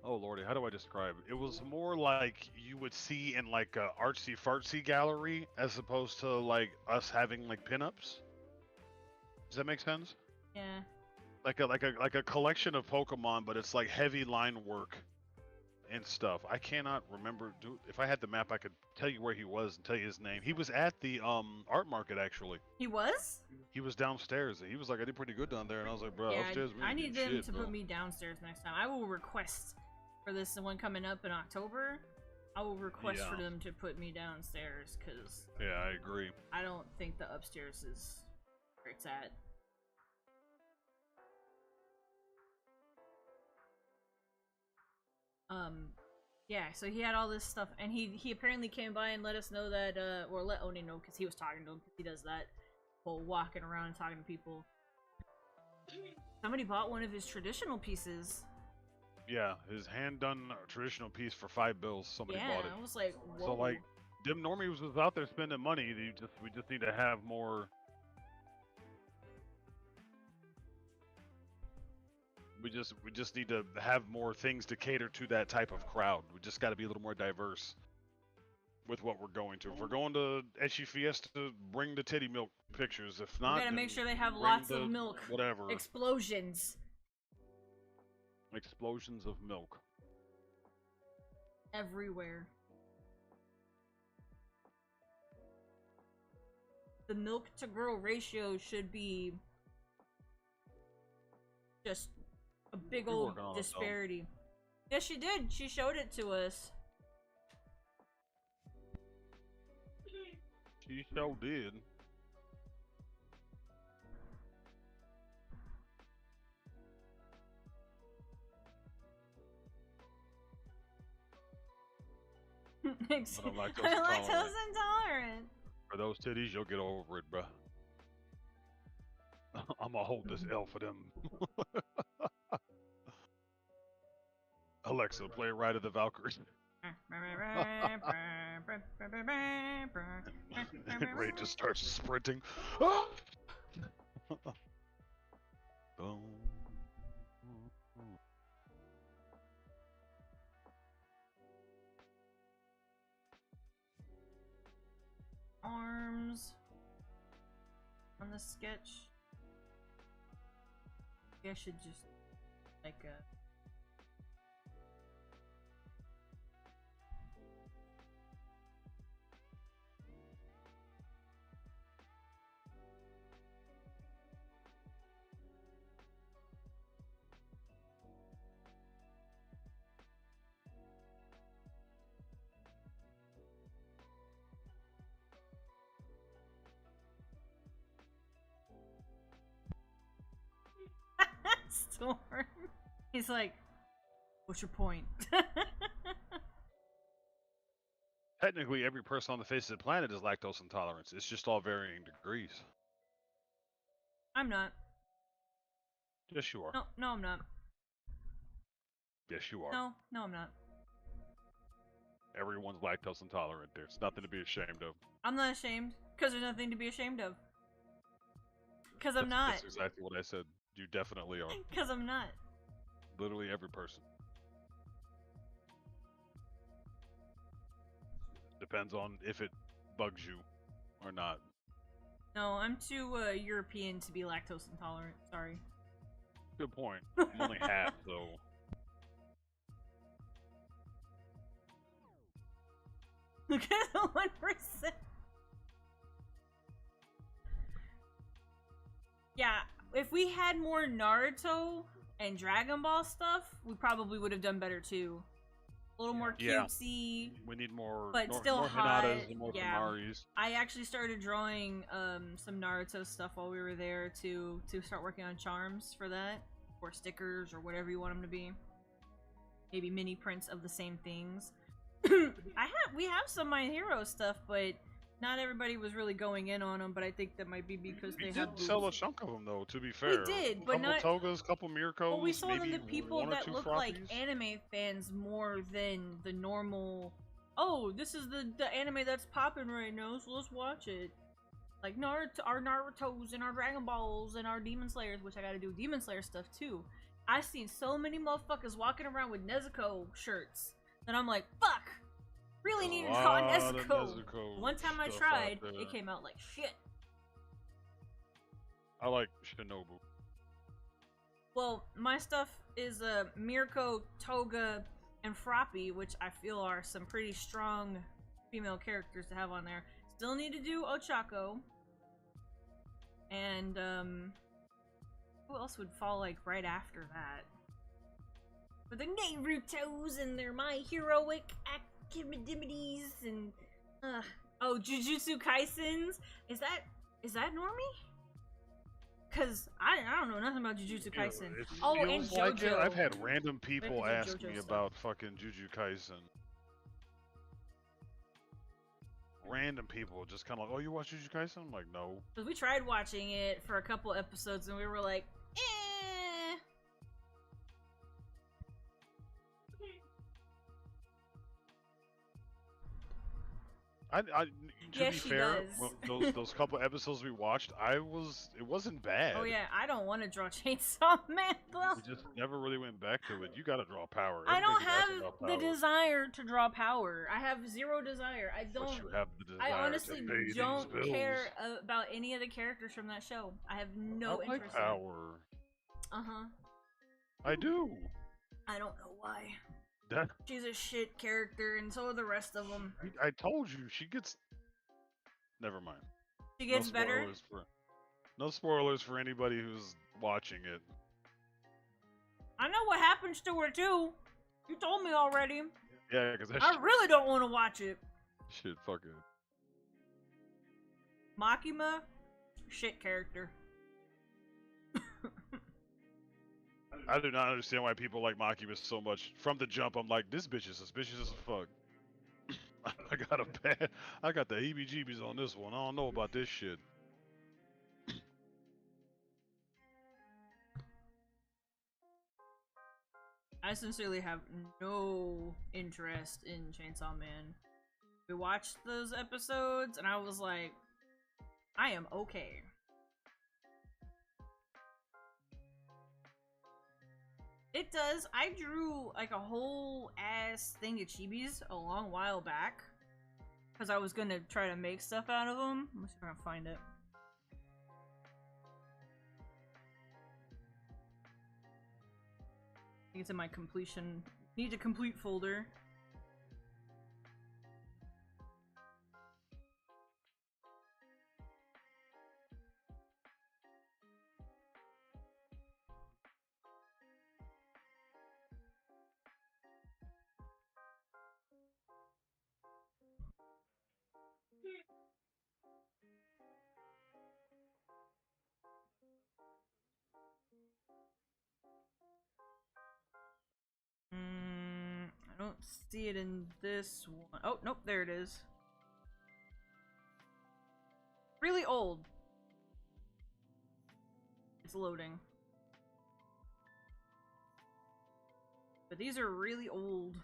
Oh lordy, how do I describe it? It was more like you would see in like a artsy fartsy gallery as opposed to like us having like pinups. Does that make sense? Yeah. Like a collection of Pokemon, but it's like heavy line work and stuff. I cannot remember. If I had the map, I could tell you where he was and tell you his name. He was at the art market actually. He was? He was downstairs. He was like, I did pretty good down there, and I was like, bro, Yeah, upstairs we I ain't need doing them shit, to bro. put me downstairs next time. I will request for this one coming up in October. I will request for them to put me downstairs, because Yeah, I agree. I don't think the upstairs is where it's at. Yeah, so he had all this stuff, and he apparently came by and let us know that, or let Oni know, because he was talking to him, because he does that whole walking around and talking to people. Somebody bought one of his traditional pieces. Yeah, his hand-done traditional piece for $5. Somebody Yeah, bought it. I was like, whoa. So like, them normies was out there spending money. We just need to have more. We just need to have more things to cater to that type of crowd. We just got to be a little more diverse with what we're going to. If we're going to Etchy Fiesta, bring the titty milk pictures. If not, we gotta then make sure they have bring lots the of milk. Whatever. Explosions. Explosions of milk. Everywhere. The milk to girl ratio should be just a big We're old working on it, though. disparity. Yes, she did. She showed it to us. She sure did. I'm lactose intolerant. For those titties, you'll get over it, bruh. I'm gonna hold this L for them. Alexa, play Ride of the Valkyries. Ray just starts sprinting. Boom, this sketch. Maybe I should just like a. Storm. He's like, what's your point? Technically, every person on the face of the planet is lactose intolerant. It's just all varying degrees. I'm not. Yes, you are. No, I'm not. Yes, you are. No, I'm not. Everyone's lactose intolerant. There's nothing to be ashamed of. I'm not ashamed, because there's nothing to be ashamed of. Because I'm not. That's exactly what I said. You definitely are. Because I'm not. Literally every person. Depends on if it bugs you or not. No, I'm too European to be lactose intolerant. Sorry. Good point. I'm only half, so. Look at the 1%. Yeah, if we had more Naruto and Dragon Ball stuff, we probably would have done better too. A little more cutesy. We need more, but more, still more hot. Hinatas and more Kamaris. I actually started drawing some Naruto stuff while we were there to start working on charms for that, or stickers, or whatever you want them to be. Maybe mini prints of the same things. We have some My Hero stuff, but not everybody was really going in on them. But I think that might be because they did have sell a chunk of them though. To be fair, we did, but couple not Togas, couple Mirkos. Well, we saw them maybe to people one or that two look Frappies. like anime fans more than the normal. Oh, this is the anime that's popping right now, so let's watch it. Like Naruto, our Naruto's and our Dragon Balls and our Demon Slayers, which I gotta do Demon Slayer stuff too. I've seen so many motherfuckers walking around with Nezuko shirts that I'm like, fuck! Really needed to draw Nezuko. One time I tried, it came out like shit. I like Shinobu. Well, my stuff is Mirko, Toga, and Froppy, which I feel are some pretty strong female characters to have on there. Still need to do Ochako. And, who else would fall, like, right after that? With the Narutos and their My Heroic activities and, oh, Jujutsu Kaisens? Is that normie? Cause I don't know nothing about Jujutsu Kaisen. Oh, and JoJo. Like it. I've had random people ask me stuff about fucking Jujutsu Kaisen. Random people just kind of like, oh, you watch Jujutsu Kaisen? I'm like, no. Cause we tried watching it for a couple episodes and we were like, eh. To be fair, those couple episodes we watched, it wasn't bad. Oh yeah, I don't want to draw Chainsaw Man though. We just never really went back to it. You gotta draw Power. I don't have the desire to draw Power. I have zero desire. I don't. But you have the desire. I honestly to pay don't these bills. care about any of the characters from that show. I have no I like interest. Power. I do. I don't know why. That, She's a shit character, and so are the rest of them. I told you, she gets. Never mind. She gets better. No spoilers for anybody who's watching it. I know what happens to her too. You told me already. Yeah, because I really don't want to watch it. Shit, fuck it. Makima, shit character. I do not understand why people like Makima so much. From the jump, I'm like, this bitch is suspicious as fuck. I got the heebie-jeebies on this one. I don't know about this shit. I sincerely have no interest in Chainsaw Man. We watched those episodes, and I was like, I am okay. It does. I drew like a whole ass thing of chibis a long while back. Because I was gonna try to make stuff out of them. Let's see if I can find it. think it's in my completion. Need to complete folder. I don't see it in this one. Oh, nope, there it is. Really old. It's loading. But these are really old.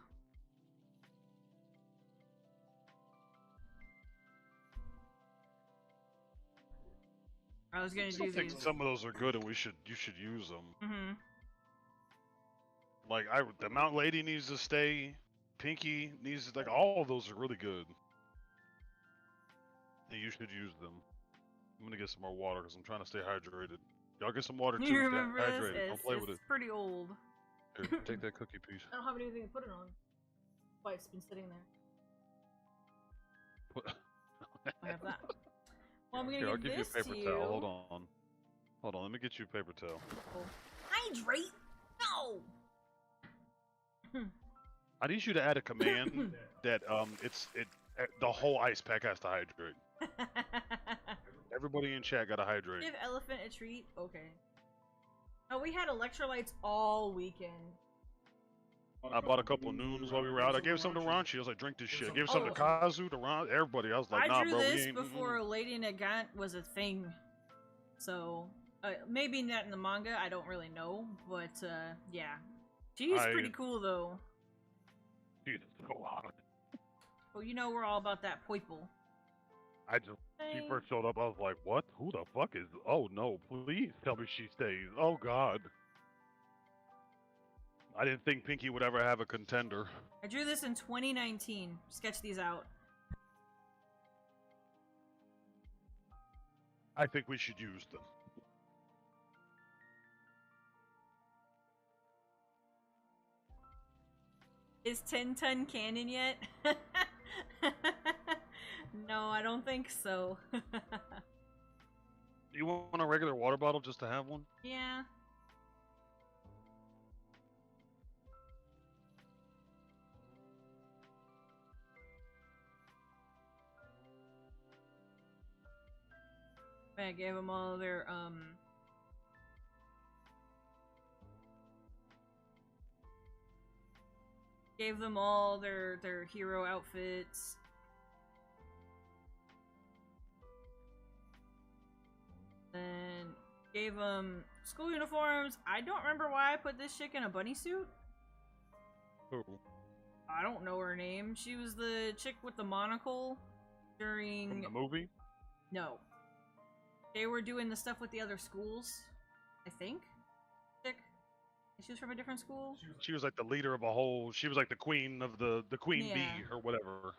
I was gonna I do still think these. some of those are good, and you should use them. Mm-hmm. Like the Mount Lady needs to stay. Pinky needs to, like, all of those are really good. And you should use them. I'm gonna get some more water because I'm trying to stay hydrated. Y'all get some water too. You Stay remember this? hydrated. Don't play with It's it. pretty old. Here, take that cookie piece. I don't have anything to put it on. Why it's been sitting there. I have that. Well, I'm gonna Here, I'll give give you this a paper to you. towel. Hold on. Hold on. Let me get you a paper towel. Hydrate? No. I need you to add a command that the whole ice pack has to hydrate. Everybody in chat got to hydrate. Give elephant a treat. Okay. Oh, we had electrolytes all weekend. I bought a couple of noons while we were out. I gave some to Ranchi. I was like, drink this shit. I gave some to Kazu, to Ron, everybody. I was like, nah, I drew bro, this we ain't. before Lady Nagant was a thing. So, maybe not in the manga, I don't really know. But, yeah. She's pretty cool, though. She's so hot. Well, you know we're all about that poiple. She first showed up, I was like, what? Who the fuck is... Oh, no, please tell me she stays. Oh, God. I didn't think Pinky would ever have a contender. I drew this in 2019. Sketch these out. I think we should use them. Is 10 ton canon yet? No, I don't think so. You want a regular water bottle just to have one? Yeah. I gave them all their, gave them all their hero outfits. Then gave them school uniforms. I don't remember why I put this chick in a bunny suit. Who? I don't know her name. She was the chick with the monocle during... From the movie? No. They were doing the stuff with the other schools, I think. Chick. She was from a different school. She was like the leader of a whole... She was like the queen of the queen bee or whatever.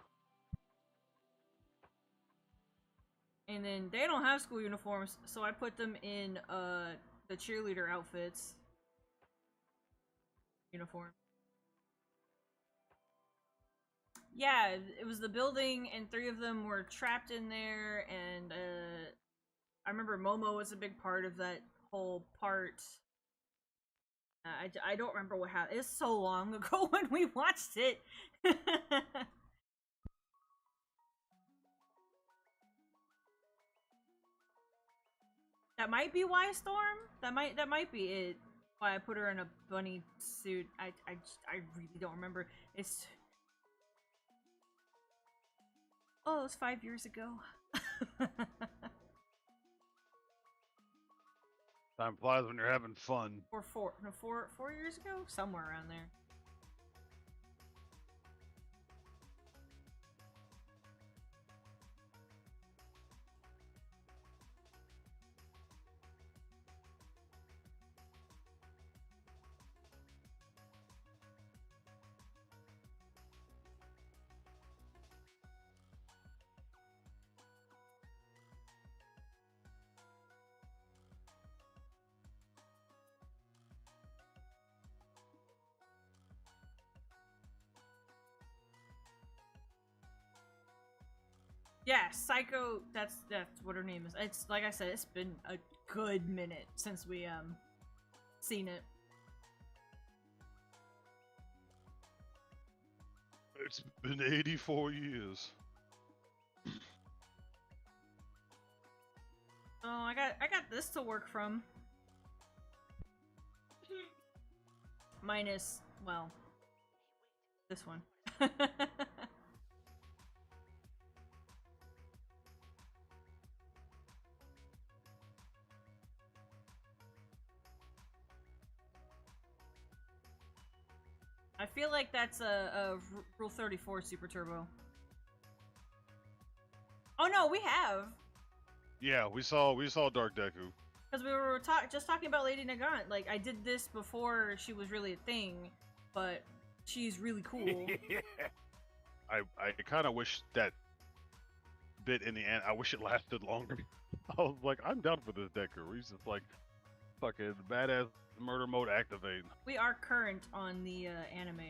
And then they don't have school uniforms, so I put them in the cheerleader outfits. Uniform. Yeah, it was the building, and 3 of them were trapped in there, and I remember Momo was a big part of that whole part. I don't remember what happened. It's so long ago when we watched it. That might be why Storm. That might be it. Why I put her in a bunny suit. I really don't remember. It's... Oh, it was 5 years ago. Time flies when you're having fun. Or 4 years ago? Somewhere around there. Yeah, Psycho. That's what her name is. It's like I said, it's been a good minute since we seen it. It's been 84 years. Oh, I got this to work from. Minus, well, this one. I feel like that's a Rule 34 Super Turbo. Oh no, we have. Yeah, we saw Dark Deku. Because we were just talking about Lady Nagant. Like, I did this before she was really a thing, but she's really cool. I kind of wish that bit in the end. I wish it lasted longer. I was like, I'm down for this Deku. He's just like, fucking badass murder mode activate. We are current on the anime.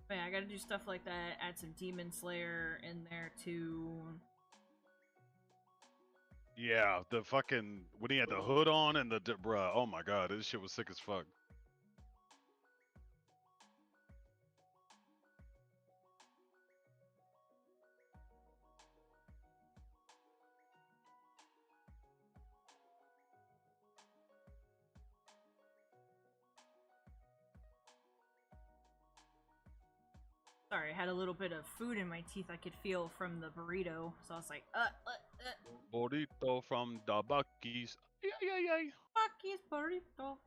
But yeah, I gotta do stuff like that. Add some Demon Slayer in there too. Yeah, the fucking when he had the hood on and the bruh. Oh my god, this shit was sick as fuck. Sorry, I had a little bit of food in my teeth I could feel from the burrito, so I was like, Burrito from the Bucky's. Ay. Bucky's burrito.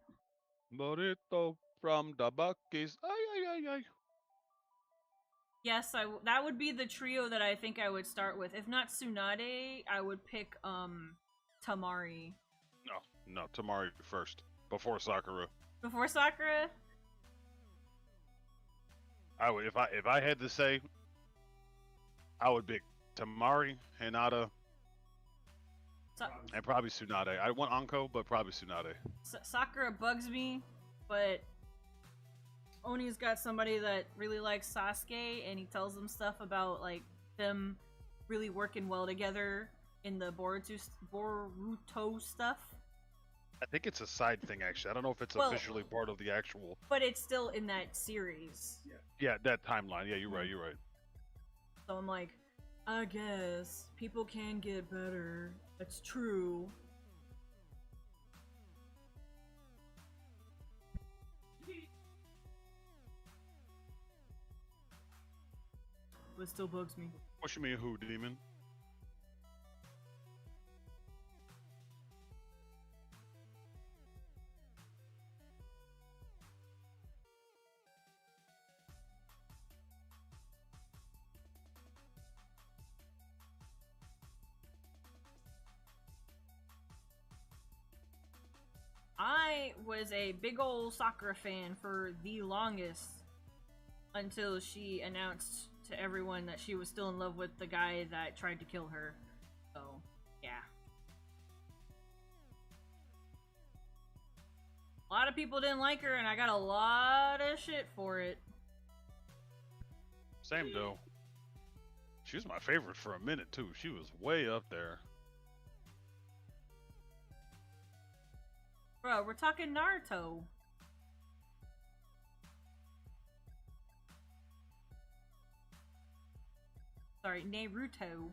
Burrito from the Bucky's. Ay. Yes, that would be the trio that I think I would start with. If not Tsunade, I would pick Tamari. No, Tamari first before Sakura. Before Sakura? I would if I had to say, I would pick Tamari, Hinata, and probably Tsunade. I want Anko, but probably Tsunade. Sakura bugs me, but Oni's got somebody that really likes Sasuke, and he tells them stuff about like them really working well together in the Boruto stuff. I think it's a side thing, actually. I don't know if it's officially part of the actual. But it's still in that series. Yeah, that timeline. Yeah, you're right. So I'm like, I guess people can get better. That's true. But it still bugs me. What you mean, who, demon? I was a big ol' Sakura fan for the longest until she announced to everyone that she was still in love with the guy that tried to kill her. So, yeah. A lot of people didn't like her, and I got a lot of shit for it. Same though. She was my favorite for a minute too. She was way up there. Bro, we're talking Naruto. Sorry, Naruto.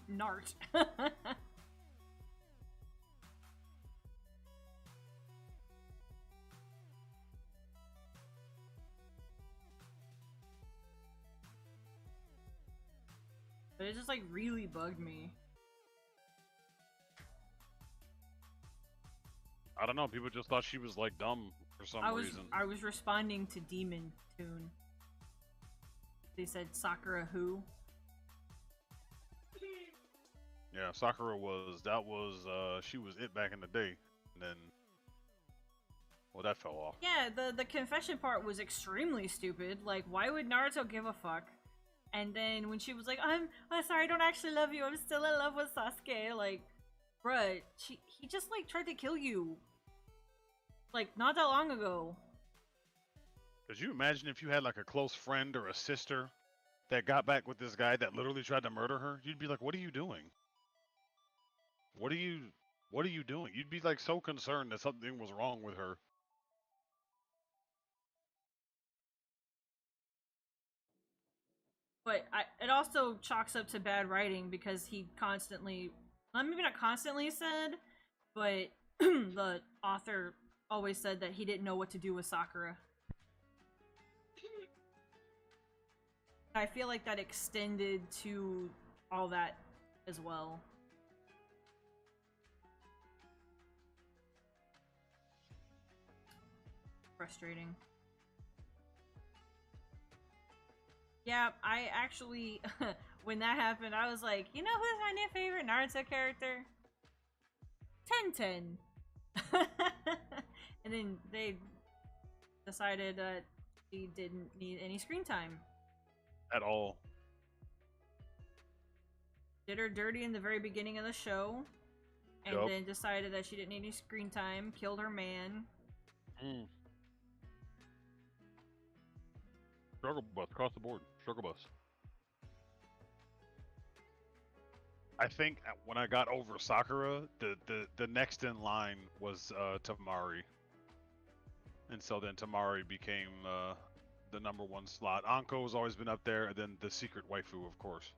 Nart. But it just like really bugged me. I don't know. People just thought she was like dumb for some reason. I was responding to Demon Tune. They said Sakura who? Yeah, Sakura she was it back in the day, and then, well, that fell off. Yeah, the confession part was extremely stupid. Like, why would Naruto give a fuck? And then when she was like, I'm sorry, I don't actually love you. I'm still in love with Sasuke. Like, bruh, he just like tried to kill you. Like, not that long ago. Could you imagine if you had like a close friend or a sister that got back with this guy that literally tried to murder her? You'd be like, what are you doing? What are you doing? You'd be like so concerned that something was wrong with her. But it also chalks up to bad writing because he constantly, well, maybe not constantly said, but the author always said that he didn't know what to do with Sakura. I feel like that extended to all that as well. Frustrating. Yeah, I actually, when that happened, I was like, you know who's my new favorite Naruto character? Tenten. And then they decided that he didn't need any screen time. At all. Did her dirty in the very beginning of the show. And Yup. then decided that she didn't need any screen time. Killed her man. Struggle bus across the board. Struggle bus. I think when I got over Sakura, the next in line was Tamari, and so then Tamari became the #1 slot. Anko has always been up there, and then the secret waifu, of course.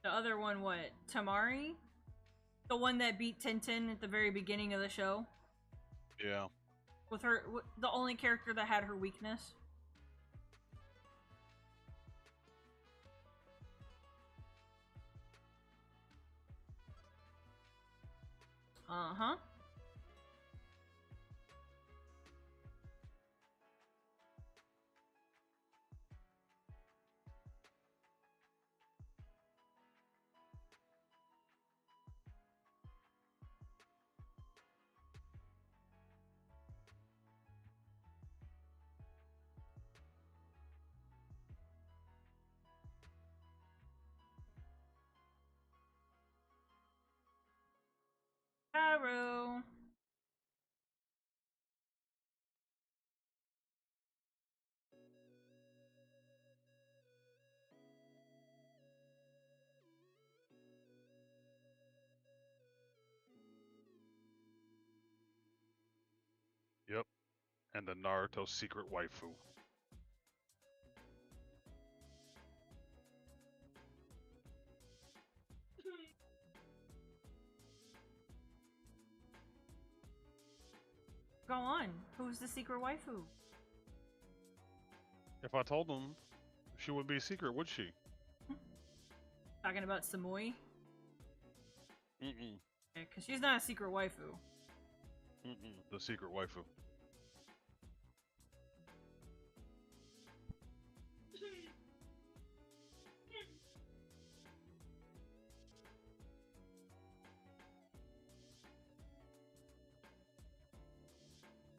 The other one, what? Tamari? The one that beat Tenten at the very beginning of the show? Yeah. With her, the only character that had her weakness? Uh-huh. Arrow. Yep. And the Naruto secret waifu. Go on. Who's the secret waifu? If I told them, she wouldn't be a secret, would she? Talking about Samui? Mm-mm. Yeah, because she's not a secret waifu. Mm-mm. The secret waifu.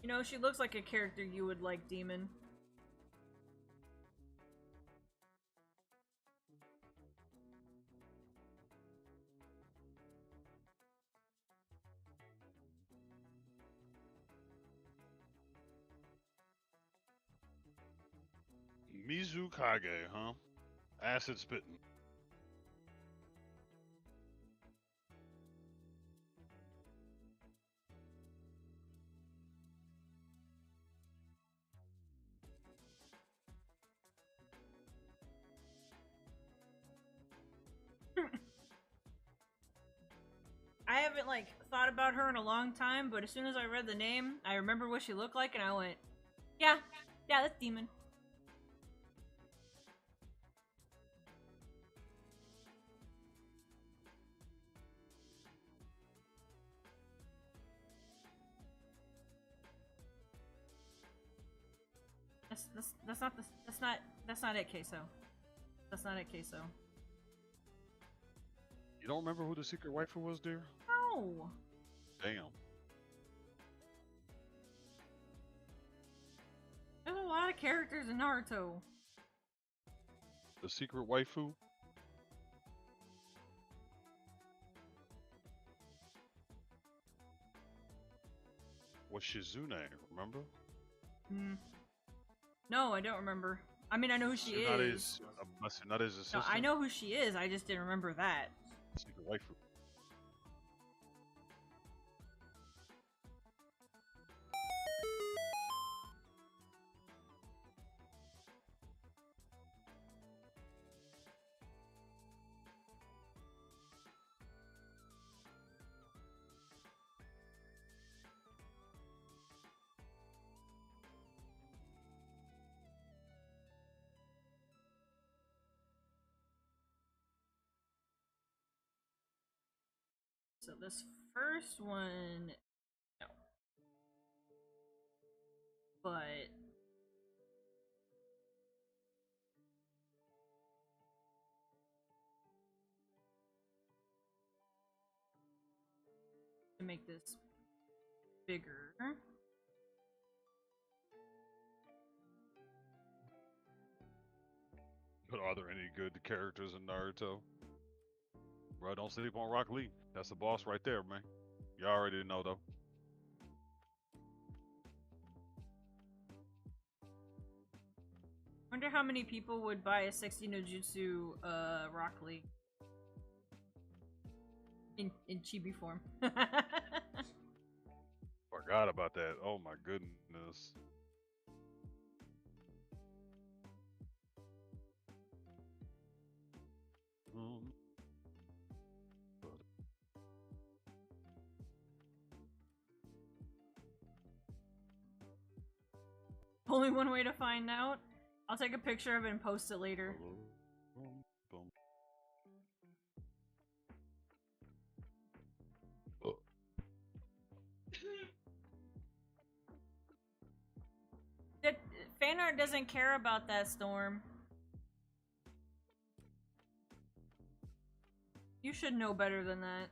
You know, she looks like a character you would like, Demon. Mizukage, huh? Acid spitting. I haven't, like, thought about her in a long time, but as soon as I read the name, I remember what she looked like, and I went, yeah, that's Demon. That's not it, Queso. That's not it, Queso. You don't remember who the secret waifu was, dear? No. Damn. There's a lot of characters in Naruto. The secret waifu? Was Shizune, remember? Hmm. No, I don't remember. I mean, I know who she is. Tsunade's assistant? No, I know who she is, I just didn't remember that. Secret waifu. So this first one, no. But to make this bigger. But are there any good characters in Naruto? Bro, don't sleep on Rock Lee. That's the boss right there, man. You already know, though. Wonder how many people would buy a 60 no Jutsu Rock Lee in chibi form. Forgot about that. Oh my goodness. Only one way to find out. I'll take a picture of it and post it later. Fan art doesn't care about that, Storm. You should know better than that.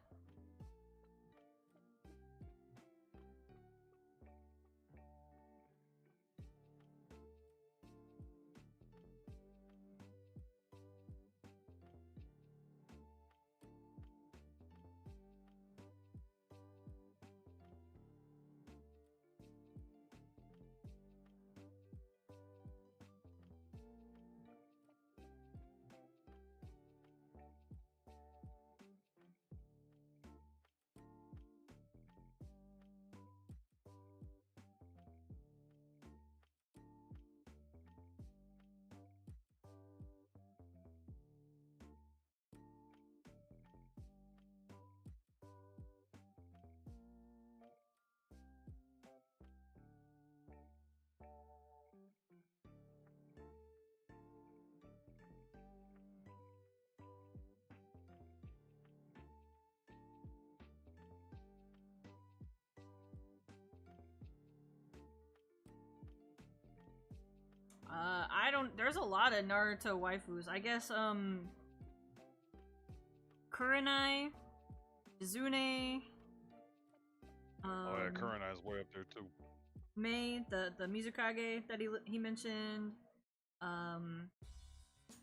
I don't. There's a lot of Naruto waifus. I guess, Kurenai, Izune. Oh yeah, Kurenai's way up there too. Mei, the Mizukage that he mentioned,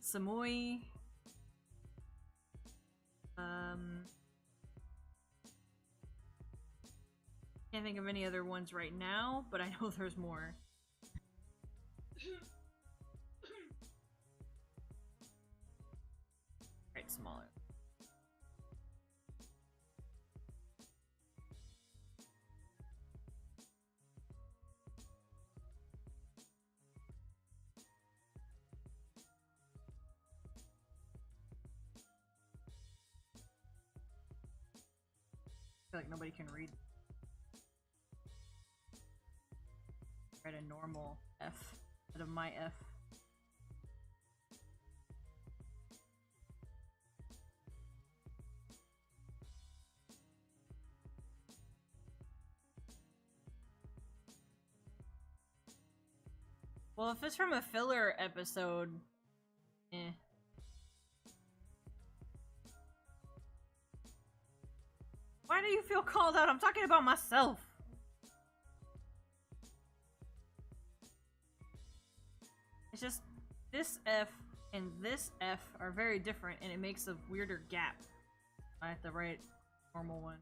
Samui, can't think of any other ones right now, but I know there's more. Right, smaller. I feel like nobody can read. Write a normal F instead of my F. Well, if it's from a filler episode, eh. Why do you feel called out? I'm talking about myself. It's just this F and this F are very different, and it makes a weirder gap. I have to write normal one.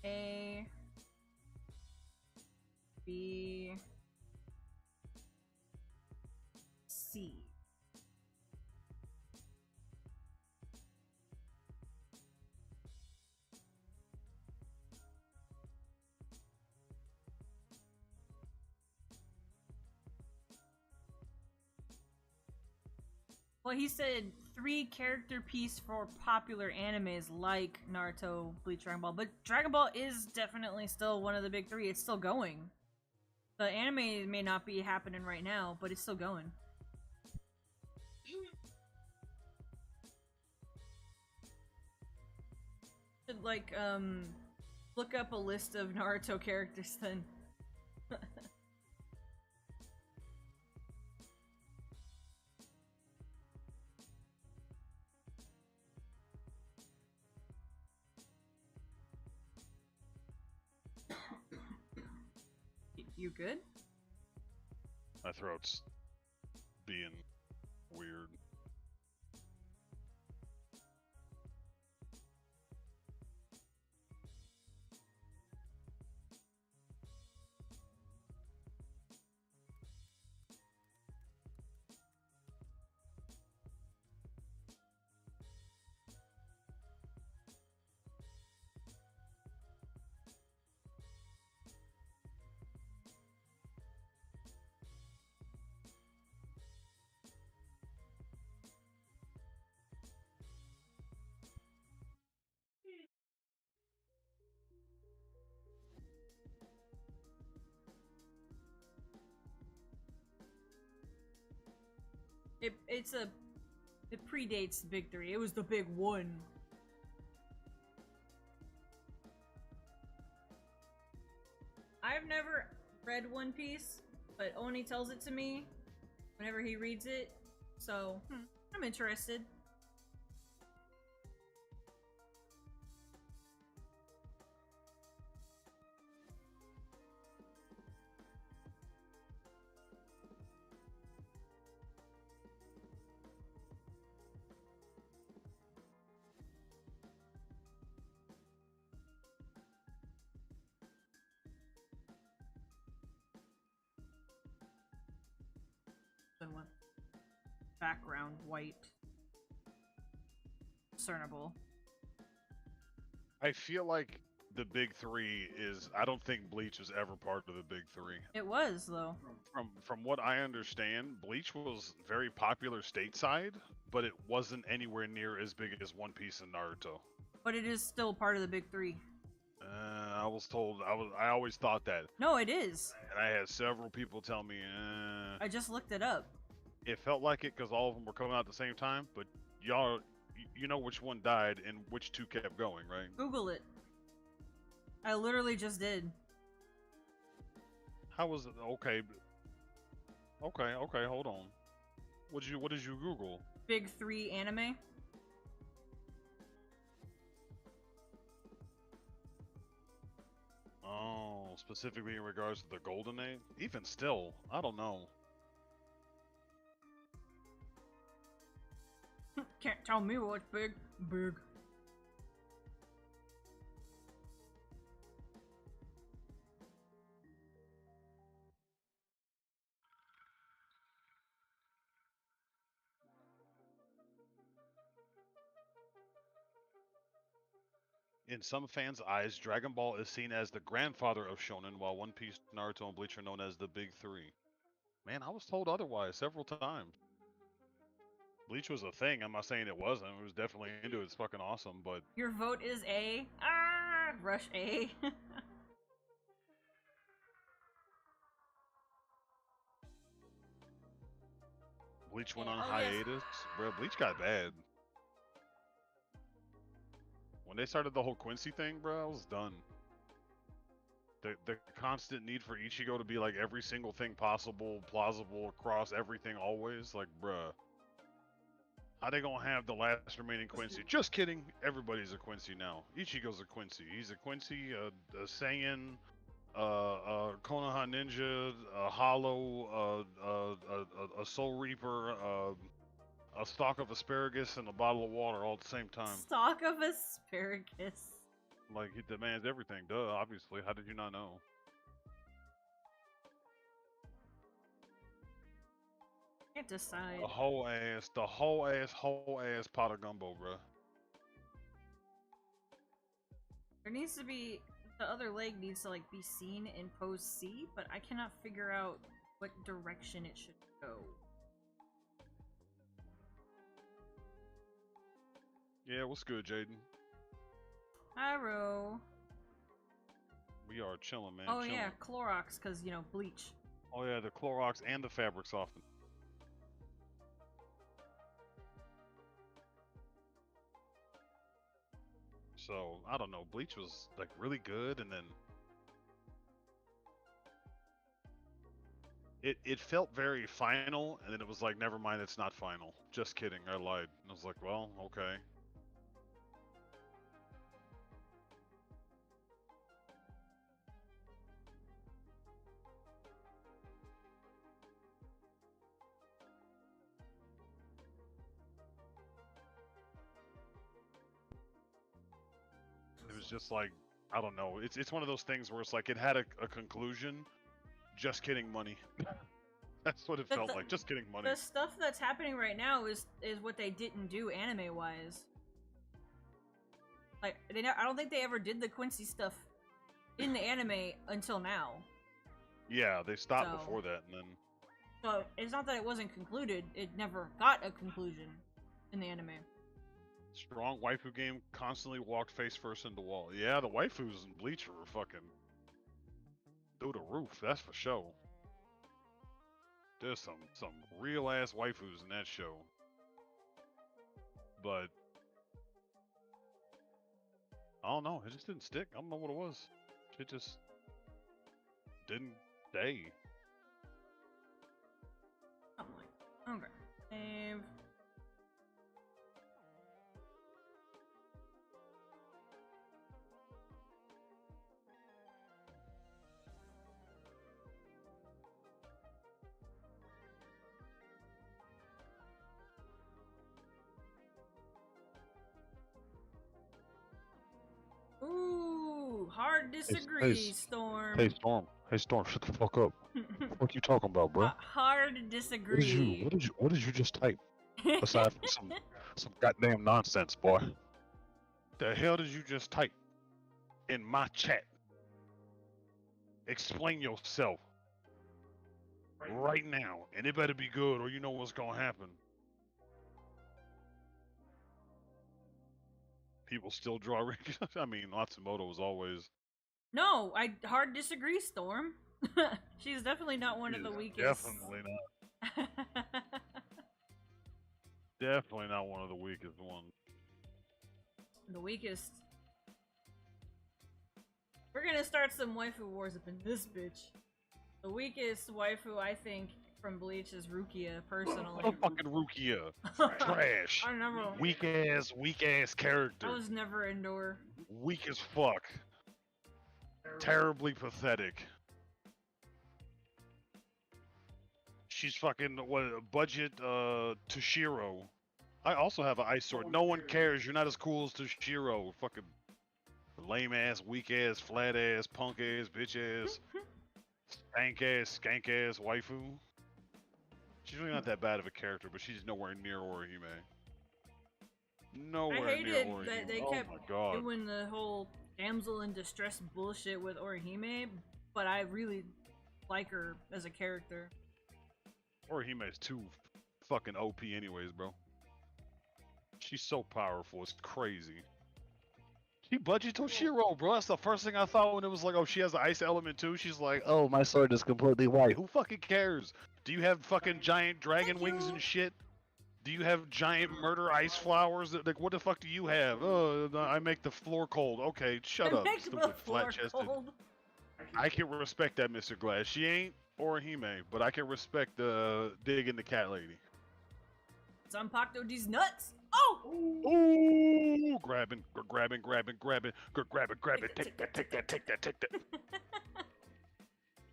A, B, C. Well, he said 3 character piece for popular animes like Naruto, Bleach, Dragon Ball, but Dragon Ball is definitely still one of the big 3. It's still going. The anime may not be happening right now, but it's still going. Should, like, look up a list of Naruto characters then. You good? My throat's being weird. It predates the big 3. It was the big 1. I've never read One Piece, but Oni tells it to me whenever he reads it, so I'm interested. Background white. Discernible. I feel like the big 3 is. I don't think Bleach was ever part of the big 3. It was, though. From what I understand, Bleach was very popular stateside, but it wasn't anywhere near as big as One Piece and Naruto. But it is still part of the big 3. I was told. I always thought that. No, it is. And I had several people tell me. I just looked it up. It felt like it because all of them were coming out at the same time, but y'all, you know which one died and which 2 kept going, right? Google it. I literally just did. How was it? Okay. Okay, hold on. What did you Google? Big 3 anime. Oh, specifically in regards to the Golden Age? Even still, I don't know. Can't tell me what's big. Big. In some fans' eyes, Dragon Ball is seen as the grandfather of Shonen, while One Piece, Naruto, and Bleach are known as the Big Three. Man, I was told otherwise several times. Bleach was a thing. I'm not saying it wasn't. It was definitely into it. It's fucking awesome, but Your vote is A. Ah, rush A. Bleach went on Oh, yes. hiatus. Bro, Bleach got bad. When they started the whole Quincy thing, bro, I was done. The constant need for Ichigo to be like every single thing possible, plausible, across everything always, like, bruh. How they gonna have the last remaining Quincy? Just kidding. Everybody's a Quincy now. Ichigo's a Quincy. He's a Quincy, a Saiyan, Konoha Ninja, a Hollow, a Soul Reaper, a stalk of asparagus, and a bottle of water all at the same time. Stalk of asparagus. Like, he demands everything. Duh, obviously. How did you not know? Can't decide. The whole ass pot of gumbo, bruh. There needs to be the other leg needs to like be seen in pose C, but I cannot figure out what direction it should go. Yeah, what's good, Jaden? Arrow. We are chilling, man. Oh chilling. yeah, Clorox, cause you know bleach. Oh yeah, the Clorox and the fabric softener. So I don't know. Bleach was like really good, and then it felt very final, and then it was like, never mind, it's not final. Just kidding, I lied. And I was like, well, okay. It was just like, I don't know. It's one of those things where it's like it had a conclusion. Just kidding, money. That's what it But felt like. Just kidding, money. The stuff that's happening right now is what they didn't do anime wise. Like I don't think they ever did the Quincy stuff in the anime until now. Yeah, they stopped So- before that, and then So it's not that it wasn't concluded; it never got a conclusion in the anime. strong waifu game constantly walked face first into wall. Yeah, the waifus in Bleach were fucking through the roof. That's for sure. There's some real ass waifus in that show, but I don't know. It just didn't stick. I don't know what it was. It just didn't stay. Something like okay. Save. Ooh, hard disagree, Storm. Hey, Storm. Hey, Storm, shut the fuck up. What you talking about, bro? Hard disagree. What did you just type? Aside from some goddamn nonsense, boy. The hell did you just type in my chat? Explain yourself right now, and it better be good, or you know what's gonna happen. People still draw. I mean, Matsumoto was always. No, I hard disagree, Storm. She's definitely not one of the weakest. Definitely not. Definitely not one of the weakest ones. The weakest. We're gonna start some waifu wars up in this bitch. The weakest waifu I think from Bleach is Rukia, personally. Oh, fucking Rukia. Trash. I never. Weak ass character. I was never Endor. Weak as fuck. Terribly pathetic. She's fucking what budget Toshiro. I also have an ice sword. No one cares. You're not as cool as Toshiro. Fucking lame ass, weak ass, flat ass, punk ass, bitch ass, skank ass waifu. She's really not that bad of a character, but she's nowhere near Orihime. Nowhere I near hated Orihime. that they Oh kept my god. doing the whole damsel in distress bullshit with Orihime, but I really like her as a character. Orihime is too fucking OP anyways, bro. She's so powerful, it's crazy. She budget Toshiro, bro. That's the first thing I thought when it was like, oh, she has the ice element too. She's like, oh, my sword is completely white. Who fucking cares? Do you have fucking giant dragon wings and shit? Do you have giant murder ice flowers? Like, what the fuck do you have? Oh, I make the floor cold. Okay, shut up, stupid flat-chested. I can respect that, Mr. Glass. She ain't Orihime, but I can respect the digging the cat lady. Zanpakuto these nuts. Oh! Ooh! Grabbing. Take that.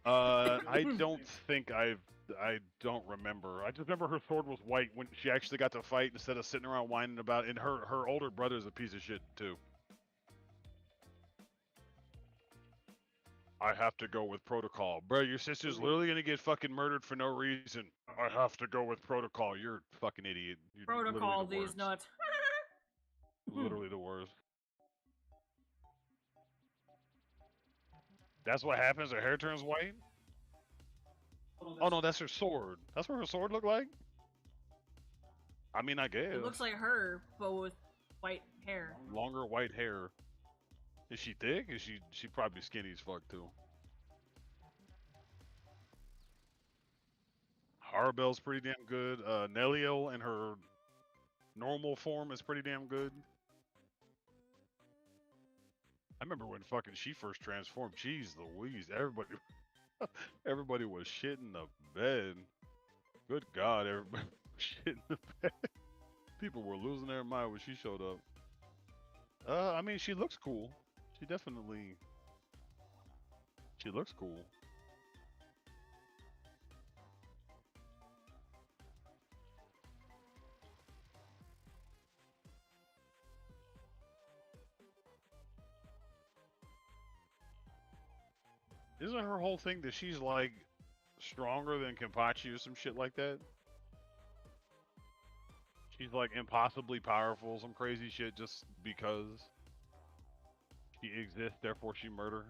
I don't think I don't remember. I just remember her sword was white when she actually got to fight instead of sitting around whining about it. And her older brother's a piece of shit too. I have to go with protocol. Bro, your sister's literally gonna get fucking murdered for no reason. I have to go with protocol. You're a fucking idiot. You're Protocol literally the these worst. nuts. Literally the worst. That's what happens. Her hair turns white? Oh no, that's her sword. That's what her sword looked like? I mean, I guess. It looks like her, but with white hair. Longer white hair. Is she thick? Is she probably skinny as fuck too? Harbell's pretty damn good. Nelio in her normal form is pretty damn good. I remember when fucking she first transformed. Jeez Louise, everybody was shitting the bed. Good God, everybody was shitting the bed. People were losing their mind when she showed up. I mean, she looks cool. She looks cool. Isn't her whole thing that she's like stronger than Kenpachi or some shit like that? She's like impossibly powerful, some crazy shit just because she exists, therefore she murder.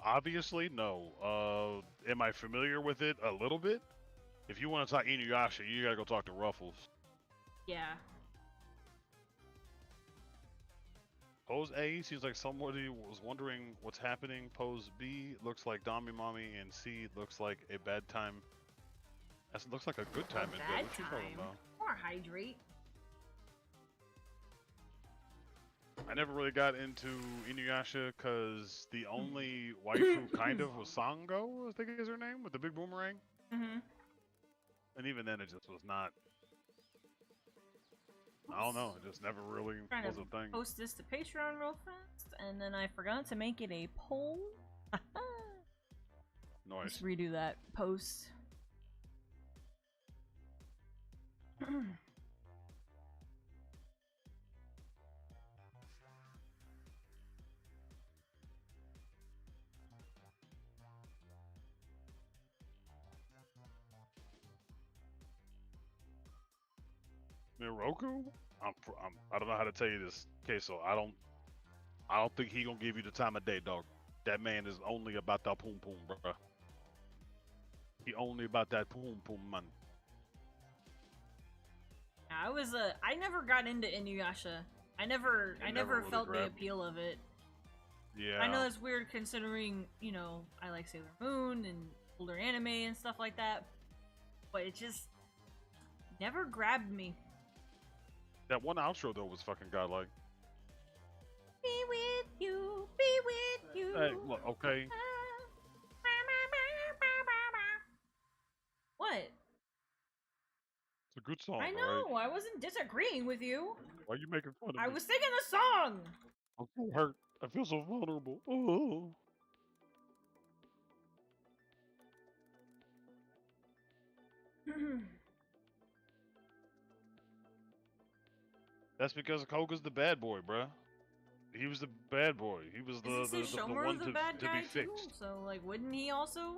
Obviously, no. Am I familiar with it? A little bit? If you want to talk Inuyasha, you gotta go talk to Ruffles. Yeah. Pose A seems like somebody was wondering what's happening. Pose B looks like Dami Mommy, and C looks like a bad time. That looks like a good time in bed. Bad What you talking time. about? Or hydrate. I never really got into Inuyasha because the only waifu kind of was Sango, I think is her name, with the big boomerang. Mm-hmm. And even then, it just was not. I don't know. It just never really was a thing. Post this to Patreon real fast, and then I forgot to make it a poll. Nice. Let's redo that post. Miroku? I don't know how to tell you this, Queso. I don't think he gonna give you the time of day, dog. That man is only about that poom poom, bruh. He only about that poom poom, man. I never got into Inuyasha. I never really felt the grabbed me. appeal of it. Yeah. I know it's weird considering, you know, I like Sailor Moon and older anime and stuff like that, but it just never grabbed me. That one outro though was fucking godlike. Be with you, be with you. Hey, look, okay. What? It's a good song, I know, I wasn't disagreeing with you. Why are you making fun of me? I was singing the song! I'm so hurt. I feel so vulnerable. Oh. That's because Koga's the bad boy, bruh. He was the bad boy. He was the one to be fixed. So, like, wouldn't he also,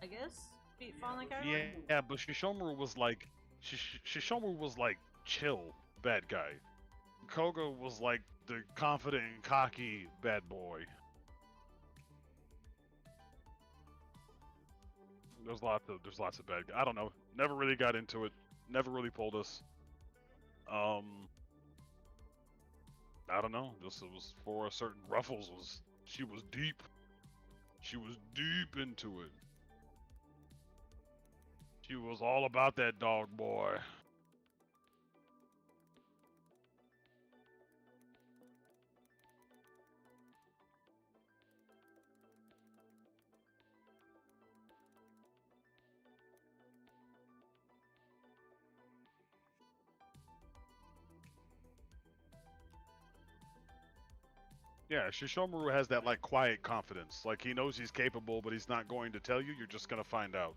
I guess, fall in that Yeah, category? yeah, but Shishomaru was like, Shishomaru was like chill bad guy. Koga was like the confident and cocky bad boy. There's lots of bad guys. I don't know. Never really got into it. Never really pulled us. I don't know. Just it was for a certain Ruffles was she was deep. She was deep into it. She was all about that dog boy. Yeah, Shishomaru has that like quiet confidence. Like he knows he's capable, but he's not going to tell you. You're just gonna find out.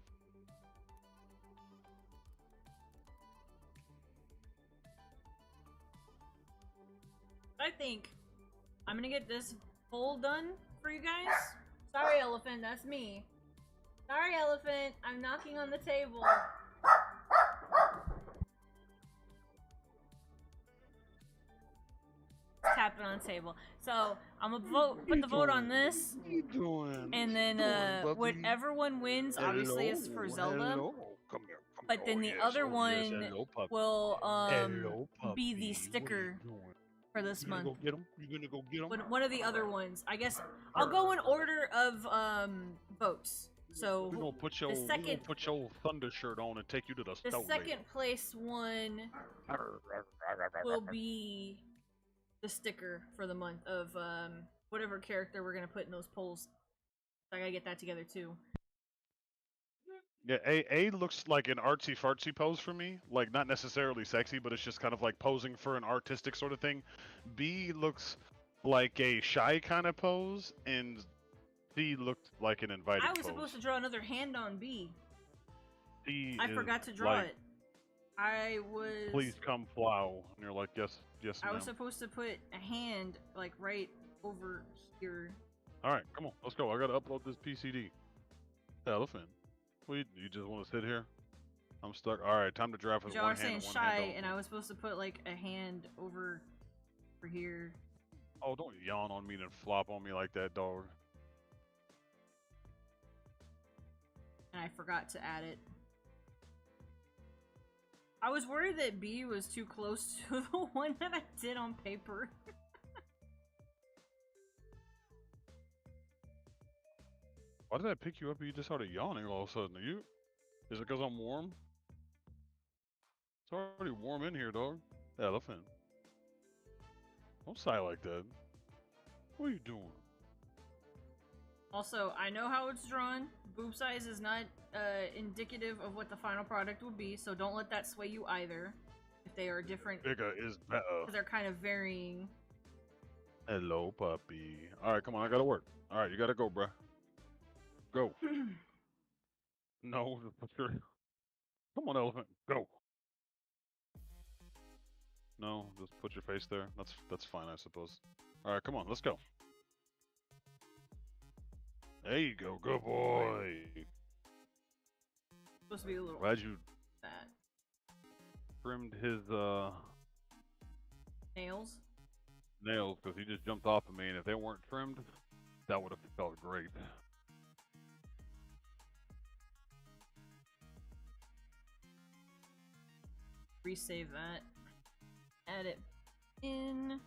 I think I'm gonna get this poll done for you guys. Sorry, Elephant, that's me. Sorry, Elephant, I'm knocking on the table. Tapping on the table. So I'm gonna put the vote on this, and then whatever one wins, obviously it's for Zelda. Come here. But then the other one will be the sticker for this month. You gonna go get him? One of the other ones. I guess I'll go in order of votes. So We're gonna put your thunder shirt on and take you to the the store. second place one will be the sticker for the month of whatever character we're gonna put in those polls. So I gotta get that together too. Yeah, A looks like an artsy fartsy pose for me. Like not necessarily sexy, but it's just kind of like posing for an artistic sort of thing. B looks like a shy kind of pose, and C looked like an inviting I was pose. supposed to draw another hand on B. C I is forgot to draw like, it. I was. Please come flow. And you're like, yes, yes, I ma'am. was supposed to put a hand like right over here. All right, come on, let's go. I gotta upload this PCD. Elephant. Wait, you just want to sit here? I'm stuck. All right, time to draft with Y'all one are hand saying and one shy, hand and I was supposed to put like a hand over here. Oh, don't yawn on me and flop on me like that, dog. And I forgot to add it. I was worried that B was too close to the one that I did on paper. Why did I pick you up and you just started yawning all of a sudden? Is it because I'm warm? It's already warm in here, dog. Elephant. Don't sigh like that. What are you doing? Also, I know how it's drawn. Boob size is not indicative of what the final product will be, so don't let that sway you either. If they are different, Bigger is better. because they're kind of varying. Hello, puppy. All right, come on, I gotta work. All right, you gotta go, bruh. Go. No, put your... Come on, elephant. Go. No, just put your face there. That's fine, I suppose. All right, come on, let's go. There you go, good boy. Supposed to be a little Glad you fat. trimmed his Nails. nails because he just jumped off of me, and if they weren't trimmed, that would have felt great. Resave that. Add it in.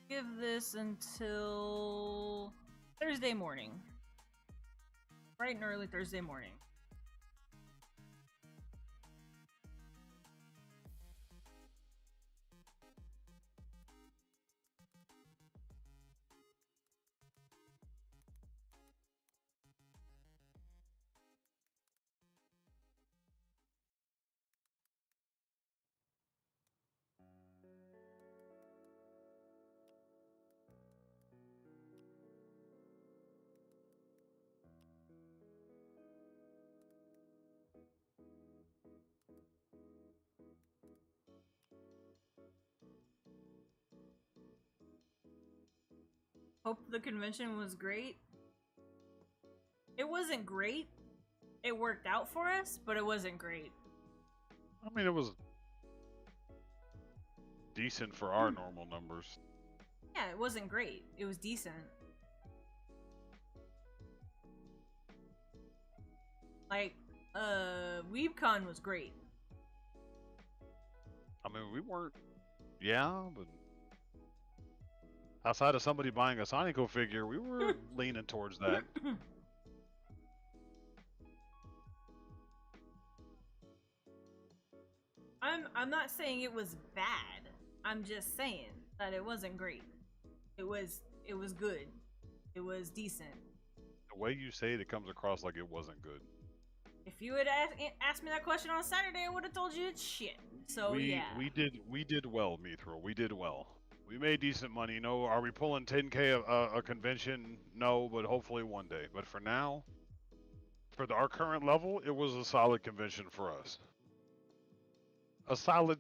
Give this until Thursday morning. Bright and early Thursday morning. Hope the convention was great. It wasn't great. It worked out for us, but it wasn't great. I mean, it was decent for our normal numbers. Yeah, it wasn't great. It was decent. Like, WeebCon was great. I mean, we weren't. Yeah, but outside of somebody buying a Sonico figure, we were leaning towards that. I'm not saying it was bad. I'm just saying that it wasn't great. It was good. It was decent. The way you say it, it comes across like it wasn't good. If you had asked me that question on Saturday, I would have told you it's shit. So yeah. We did well, Mithra. We did well. We made decent money. No, are we pulling 10K a convention? No, but hopefully one day. But for now, for our current level, it was a solid convention for us. A solid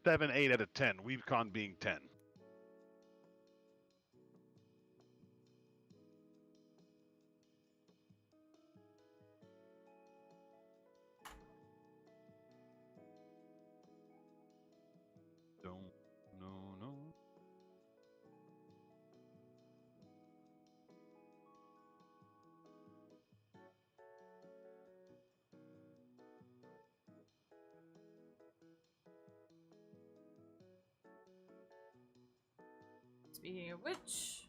7, 8 out of 10. WeebCon being 10. No. Speaking of which,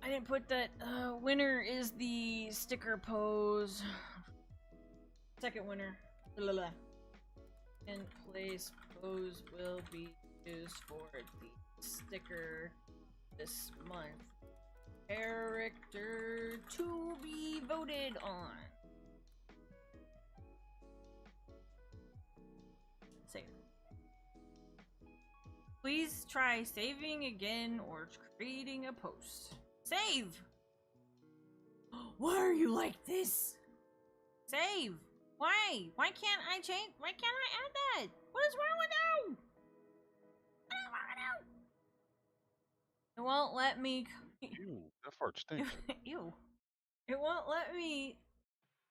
I didn't put that winner is the sticker pose. Second winner. In place pose will be used for the sticker this month. Character to be voted on. Save. Please try saving again or creating a post. Save! Why are you like this? Save! Why? Why can't I change? Why can't I add that? What is wrong with you? What is wrong with you? It won't let me. Ew, that fart stinks. Ew. It won't let me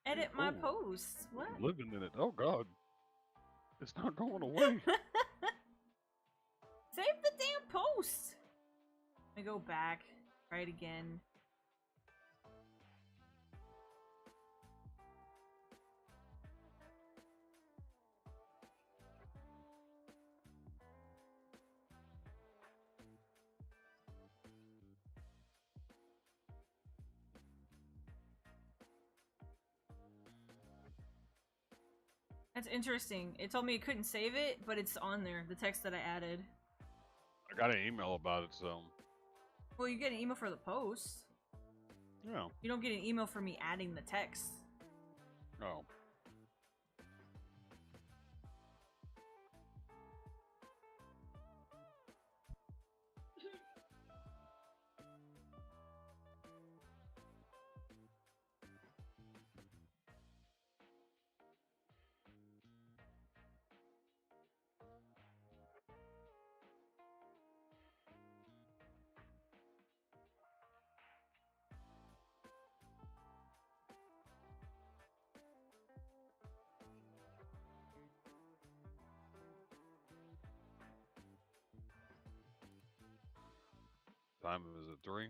edit my posts. What? I'm living in it. Oh god. It's not going away. Save the damn post. Let me go back. Try it again. That's interesting. It told me it couldn't save it, but it's on there, the text that I added. I got an email about it, so. Well, you get an email for the post. Yeah. You don't get an email from me adding the text. Oh. Time is it 3?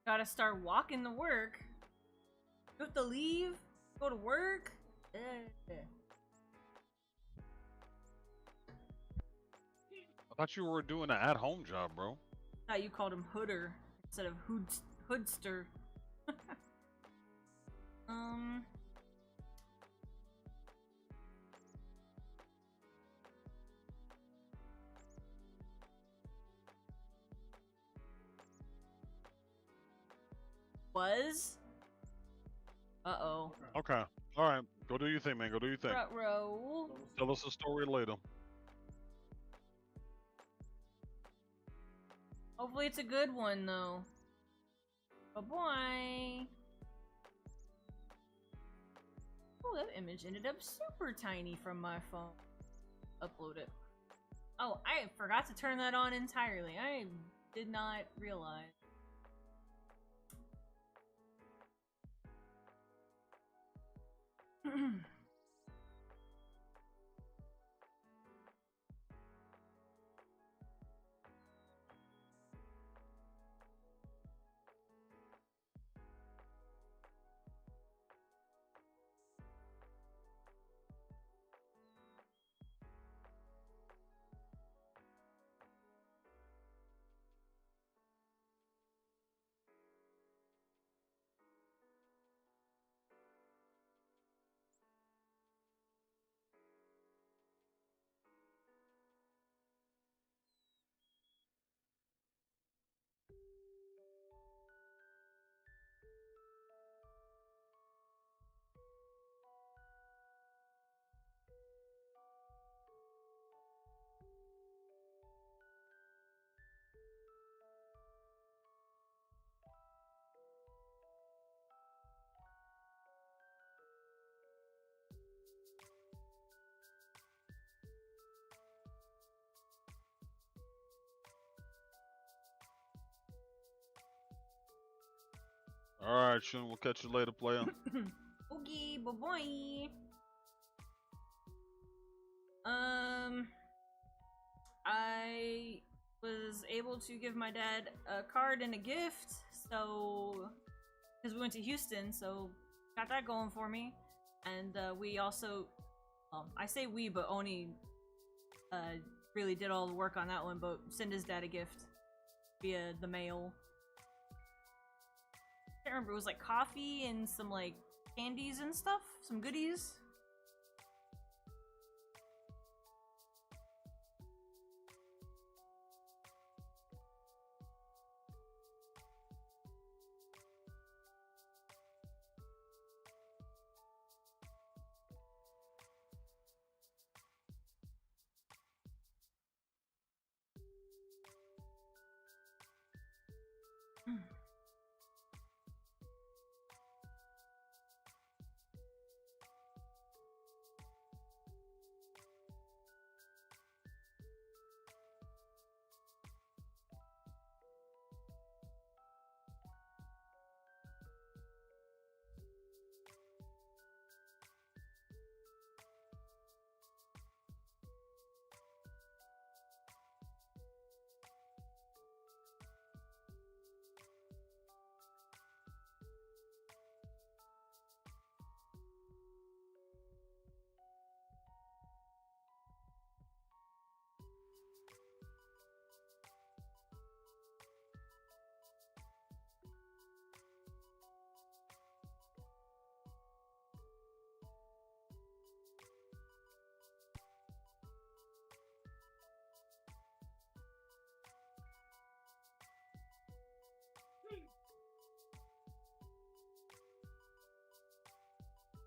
Gotta start walking to work. You have to leave, go to work. I thought you were doing an at-home job, bro. Thought you called him Hooder instead of Hoodster. um. Was? Uh-oh. Okay. All right. Go do your thing, man. Go do your thing. Front row. Tell us a story later. Hopefully it's a good one, though. Oh boy. Oh, that image ended up super tiny from my phone. Upload it. Oh, I forgot to turn that on entirely. I did not realize. All right, Shun. We'll catch you later, player. Okay, bye bye. I was able to give my dad a card and a gift, so because we went to Houston, so got that going for me. And we also, I say we, but Oni really did all the work on that one, but send his dad a gift via the mail. I can't remember, it was like coffee and some like candies and stuff, some goodies.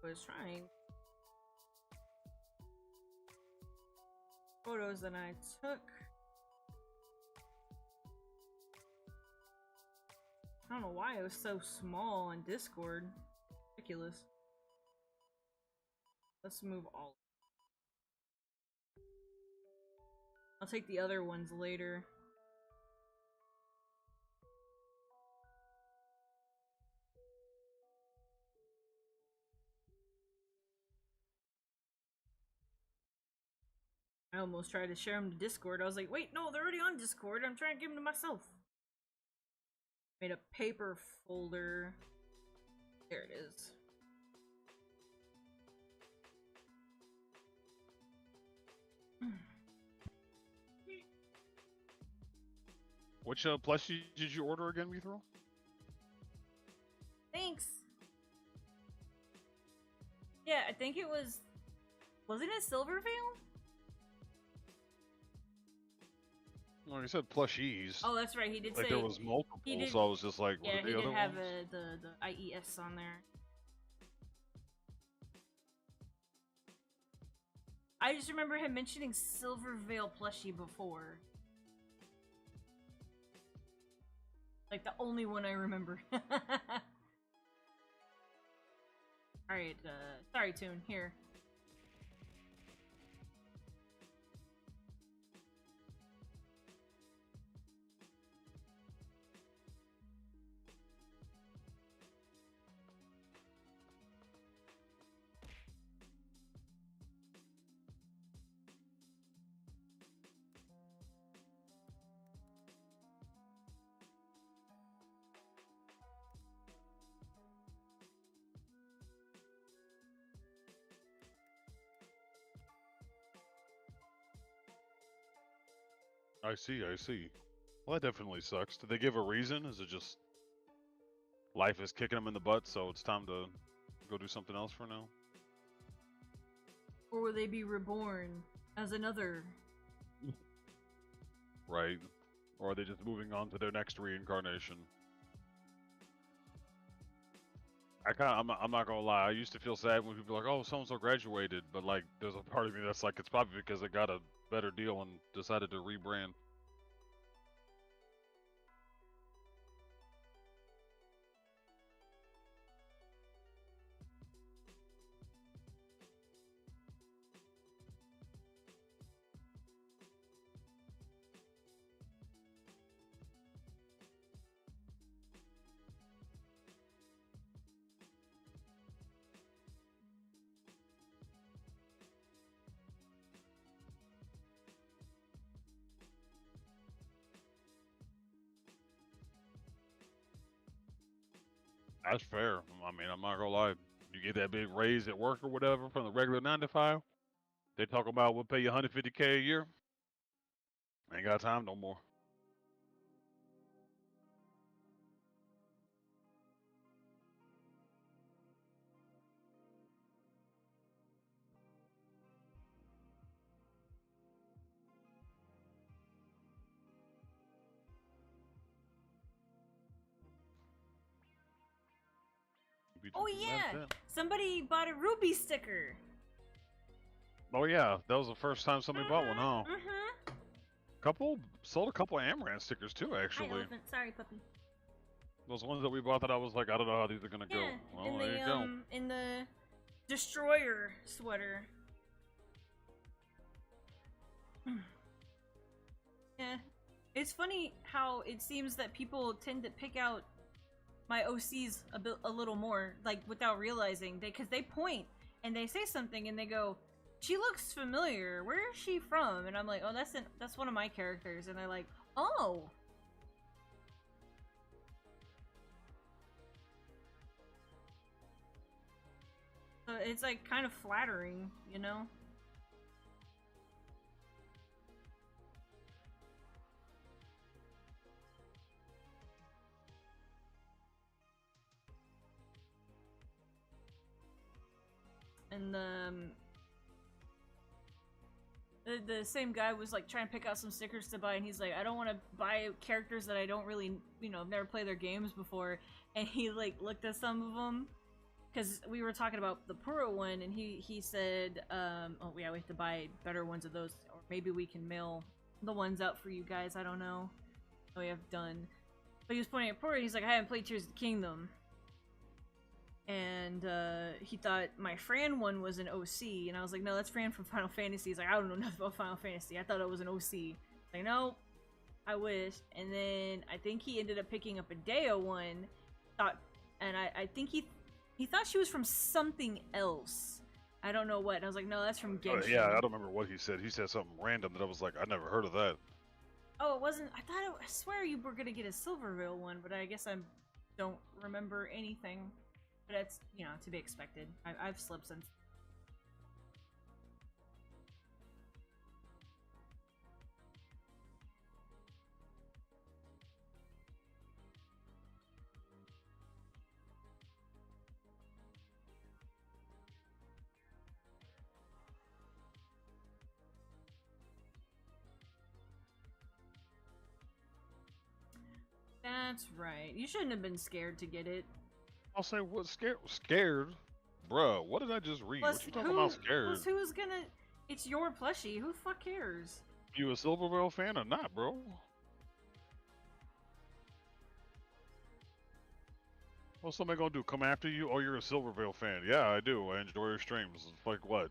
Was trying. Photos that I took. I don't know why it was so small on Discord. Ridiculous. Let's move all. I'll take the other ones later. I almost tried to share them to Discord. I was like, wait, no, they're already on Discord. I'm trying to give them to myself. Made a paper folder. There it is. Which plushie did you order again, Mithril? Thanks. Yeah, I think it was. Wasn't it Silvervale? Well, you said plushies. Oh, that's right. He did like say there was multiple, did, so I was just like, what yeah, are he the did other have ones? the IES on there. I just remember him mentioning Silvervale plushie before. Like the only one I remember. Alright, sorry, Toon, here. I see, I see. Well, that definitely sucks. Did they give a reason? Is it just life is kicking them in the butt, so it's time to go do something else for now? Or will they be reborn as another? Right. Or are they just moving on to their next reincarnation? I'm not gonna lie. I used to feel sad when people are like, "Oh, so and so graduated," but like, there's a part of me that's like, it's probably because they got a better deal and decided to rebrand. That's fair. I mean, I'm not gonna lie. You get that big raise at work or whatever from the regular 9 to 5. They talk about we'll pay you 150K a year. Ain't got time no more. Oh yeah, somebody bought a Ruby sticker. Oh yeah, that was the first time somebody bought one, huh? Sold a couple Amaranth stickers too, Hi, actually. elephant. Sorry, puppy. Those ones that we bought that I was like, I don't know how these are gonna go. Yeah, Well, there you go. in the Destroyer sweater. Yeah, it's funny how it seems that people tend to pick out my OCs a little more, like without realizing, because they point and they say something and they go, "She looks familiar. Where is she from?" And I'm like, "Oh, that's one of my characters." And they're like, "Oh." So it's like kind of flattering, you know? And the same guy was like trying to pick out some stickers to buy, and he's like, I don't want to buy characters that I don't really, never play their games before. And he like looked at some of them, because we were talking about the Puro one, and he said, oh yeah, we have to buy better ones of those, or maybe we can mail the ones out for you guys. I don't know. We have done. But he was pointing at Puro, and he's like, I haven't played Tears of the Kingdom. And he thought my Fran one was an OC, and I was like, no, that's Fran from Final Fantasy. He's like, I don't know nothing about Final Fantasy. I thought it was an OC. Like, no, I wish. And then I think he ended up picking up a Deo one. I think he thought she was from something else. I don't know what. And I was like, no, that's from Genshin. Yeah, I don't remember what he said. He said something random that I was like, I never heard of that. Oh, it wasn't. I swear you were gonna get a Silvervale one, but I guess I don't remember anything. But it's, to be expected. I've slept since. That's right. You shouldn't have been scared to get it. I'll say, what, scared? Bruh, what did I just read? Plus, what you talking about scared? Plus, who's gonna... It's your plushie. Who the fuck cares? You a Silvervale fan or not, bro? What's somebody gonna do? Come after you? Oh, you're a Silvervale fan. Yeah, I do. I enjoy your streams. Like what?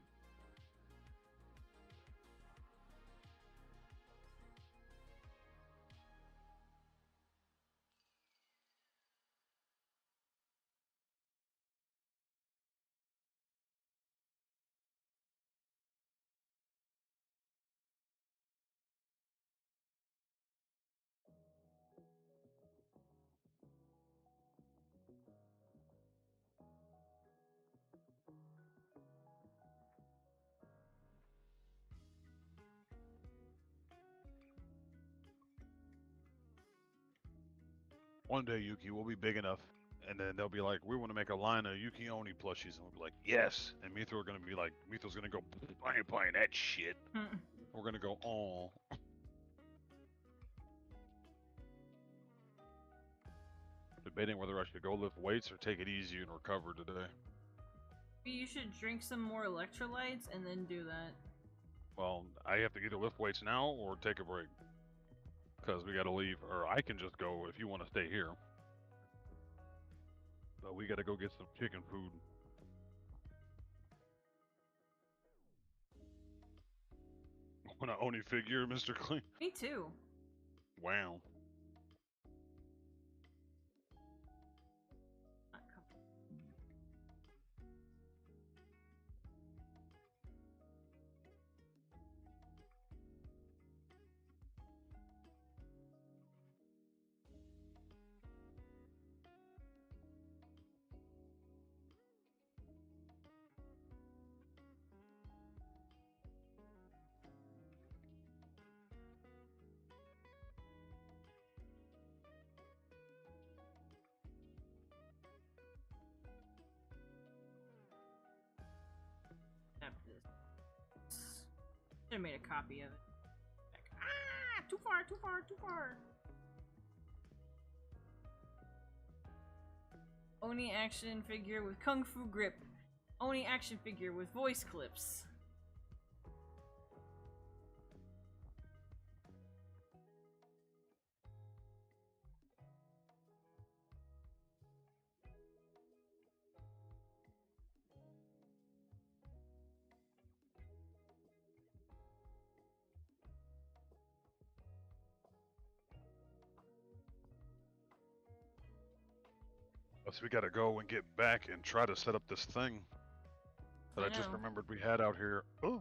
One day, Yuki, we'll be big enough, and then they'll be like, we want to make a line of Yuki Oni plushies, and we'll be like, yes. And Mithra are gonna be like, Mithra's gonna go, I ain't buying that shit. We're gonna go, oh. Debating whether I should go lift weights or take it easy and recover today. You should drink some more electrolytes and then do that. Well, I have to either lift weights now or take a break. Because we gotta leave, or I can just go if you want to stay here. But we gotta go get some chicken food. Want to Oni figure, Mr. Clean? Me too. Wow. Should have made a copy of it. Ah! Too far, too far, too far. Oni action figure with kung fu grip. Oni action figure with voice clips. So we gotta go and get back and try to set up this thing that I just know. remembered we had out here. Oh.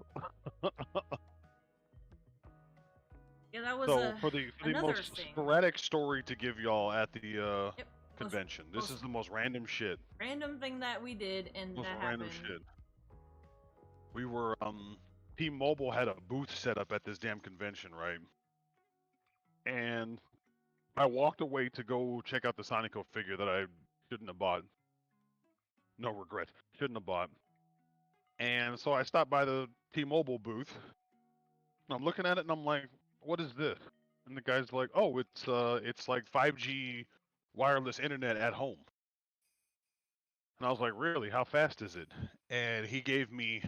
Yeah, that was So for the another most thing. sporadic story to give y'all at the Yep. convention, this most is the most random shit. random thing that we did, and Most that random happened. shit. We were T-Mobile had a booth set up at this damn convention, right? And I walked away to go check out the Sonico figure that I shouldn't have bought. No regrets. Shouldn't have bought. And so I stopped by the T-Mobile booth. I'm looking at it and I'm like, "What is this?" And the guy's like, "Oh, it's like 5G wireless internet at home." And I was like, "Really? How fast is it?" And he gave me,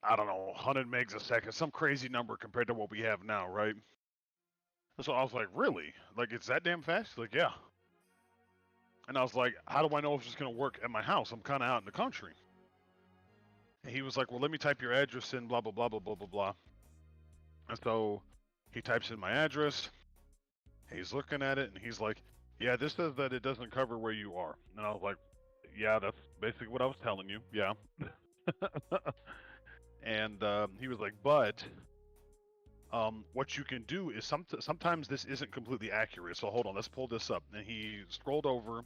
I don't know, 100 megs a second, some crazy number compared to what we have now, right? And so I was like, "Really? Like it's that damn fast?" He's like, "Yeah." And I was like, "How do I know if it's gonna work at my house? I'm kind of out in the country." And he was like, "Well, let me type your address in, blah blah blah blah blah blah blah." And so he types in my address. He's looking at it and he's like, "Yeah, this says that it doesn't cover where you are." And I was like, "Yeah, that's basically what I was telling you. Yeah." And he was like, "But what you can do is sometimes this isn't completely accurate. So hold on, let's pull this up." And he scrolled over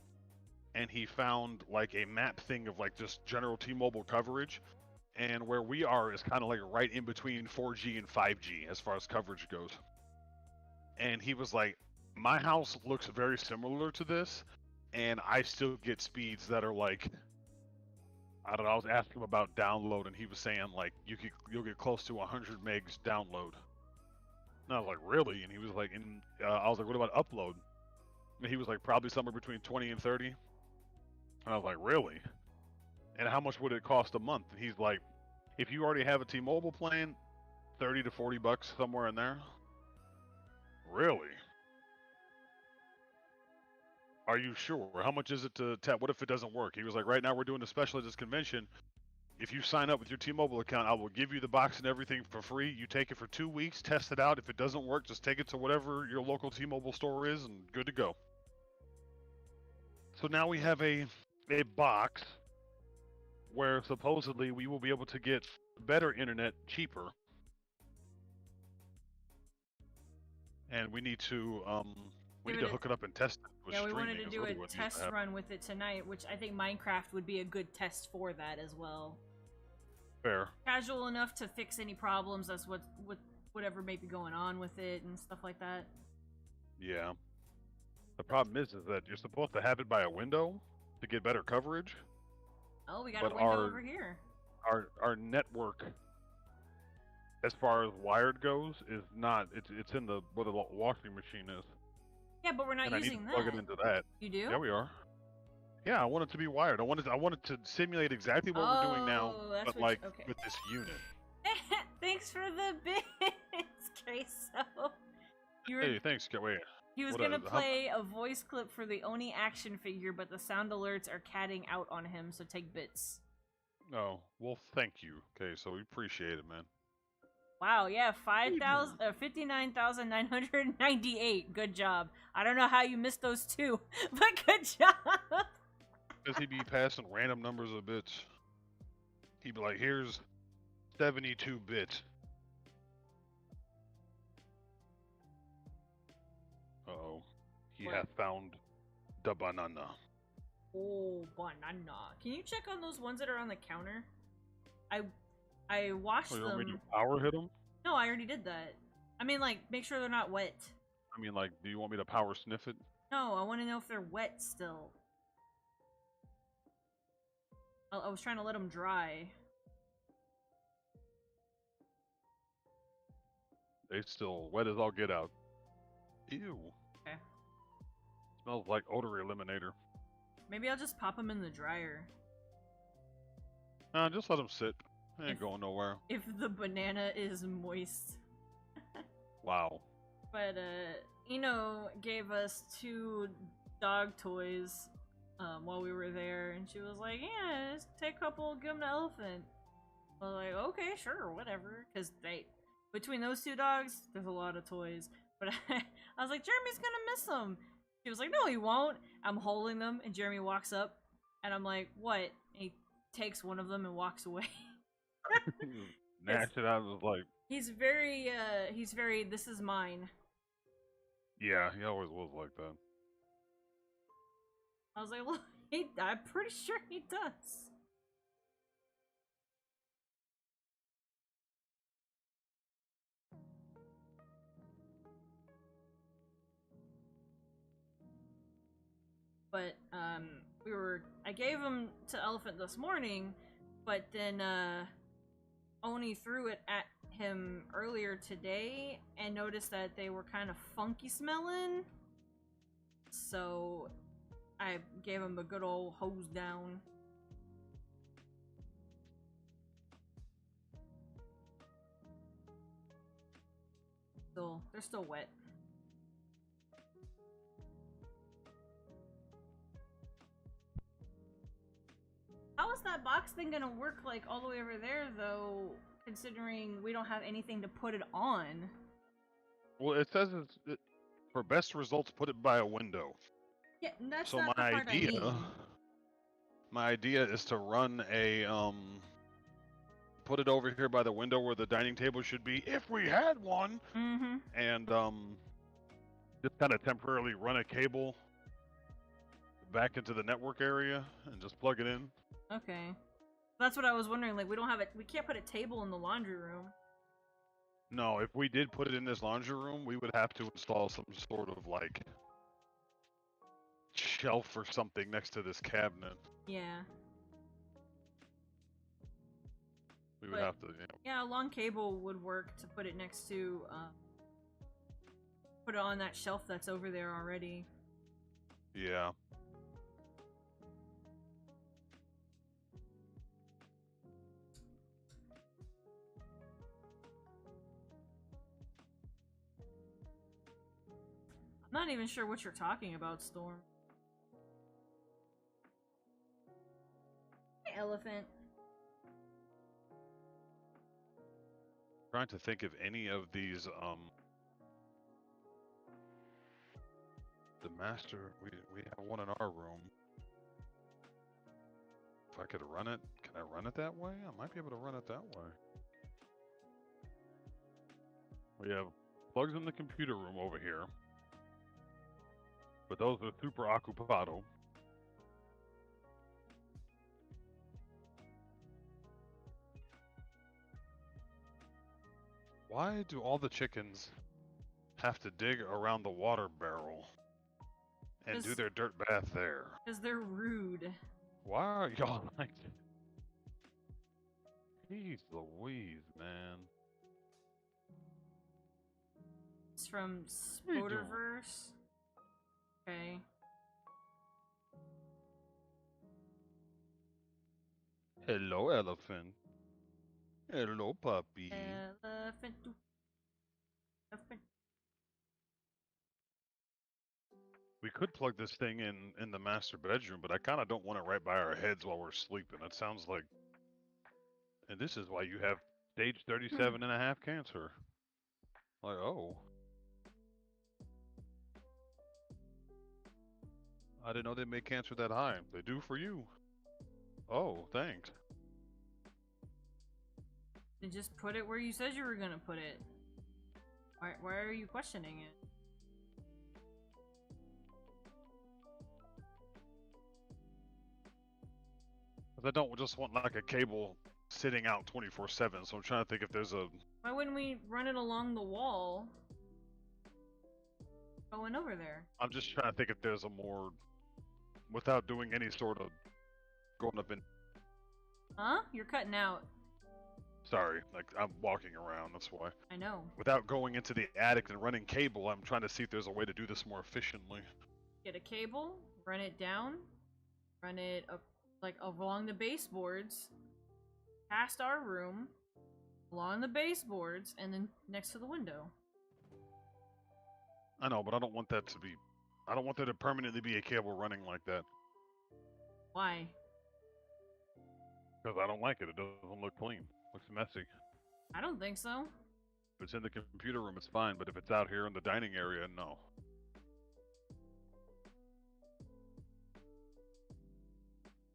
and he found like a map thing of like just general T-Mobile coverage. And where we are is kind of like right in between 4G and 5G as far as coverage goes. And he was like, "My house looks very similar to this, and I still get speeds that are like, I don't know." I was asking him about download, and he was saying like you'll get close to 100 megs download. And I was like, "Really?" And he was like, and I was like, "What about upload?" And he was like, "Probably somewhere between 20 and 30." And I was like, "Really? And how much would it cost a month?" And he's like, "If you already have a T-Mobile plan, 30 to 40 bucks, somewhere in there." Really? Are you sure? How much is it to tap? What if it doesn't work? He was like, "Right now we're doing a special at this convention. If you sign up with your T-Mobile account, I will give you the box and everything for free. You take it for 2 weeks, test it out. If it doesn't work, just take it to whatever your local T-Mobile store is, and good to go." So now we have a box where supposedly we will be able to get better internet cheaper, and we need to hook it up and test it with Yeah, we streaming. wanted to is do really a what needs to test happen. run with it tonight, which I think Minecraft would be a good test for that as well. Fair. Casual enough to fix any problems. That's whatever may be going on with it and stuff like that. Yeah. The problem is that you're supposed to have it by a window to get better coverage. Oh, we got But a window over here. Our network, as far as wired goes, is not. It's in the where the washing machine is. Yeah, but we're not And I need using to plug it that. into that. You do? Yeah, we are. Yeah, I want it to be wired. I wanted to simulate exactly what we're doing now, Oh, that's but what like okay. with this unit. Thanks for the bits, Queso. You were, Hey, thanks. Wait. he was what gonna how- play a voice clip for the Oni action figure, but the sound alerts are catting out on him, so take bits. Oh, well, thank you. Okay, so we appreciate it, man. Wow, yeah, 59,998. Good job. I don't know how you missed those two, but good job. Because he'd be passing random numbers of bits. He'd be like, "Here's 72 bits." Uh-oh. He What? hath found the banana. Oh, banana. Can you check on those ones that are on the counter? I washed Oh, you want me to them. power hit him? No, I already did that. I mean, like, make sure they're not wet. I mean, like, do you want me to power sniff it? No, I want to know if they're wet still. I was trying to let them dry. They still wet as all get out. Ew. Okay. Smells like odor eliminator. Maybe I'll just pop them in the dryer. Nah, just let them sit. They ain't If- going nowhere. If the banana is moist. Wow. But, Eno gave us 2 dog toys while we were there, and she was like, yeah, just take a couple, give them to Elephant. I was like, okay, sure, whatever. Because between those 2 dogs, there's a lot of toys. But I was like, Jeremy's gonna miss them. She was like, no, he won't. I'm holding them, and Jeremy walks up, and I'm like, what? And he takes one of them and walks away. Snatch it out of like. He's very, this is mine. Yeah, he always was like that. I was like, well, I'm pretty sure he does. But, I gave him to Elephant this morning, but then, Oni threw it at him earlier today and noticed that they were kind of funky smelling. So, I gave him a good old hose down. They're still wet. How is that box thing gonna work, like, all the way over there, though, considering we don't have anything to put it on? Well, it says for best results, put it by a window. Yeah, that's So not my the part idea, I mean. my idea is to run a put it over here by the window where the dining table should be, if we had one, Mm-hmm. and just kind of temporarily run a cable back into the network area and just plug it in. Okay. That's what I was wondering, like, we can't put a table in the laundry room. No, if we did put it in this laundry room, we would have to install some sort of like shelf or something next to this cabinet. Yeah. We would But- have to, Yeah, a long cable would work to put it next to, put it on that shelf that's over there already. yeah. I'm not even sure what you're talking about, Storm. Hey, Elephant. Trying to think of any of these the master, we have one in our room. If I could run it, can I run it that way? I might be able to run it that way. We have plugs in the computer room over here, but those are super occupado. Why do all the chickens have to dig around the water barrel and do 'Cause- their dirt bath there? Because they're rude. Why are y'all like... Jeez Louise, man. It's from What are you doing? Spoderverse. Okay. Hello, elephant. Hello, puppy. Elephant. Elephant. We could plug this thing in the master bedroom, but I kind of don't want it right by our heads while we're sleeping. It sounds like... And this is why you have stage 37 and a half cancer. Like, oh. I didn't know they made cancer that high. They do for you. Oh, thanks. And just put it where you said you were gonna put it. Why are you questioning it? I don't just want like a cable sitting out 24/7, so I'm trying to think if there's a... Why wouldn't we run it along the wall? Going over there. I'm just trying to think if there's a more... Without doing any sort of going up in... Huh? You're cutting out. Sorry, like I'm walking around. That's why. I know. Without going into the attic and running cable, I'm trying to see if there's a way to do this more efficiently. Get a cable, run it down, run it up like along the baseboards, past our room, along the baseboards, and then next to the window. I know, but I don't want that to be. I don't want there to permanently be a cable running like that. Why? Because I don't like it. It doesn't look clean. Looks messy. I don't think so. If it's in the computer room, it's fine. But if it's out here in the dining area, no.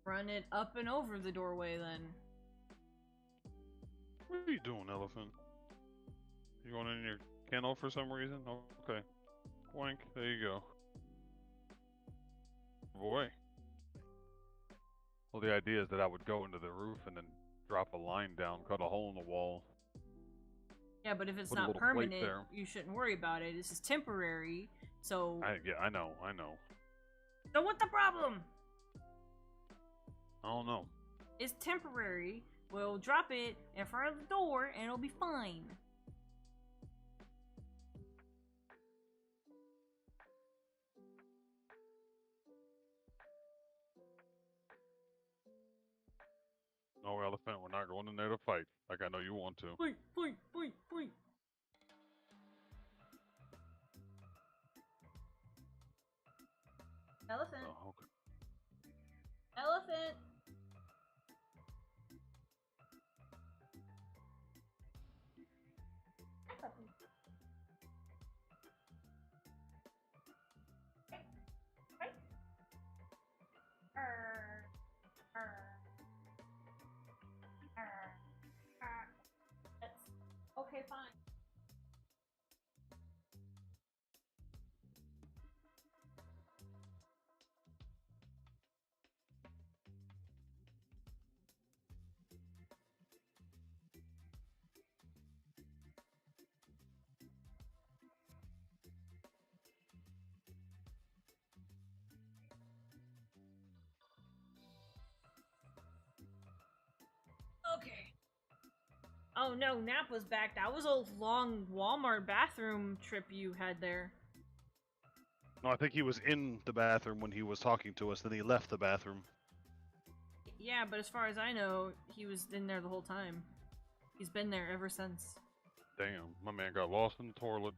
Run it up and over the doorway then. What are you doing, elephant? You going in your kennel for some reason? Oh, okay. Wank. There you go. Boy. Well, the idea is that I would go into the roof and then drop a line down, cut a hole in the wall. Yeah, but if it's Put a not little plate permanent, there. you shouldn't worry about it. This is temporary, so... Yeah, I know. So what's the problem? I don't know. It's temporary. We'll drop it in front of the door, and it'll be fine. No, elephant, we're not going in there to fight. Like I know you want to. Fight, fight, fight, fight. Elephant. Oh, okay. Elephant. Hi, puppy. Hey. Hey. Arr. Arr. Arr. Arr. That's okay, fine. Okay. Oh no, Napa's back. That was a long Walmart bathroom trip you had there. No, I think he was in the bathroom when he was talking to us. Then he left the bathroom. Yeah, but as far as I know, he was in there the whole time. He's been there ever since. Damn, my man got lost in the toilet.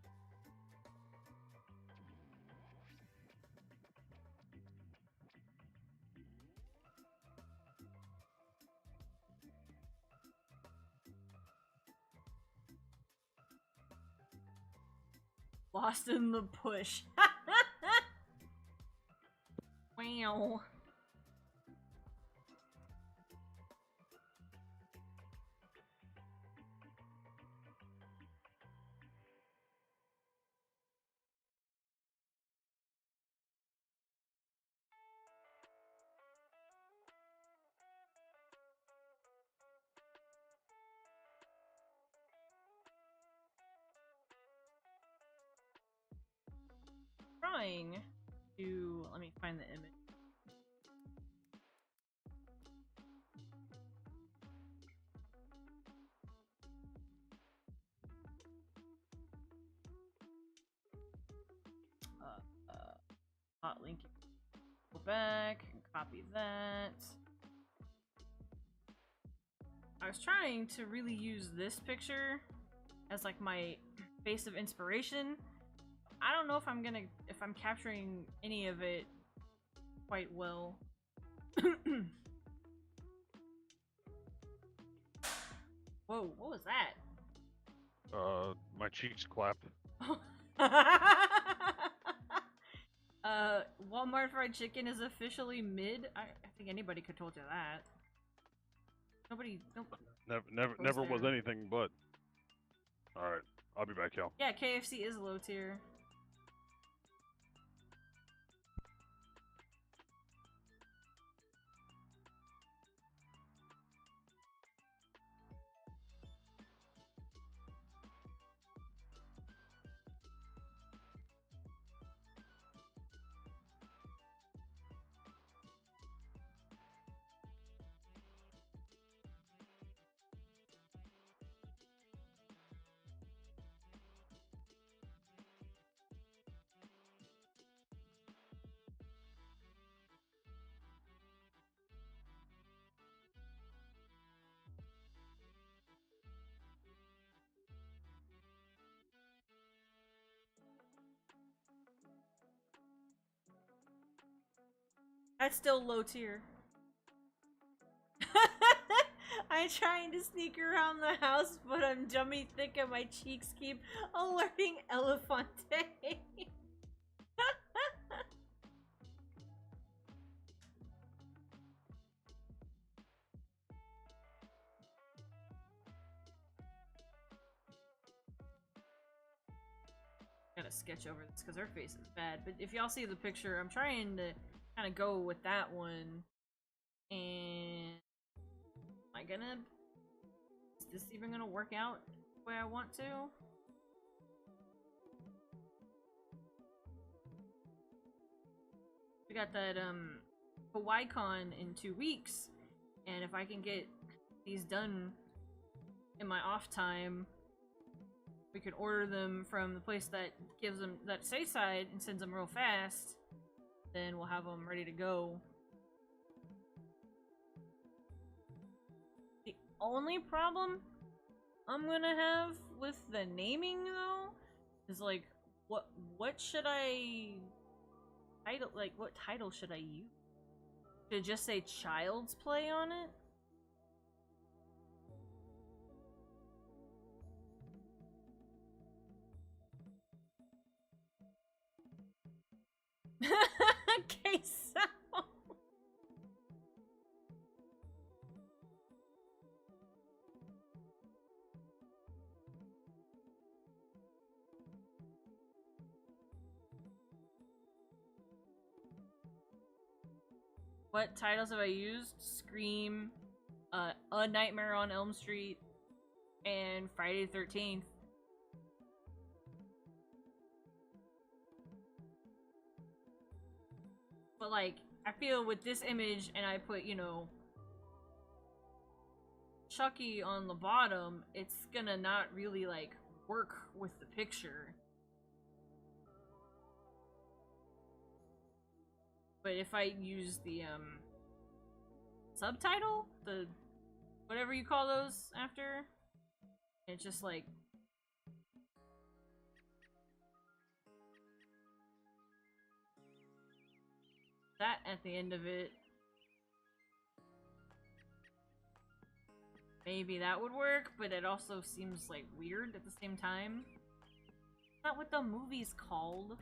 Lost in the push. Wow. Trying to let me find the image. Hot link. Go back and copy that. I was trying to really use this picture as like my base of inspiration. I don't know if I'm capturing any of it quite well. Whoa, what was that? My cheeks clapped. Walmart fried chicken is officially mid. I think anybody could told you that. Nobody. Never was there. anything but. All right, I'll be back, y'all. Yeah, KFC is low tier. That's still low tier. I'm trying to sneak around the house, but I'm dummy thick and my cheeks keep alerting Elefante. Gotta sketch over this because her face is bad. But if y'all see the picture, I'm trying to kind of go with that one. And am I gonna? Is this even gonna work out the way I want to? We got that HawaiiCon in 2 weeks, and if I can get these done in my off time, we can order them from the place that gives them that Sayside and sends them real fast. Then we'll have them ready to go. The only problem I'm gonna have with the naming though is like, what should I title? Like, what title should I use? Should it just say Child's Play on it? Queso. What titles have I used? Scream, A Nightmare on Elm Street, and Friday the 13th. But like, I feel with this image and I put, you know, Chucky on the bottom, it's gonna not really like work with the picture. But if I use the subtitle, the whatever you call those after, it's just like that at the end of it. Maybe that would work, but it also seems like weird at the same time. That's not what the movie's called.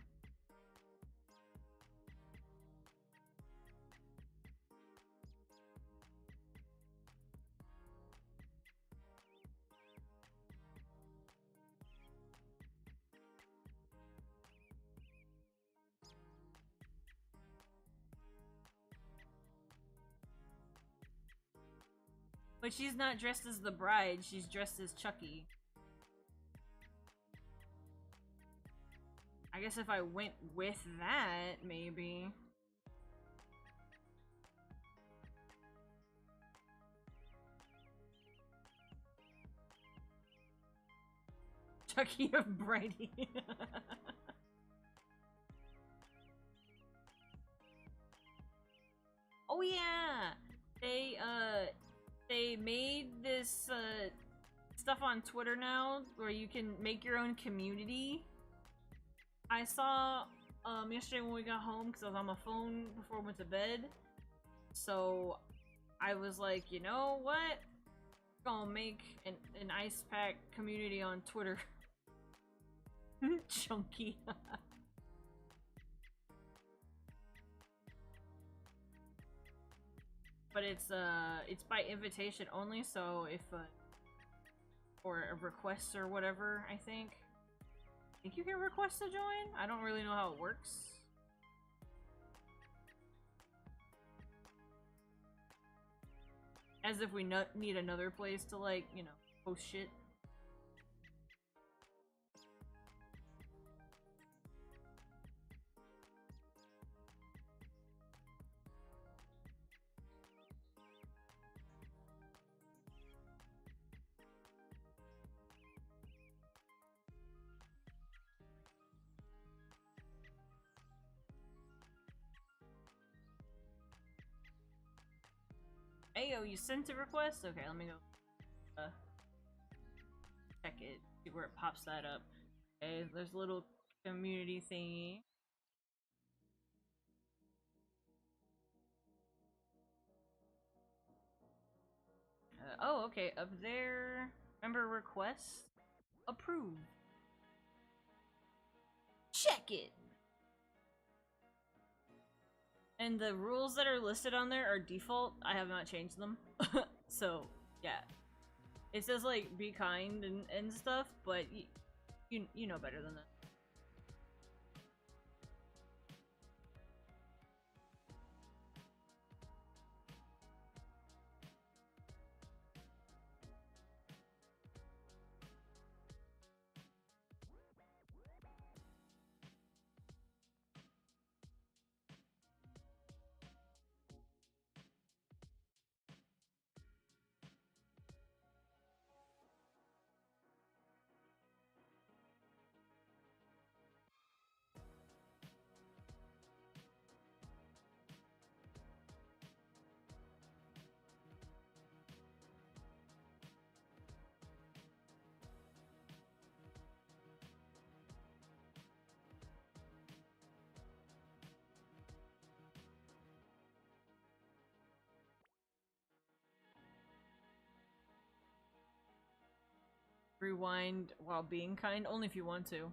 But she's not dressed as the bride, she's dressed as Chucky. I guess if I went with that, maybe. Chucky of Bridey. Oh yeah! They made this stuff on Twitter now where you can make your own community. I saw yesterday when we got home because I was on my phone before I went to bed. So I was like, you know what? I'm gonna make an ice pack community on Twitter. Chunky. But it's by invitation only, so if or a request or whatever, I think you can request to join. I don't really know how it works. As if we need another place to, like, you know, post shit. Ayo, you sent a request? Okay, let me go check it, see where it pops that up. Okay, there's a little community thingy. Oh, okay, up there. Member requests? Approved. Check it! And the rules that are listed on there are default. I have not changed them. So, yeah. It says, like, be kind and stuff, but you know better than that. Rewind while being kind, only if you want to.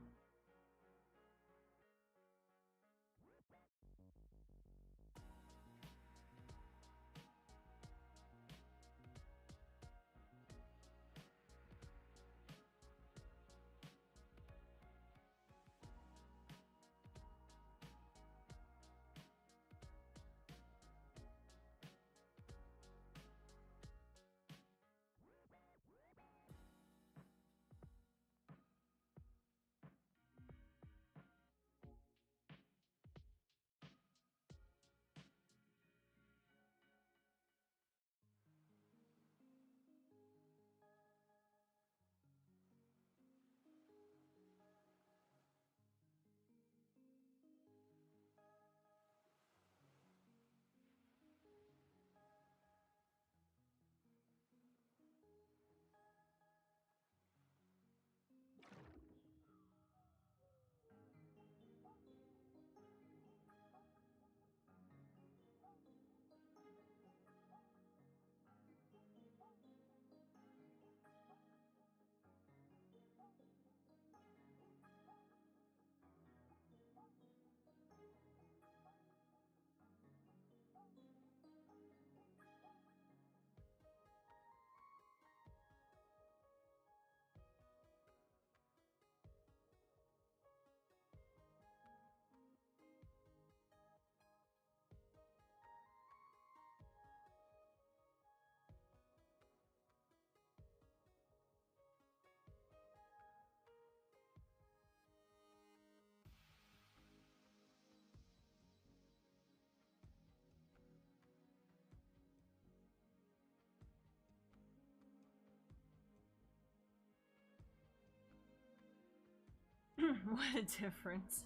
What a difference.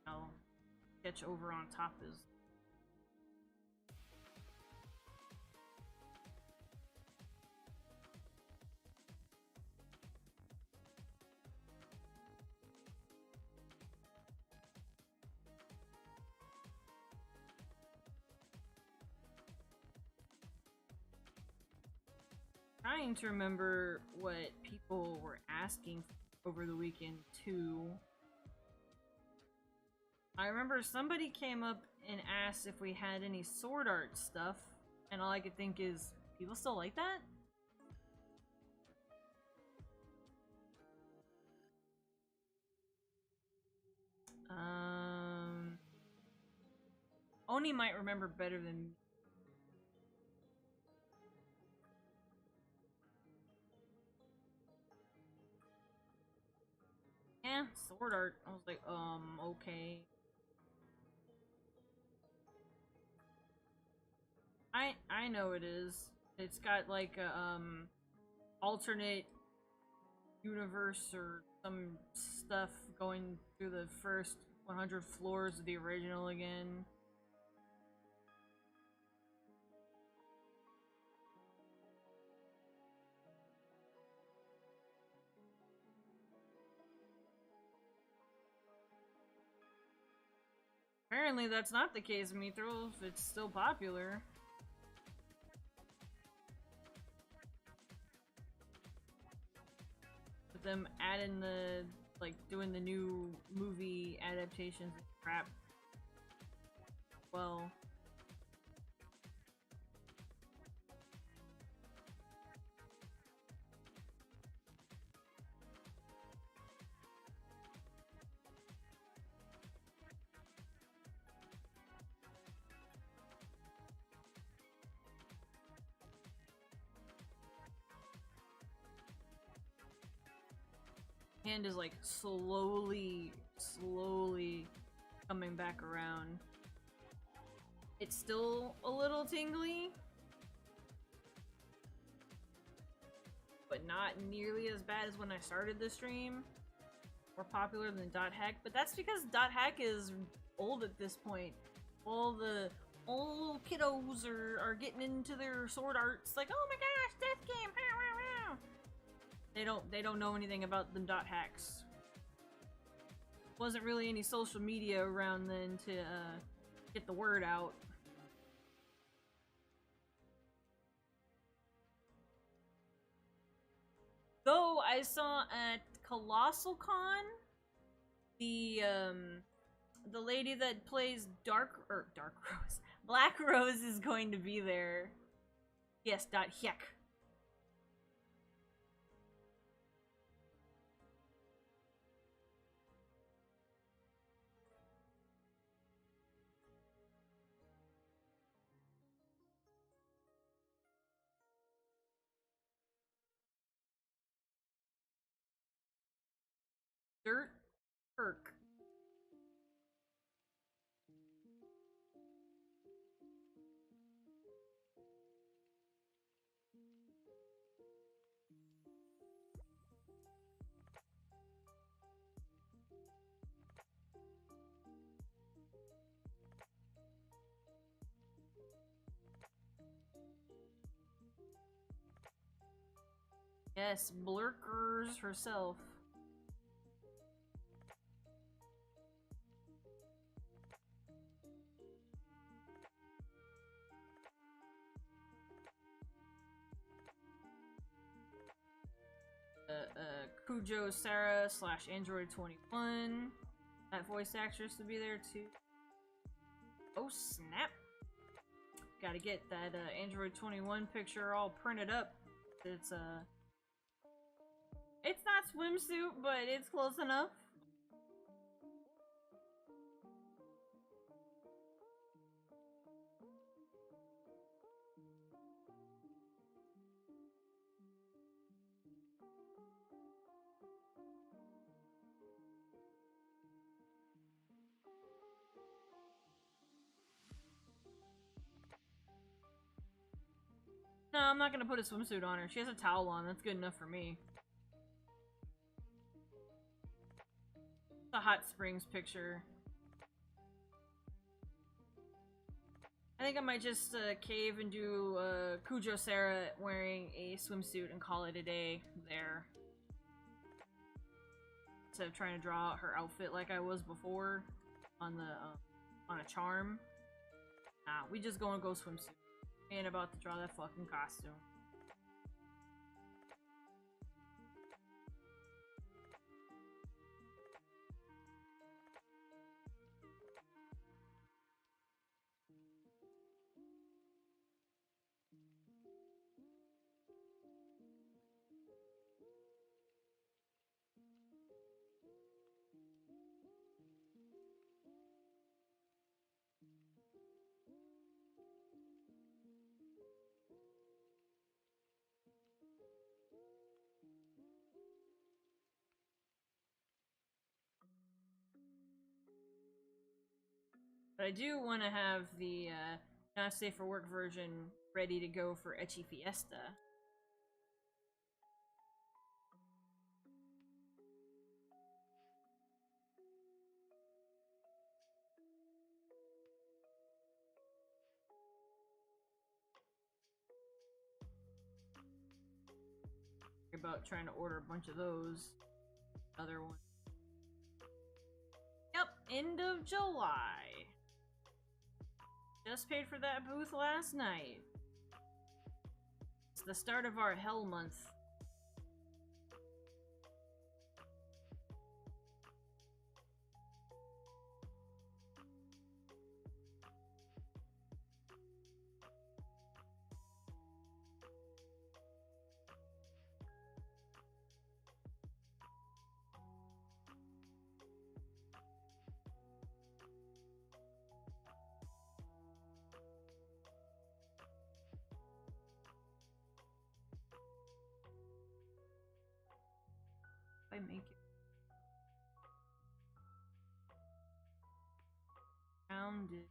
Oh, sketch over on top is... Trying to remember what people were asking over the weekend too. I remember somebody came up and asked if we had any sword art stuff, and all I could think is, people still like that? Oni might remember better than me. Yeah, sword art. I was like, okay. I know it is. It's got like a alternate universe or some stuff going through the first 100 floors of the original again. Apparently that's not the case in Mithril, if it's still popular. them adding the, like, doing the new movie adaptations and crap. Well. Hand is like slowly coming back around. It's still a little tingly, but not nearly as bad as when I started the stream. More popular than .hack, but that's because .hack is old at this point. All the old kiddos are getting into their sword arts, like, oh my gosh, death game! They don't know anything about them .hacks. Wasn't really any social media around then to get the word out. Though I saw at Colossal Con, the lady that plays Black Rose is going to be there. Yes, .hack. Dirt Perk. Yes, Blurkers herself. Kujo Sarah / Android 21. That voice actress to be there too. Oh snap! Gotta get that Android 21 picture all printed up. It's not swimsuit, but it's close enough. No, I'm not gonna put a swimsuit on her. She has a towel on. That's good enough for me. It's a hot springs picture. I think I might just cave and do Kujo Sarah wearing a swimsuit and call it a day there. Instead of trying to draw out her outfit like I was before on the on a charm. Nah, we just gonna go swimsuit. Ain't about to draw that fucking costume. But I do want to have the not safe for work version ready to go for Ecchi Fiesta. About trying to order a bunch of those. Other one. Yep, end of July. Just paid for that booth last night. It's the start of our hell month. I make it rounded.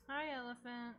Hi, elephant.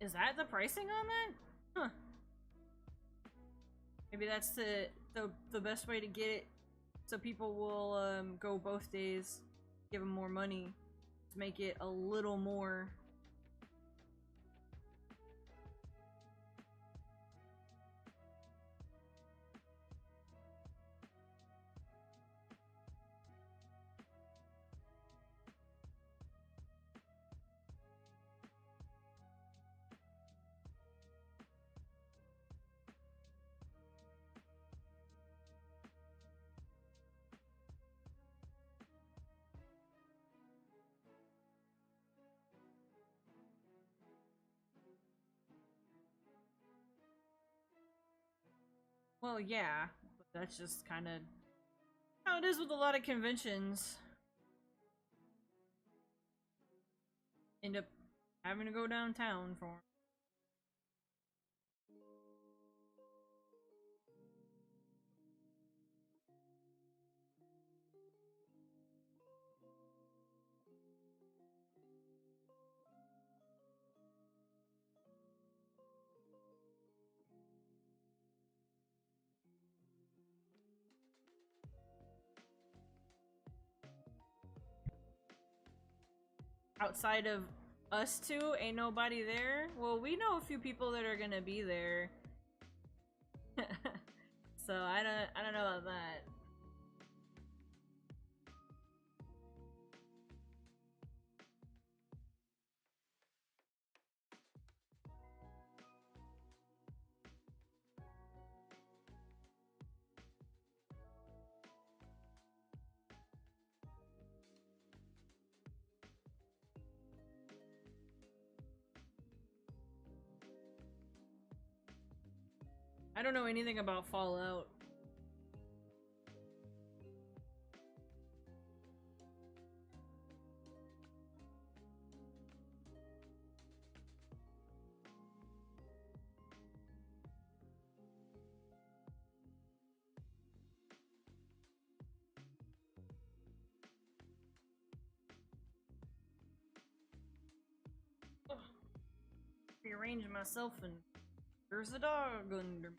Is that the pricing on that? Huh. Maybe that's the best way to get it, so people will go both days, give them more money, to make it a little more. Well, yeah, but that's just kind of how it is with a lot of conventions. End up having to go downtown for 'em. outside of us two, ain't nobody there. Well, we know a few people that are gonna be there. So I don't know about that. I don't know anything about Fallout. Ugh. Rearrange myself and there's a dog under me.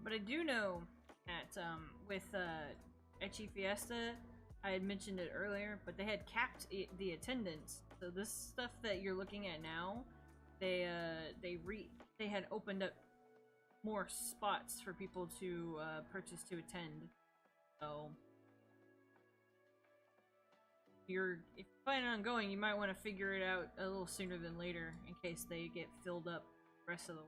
But I do know that with Ecchi Fiesta, I had mentioned it earlier, but they had capped the attendance. So this stuff that you're looking at now, they had opened up more spots for people to purchase to attend. So if you're planning on going, you might want to figure it out a little sooner than later in case they get filled up the rest of the.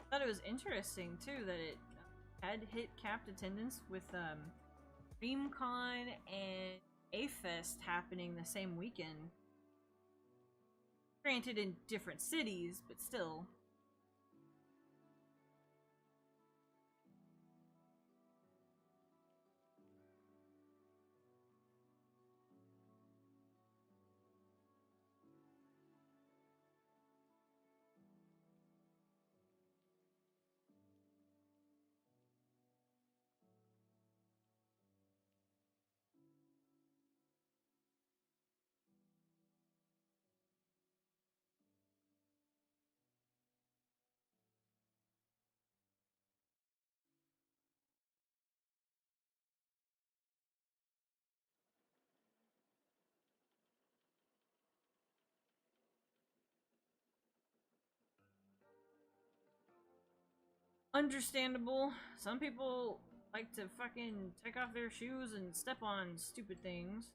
I thought it was interesting too that it had hit capped attendance with DreamCon and A-Fest happening the same weekend. Granted, in different cities, but still. Understandable. Some people like to fucking take off their shoes and step on stupid things.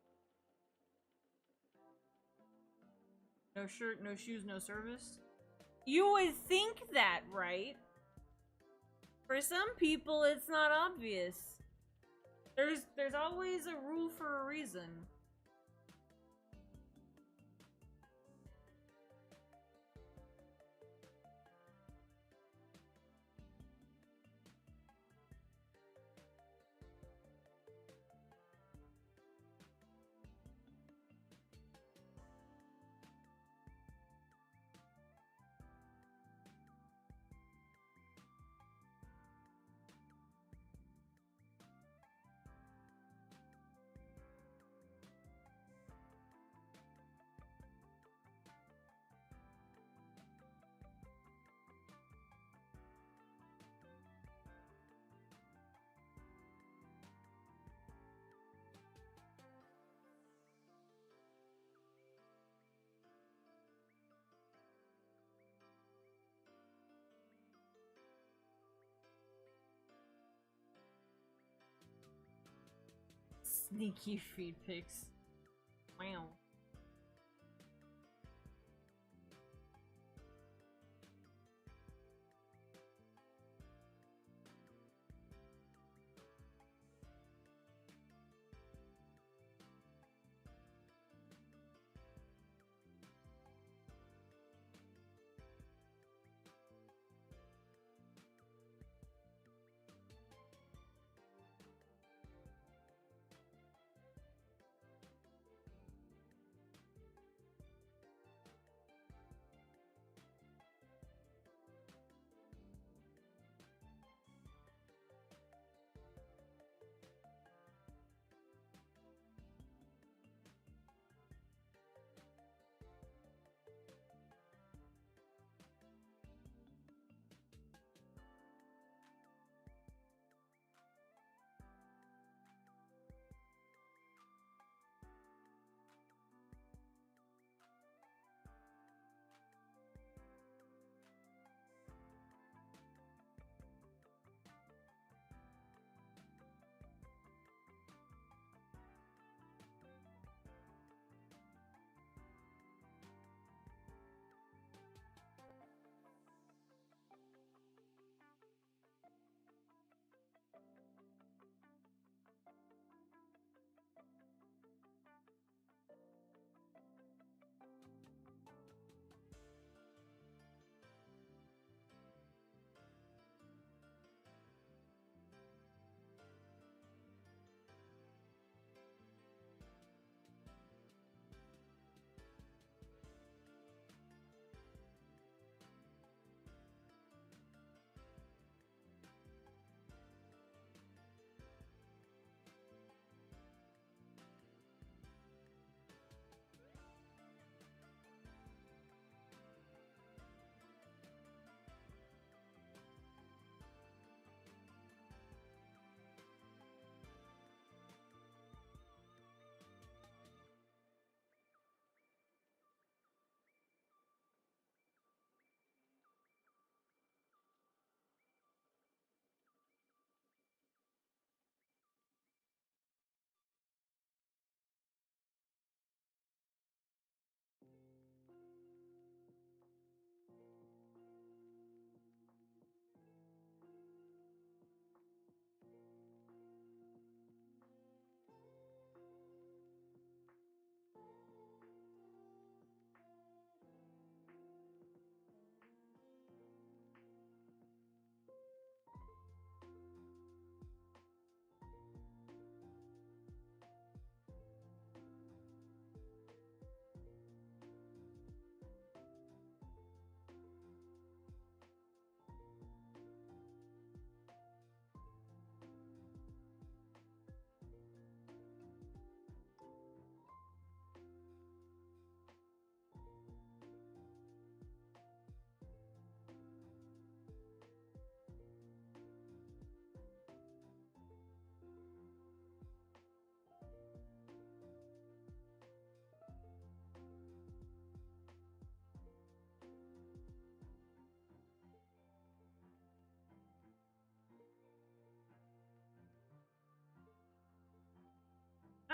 No shirt, no shoes, no service. You would think that, right? For some people, it's not obvious. There's always a rule for a reason. Sneaky feed pics. Wow.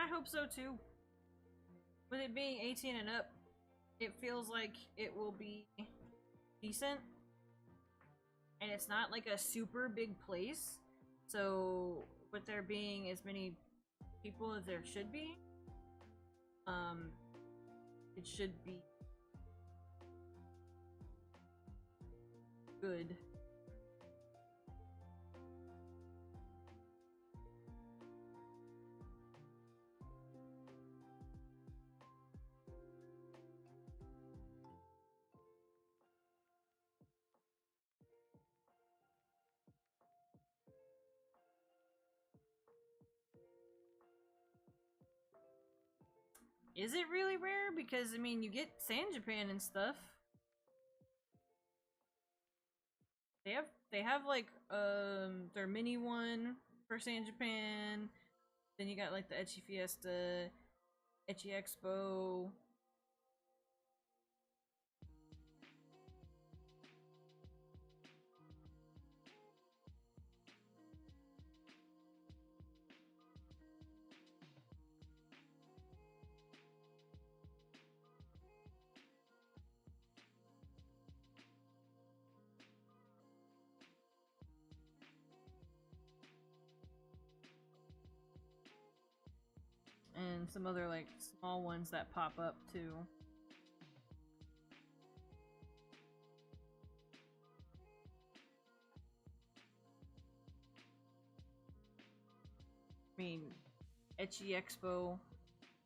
I hope so too. With it being 18 and up, it feels like it will be decent. And it's not like a super big place. So, with there being as many people as there should be, it should be good. Is it really rare? Because, I mean, you get San Japan and stuff. They have like, their mini one for San Japan. Then you got, like, the Ecchi Fiesta, Ecchi Expo. And some other, like, small ones that pop up, too. I mean, Ecchi Expo,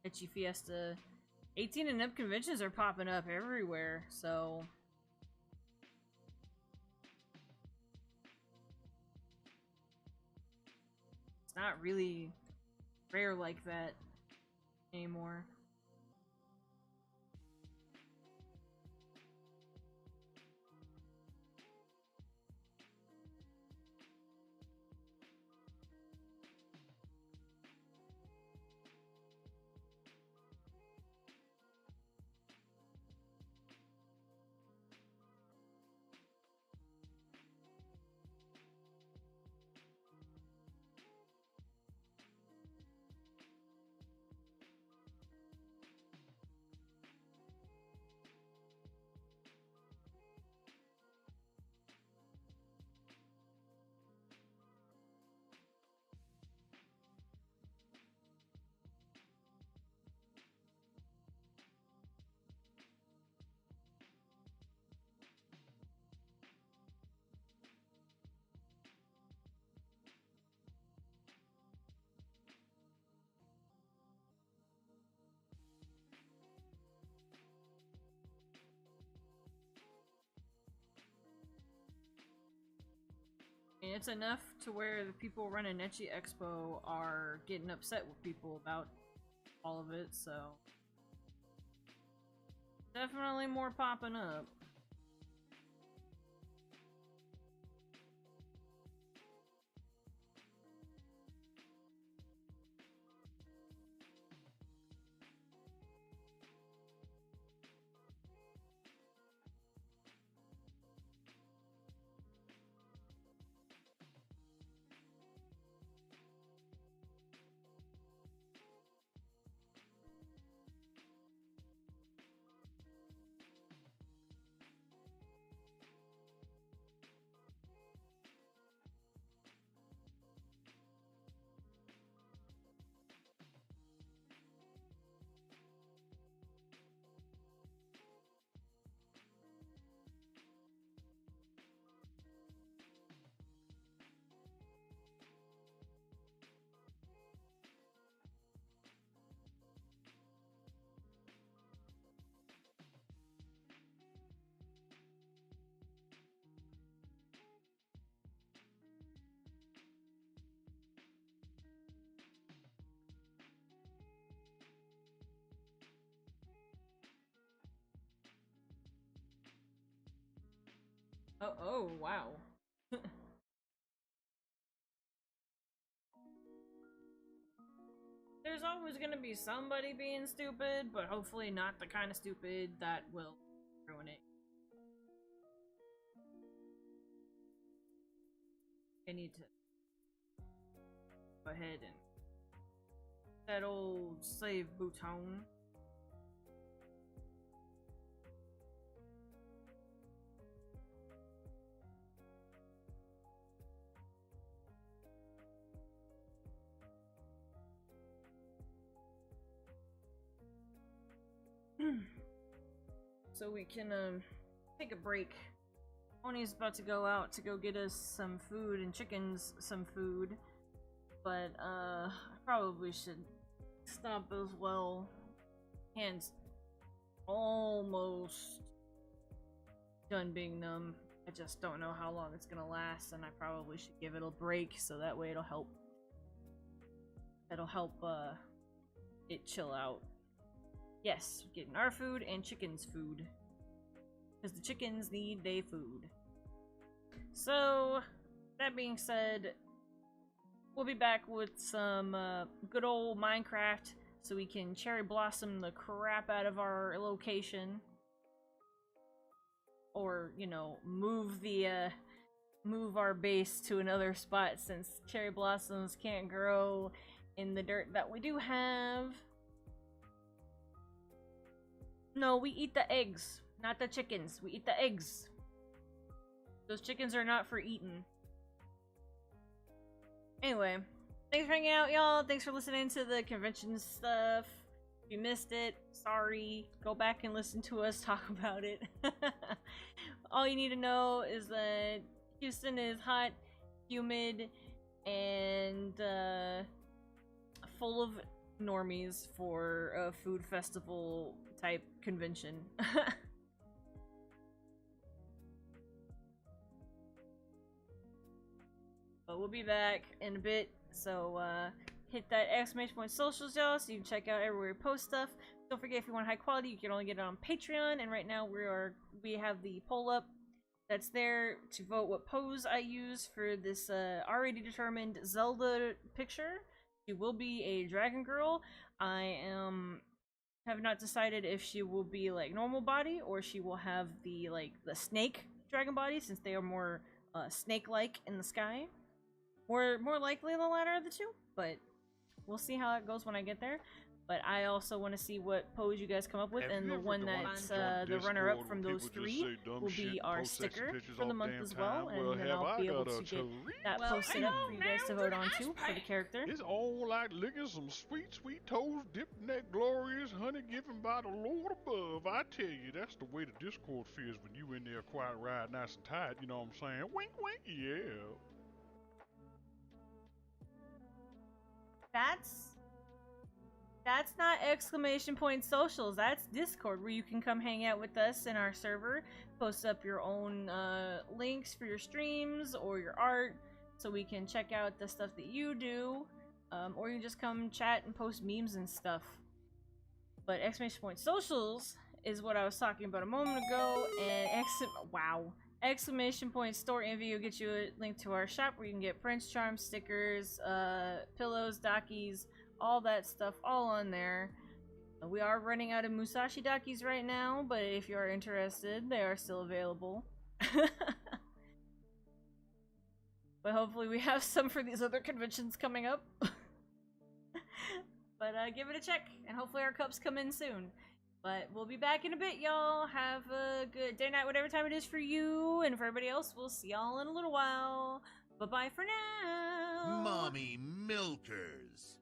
Ecchi Fiesta, 18 and up conventions are popping up everywhere, so... It's not really rare like that anymore. And it's enough to where the people running Ecchi Expo are getting upset with people about all of it, so... Definitely more popping up. Oh, wow. There's always gonna be somebody being stupid, but hopefully not the kind of stupid that will ruin it. I need to go ahead and That old save bouton. So we can take a break. Oni's about to go out to go get us some food and chickens some food, but I probably should stop as well. Hands almost done being numb. I just don't know how long it's gonna last, and I probably should give it a break so that way it'll help. It'll help it chill out. Yes, getting our food and chickens' food. Because the chickens need their food. So, that being said, we'll be back with some good old Minecraft so we can cherry blossom the crap out of our location. Or, you know, move our base to another spot since cherry blossoms can't grow in the dirt that we do have. No, we eat the eggs, not the chickens. We eat the eggs. Those chickens are not for eating. Anyway, thanks for hanging out, y'all. Thanks for listening to the convention stuff. If you missed it, sorry. Go back and listen to us talk about it. All you need to know is that Houston is hot, humid, and full of normies for a food festival type convention. But we'll be back in a bit, so hit that exclamation point socials, y'all, so you can check out everywhere we post stuff. Don't forget, if you want high quality, you can only get it on Patreon, and right now we have the poll up that's there to vote what pose I use for this already determined Zelda picture. She will be a dragon girl. I have not decided if she will be like normal body or she will have the snake dragon body, since they are more snake-like in the sky. More likely the latter of the two, but we'll see how it goes when I get there. But I also want to see what pose you guys come up with, and the one that's the runner-up from those three will be our sticker for the month as well, and then I'll be able to get that posted up for you guys to vote on too for the character. It's all like licking some sweet, sweet toes dipped in that glorious honey given by the Lord above. I tell you, that's the way the Discord feels when you in there quiet, ride, nice and tight. You know what I'm saying? Wink, wink, yeah. That's not exclamation point socials. That's Discord, where you can come hang out with us in our server, post up your own links for your streams or your art, so we can check out the stuff that you do, or you can just come chat and post memes and stuff. But exclamation point socials is what I was talking about a moment ago, and exclamation point store envy will get you a link to our shop where you can get Prince Charm stickers, pillows, dockies, all that stuff, all on there. We are running out of Musashi dockies right now, but if you are interested, they are still available. But hopefully we have some for these other conventions coming up. But give it a check, and hopefully our cups come in soon. But we'll be back in a bit, y'all. Have a good day, night, whatever time it is for you. And for everybody else, we'll see y'all in a little while. Bye-bye for now. Mommy milkers.